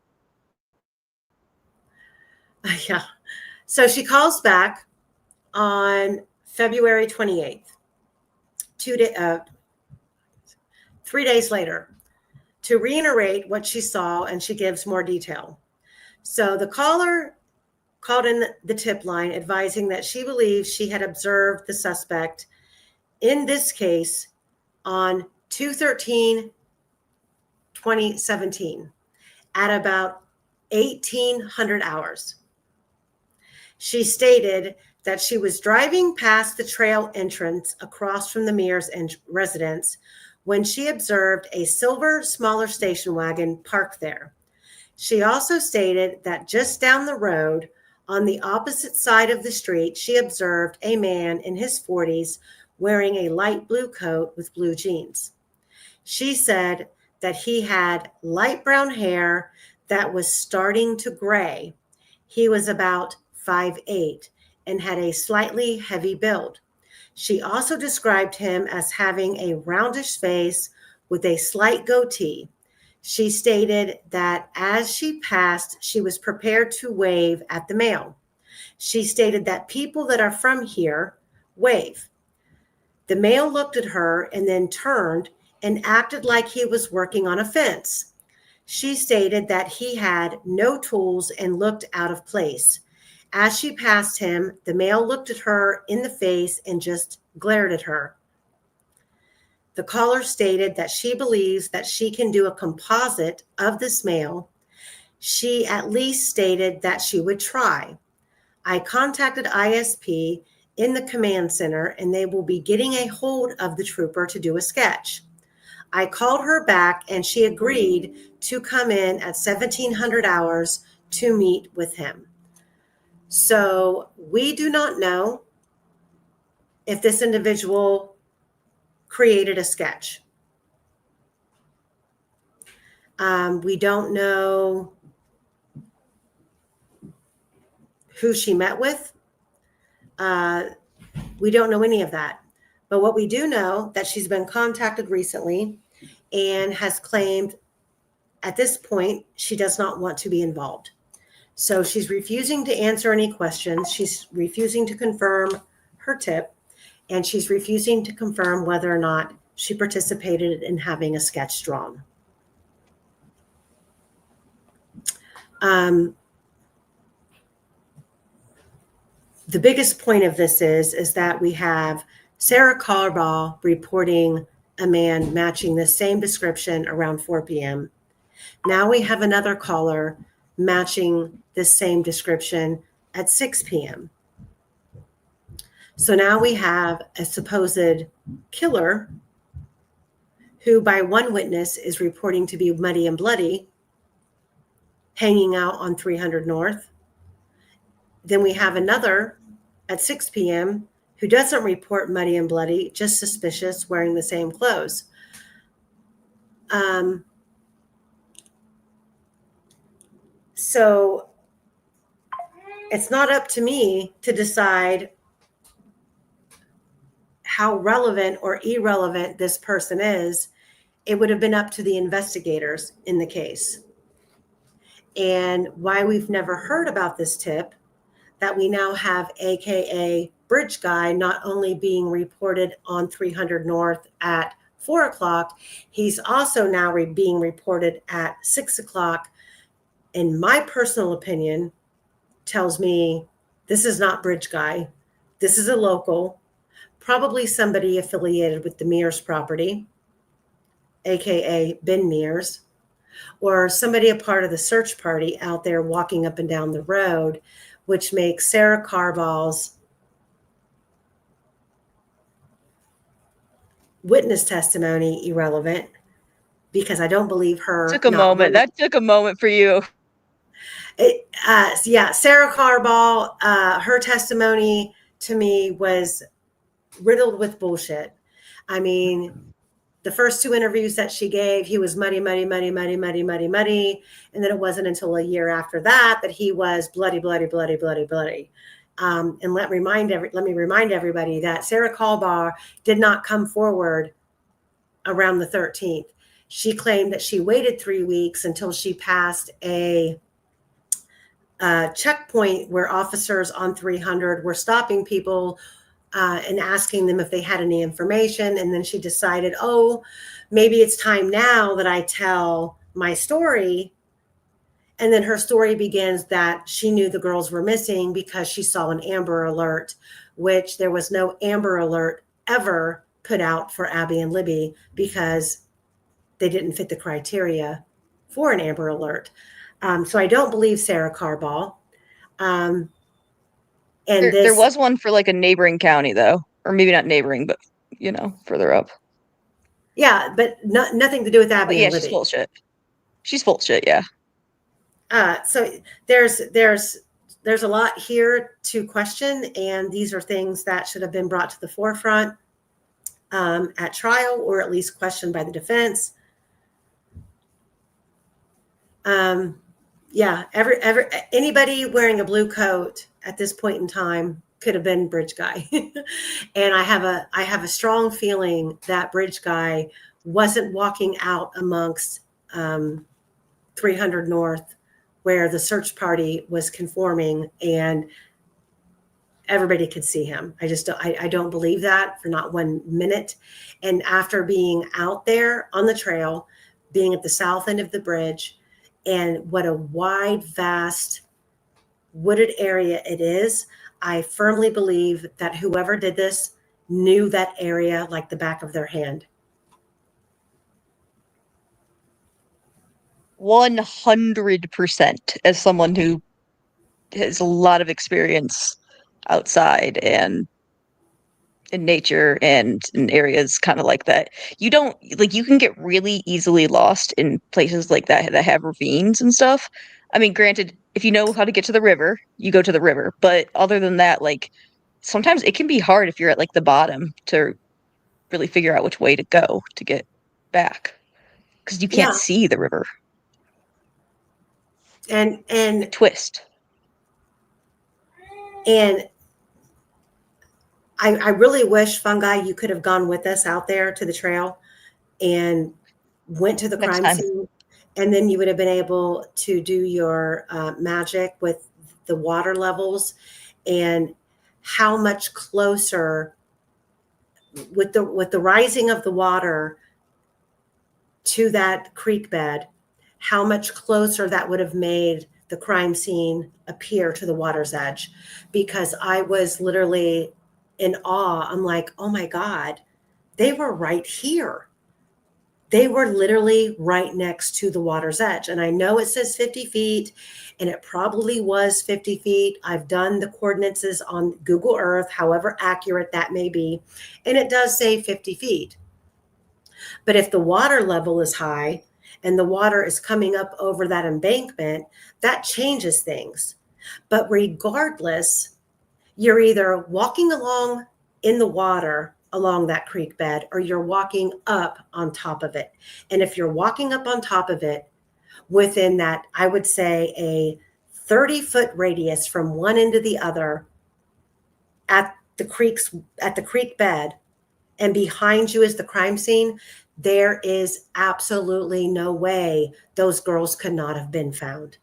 Yeah. So she calls back on February 28th, 3 days later, to reiterate what she saw, and she gives more detail. So the caller called in the tip line advising that she believes she had observed the suspect in this case on 2/13/2017 at about 1800 hours. She stated that she was driving past the trail entrance across from the Mears residence when she observed a silver, smaller station wagon parked there. She also stated that just down the road, on the opposite side of the street, she observed a man in his 40s wearing a light blue coat with blue jeans. She said that he had light brown hair that was starting to gray. He was about 5'8" and had a slightly heavy build. She also described him as having a roundish face with a slight goatee. She stated that as she passed, she was prepared to wave at the male. She stated that people that are from here wave. The male looked at her and then turned and acted like he was working on a fence. She stated that he had no tools and looked out of place. As she passed him, the male looked at her in the face and just glared at her. The caller stated that she believes that she can do a composite of this male. She at least stated that she would try. I contacted ISP in the command center, and they will be getting a hold of the trooper to do a sketch. I called her back, and she agreed to come in at 1700 hours to meet with him. So we do not know if this individual created a sketch. We don't know who she met with. We don't know any of that. But what we do know that she's been contacted recently and has claimed at this point she does not want to be involved. So she's refusing to answer any questions. She's refusing to confirm her tip, and she's refusing to confirm whether or not she participated in having a sketch drawn. The biggest point of this is that we have Sarah Carball reporting a man matching the same description around 4 p.m. Now we have another caller matching the same description at 6 p.m. So now we have a supposed killer who by one witness is reporting to be muddy and bloody, hanging out on 300 North. Then we have another at 6 p.m. who doesn't report muddy and bloody, just suspicious, wearing the same clothes. So it's not up to me to decide how relevant or irrelevant this person is. It would have been up to the investigators in the case. And why we've never heard about this tip, that we now have AKA Bridge Guy not only being reported on 300 North at 4 o'clock, he's also now being reported at 6 o'clock. In my personal opinion, tells me this is not Bridge Guy. This is a local, probably somebody affiliated with the Mears property, AKA Ben Mears, or somebody a part of the search party out there walking up and down the road, which makes Sarah Carball's witness testimony irrelevant, because I don't believe her. Took a moment. That took a moment for you. Sarah Carball, her testimony to me was riddled with bullshit. I mean, the first two interviews that she gave, he was muddy. And then it wasn't until a year after that he was bloody. And let me remind everybody that Sarah Carball did not come forward around the 13th. She claimed that she waited 3 weeks until she passed a checkpoint where officers on 300 were stopping people and asking them if they had any information. And then she decided, maybe it's time now that I tell my story. And then her story begins that she knew the girls were missing because she saw an Amber Alert, which there was no Amber Alert ever put out for Abby and Libby because they didn't fit the criteria for an Amber Alert. So I don't believe Sarah Carball. And there was one for like a neighboring county, though, or maybe not neighboring, but further up. Yeah, but nothing to do with Abby and Libby. She's bullshit. She's bullshit. Yeah. So there's a lot here to question, and these are things that should have been brought to the forefront at trial, or at least questioned by the defense. Anybody wearing a blue coat at this point in time could have been Bridge Guy. And I have a strong feeling that Bridge Guy wasn't walking out amongst 300 North where the search party was conforming and everybody could see him. I don't believe that for not 1 minute. And after being out there on the trail, being at the south end of the bridge, and what a wide, vast, wooded area it is, I firmly believe that whoever did this knew that area like the back of their hand. 100% as someone who has a lot of experience outside and in nature and in areas kind of like that. You don't like you can get really easily lost in places like that have ravines and stuff. I mean, granted, if you know how to get to the river, you go to the river. But other than that, like sometimes it can be hard if you're at like the bottom to really figure out which way to go to get back because you can't Yeah. see the river. And Twist. and I really wish, Fungi, you could have gone with us out there to the trail and went to the Next crime time. scene, and then you would have been able to do your magic with the water levels and how much closer with the rising of the water to that creek bed, how much closer that would have made the crime scene appear to the water's edge. Because I was literally in awe. I'm like, oh my God, they were right here. They were literally right next to the water's edge. And I know it says 50 feet, and it probably was 50 feet. I've done the coordinates on Google Earth, however accurate that may be, and it does say 50 feet. But if the water level is high and the water is coming up over that embankment, that changes things. But regardless, you're either walking along in the water along that creek bed or you're walking up on top of it. And if you're walking up on top of it within that, I would say a 30-foot radius from one end to the other at the creek bed, and behind you is the crime scene, there is absolutely no way those girls could not have been found.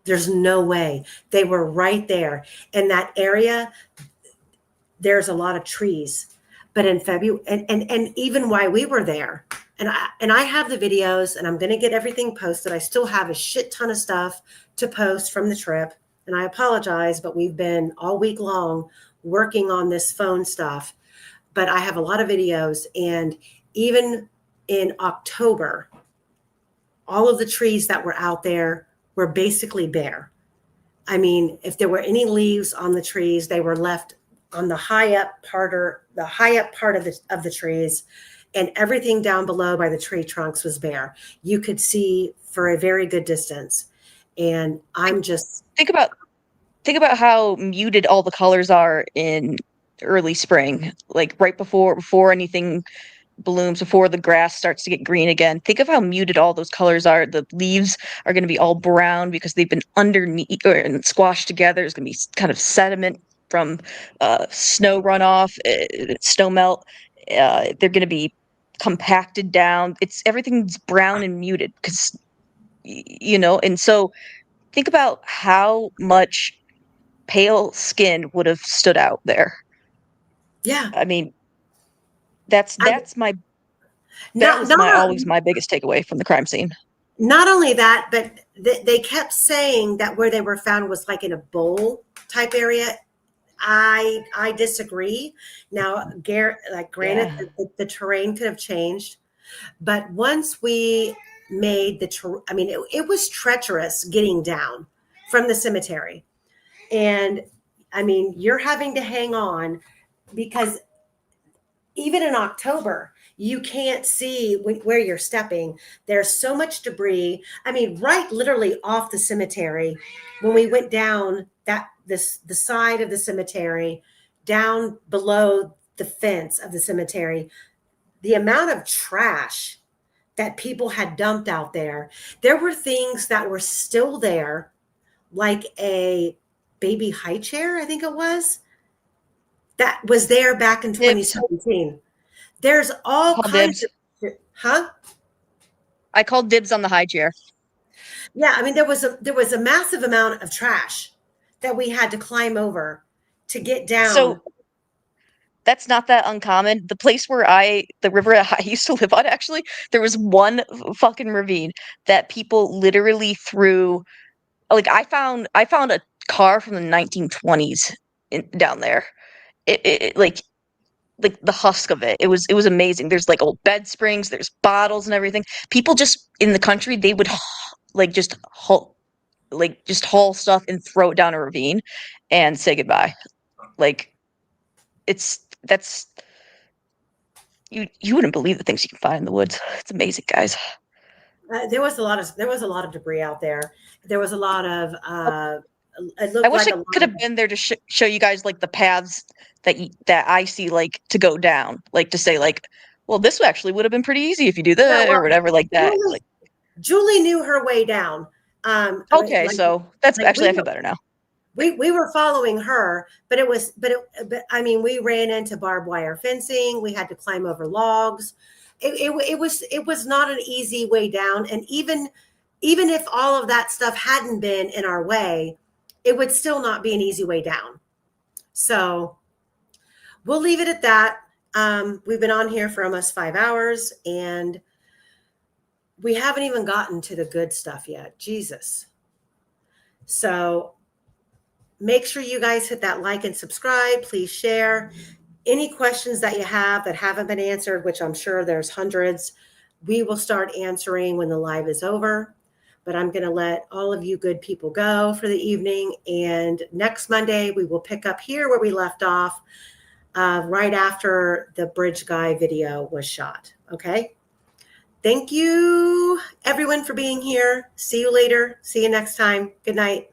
There's no way. They were right there. In that area, there's a lot of trees. But in February, and even while we were there, and I have the videos, and I'm going to get everything posted. I still have a shit ton of stuff to post from the trip. And I apologize, but we've been all week long working on this phone stuff. But I have a lot of videos. And even in October, all of the trees that were out there were basically bare. I mean, if there were any leaves on the trees, they were left on the high up part of the trees, and everything down below by the tree trunks was bare. You could see for a very good distance. And I'm just Think about how muted all the colors are in early spring, like right before anything blooms, before the grass starts to get green again. Think of how muted all those colors are. The leaves are going to be all brown because they've been underneath and squashed together. There's going to be kind of sediment from snow runoff, snow melt. They're going to be compacted down. Everything's brown and muted because and so think about how much pale skin would have stood out there. yeah. I mean, that was always my biggest takeaway from the crime scene. Not only that, but they kept saying that where they were found was like in a bowl type area. I disagree. Now, granted, the terrain could have changed, but once we made it was treacherous getting down from the cemetery. And I mean, you're having to hang on because even in October, you can't see where you're stepping. There's so much debris. I mean, right literally off the cemetery, when we went down the side of the cemetery, down below the fence of the cemetery, the amount of trash that people had dumped out there. There were things that were still there, like a baby high chair, I think it was, that was there back in 2017. There's all kinds of, I called dibs on the high chair. Yeah, I mean, there was a massive amount of trash that we had to climb over to get down. So that's not that uncommon. The place the river I used to live on, actually, there was one fucking ravine that people literally threw. Like I found a car from the 1920s down there. Like like the husk of it. It was amazing. There's like old bed springs, there's bottles and everything. People just in the country, they would like just haul stuff and throw it down a ravine and say goodbye. Like that's you wouldn't believe the things you can find in the woods. It's amazing, guys. There was a lot of debris out there. There was a lot of it looked I wish like I could have been there to show you guys like the paths that I see like to go down, like to say like, well, this actually would have been pretty easy if you do that or whatever like that. Like, Julie knew her way down. okay, so that's actually I feel better now. We were following her, but I mean, we ran into barbed wire fencing. We had to climb over logs. It was not an easy way down. And even if all of that stuff hadn't been in our way, it would still not be an easy way down. So we'll leave it at that. We've been on here for almost 5 hours and we haven't even gotten to the good stuff yet. Jesus. So make sure you guys hit that like and subscribe. Please share. Any questions that you have that haven't been answered, which I'm sure there's hundreds, we will start answering when the live is over. But I'm going to let all of you good people go for the evening. And next Monday, we will pick up here where we left off right after the bridge guy video was shot. Okay. Thank you, everyone, for being here. See you later. See you next time. Good night.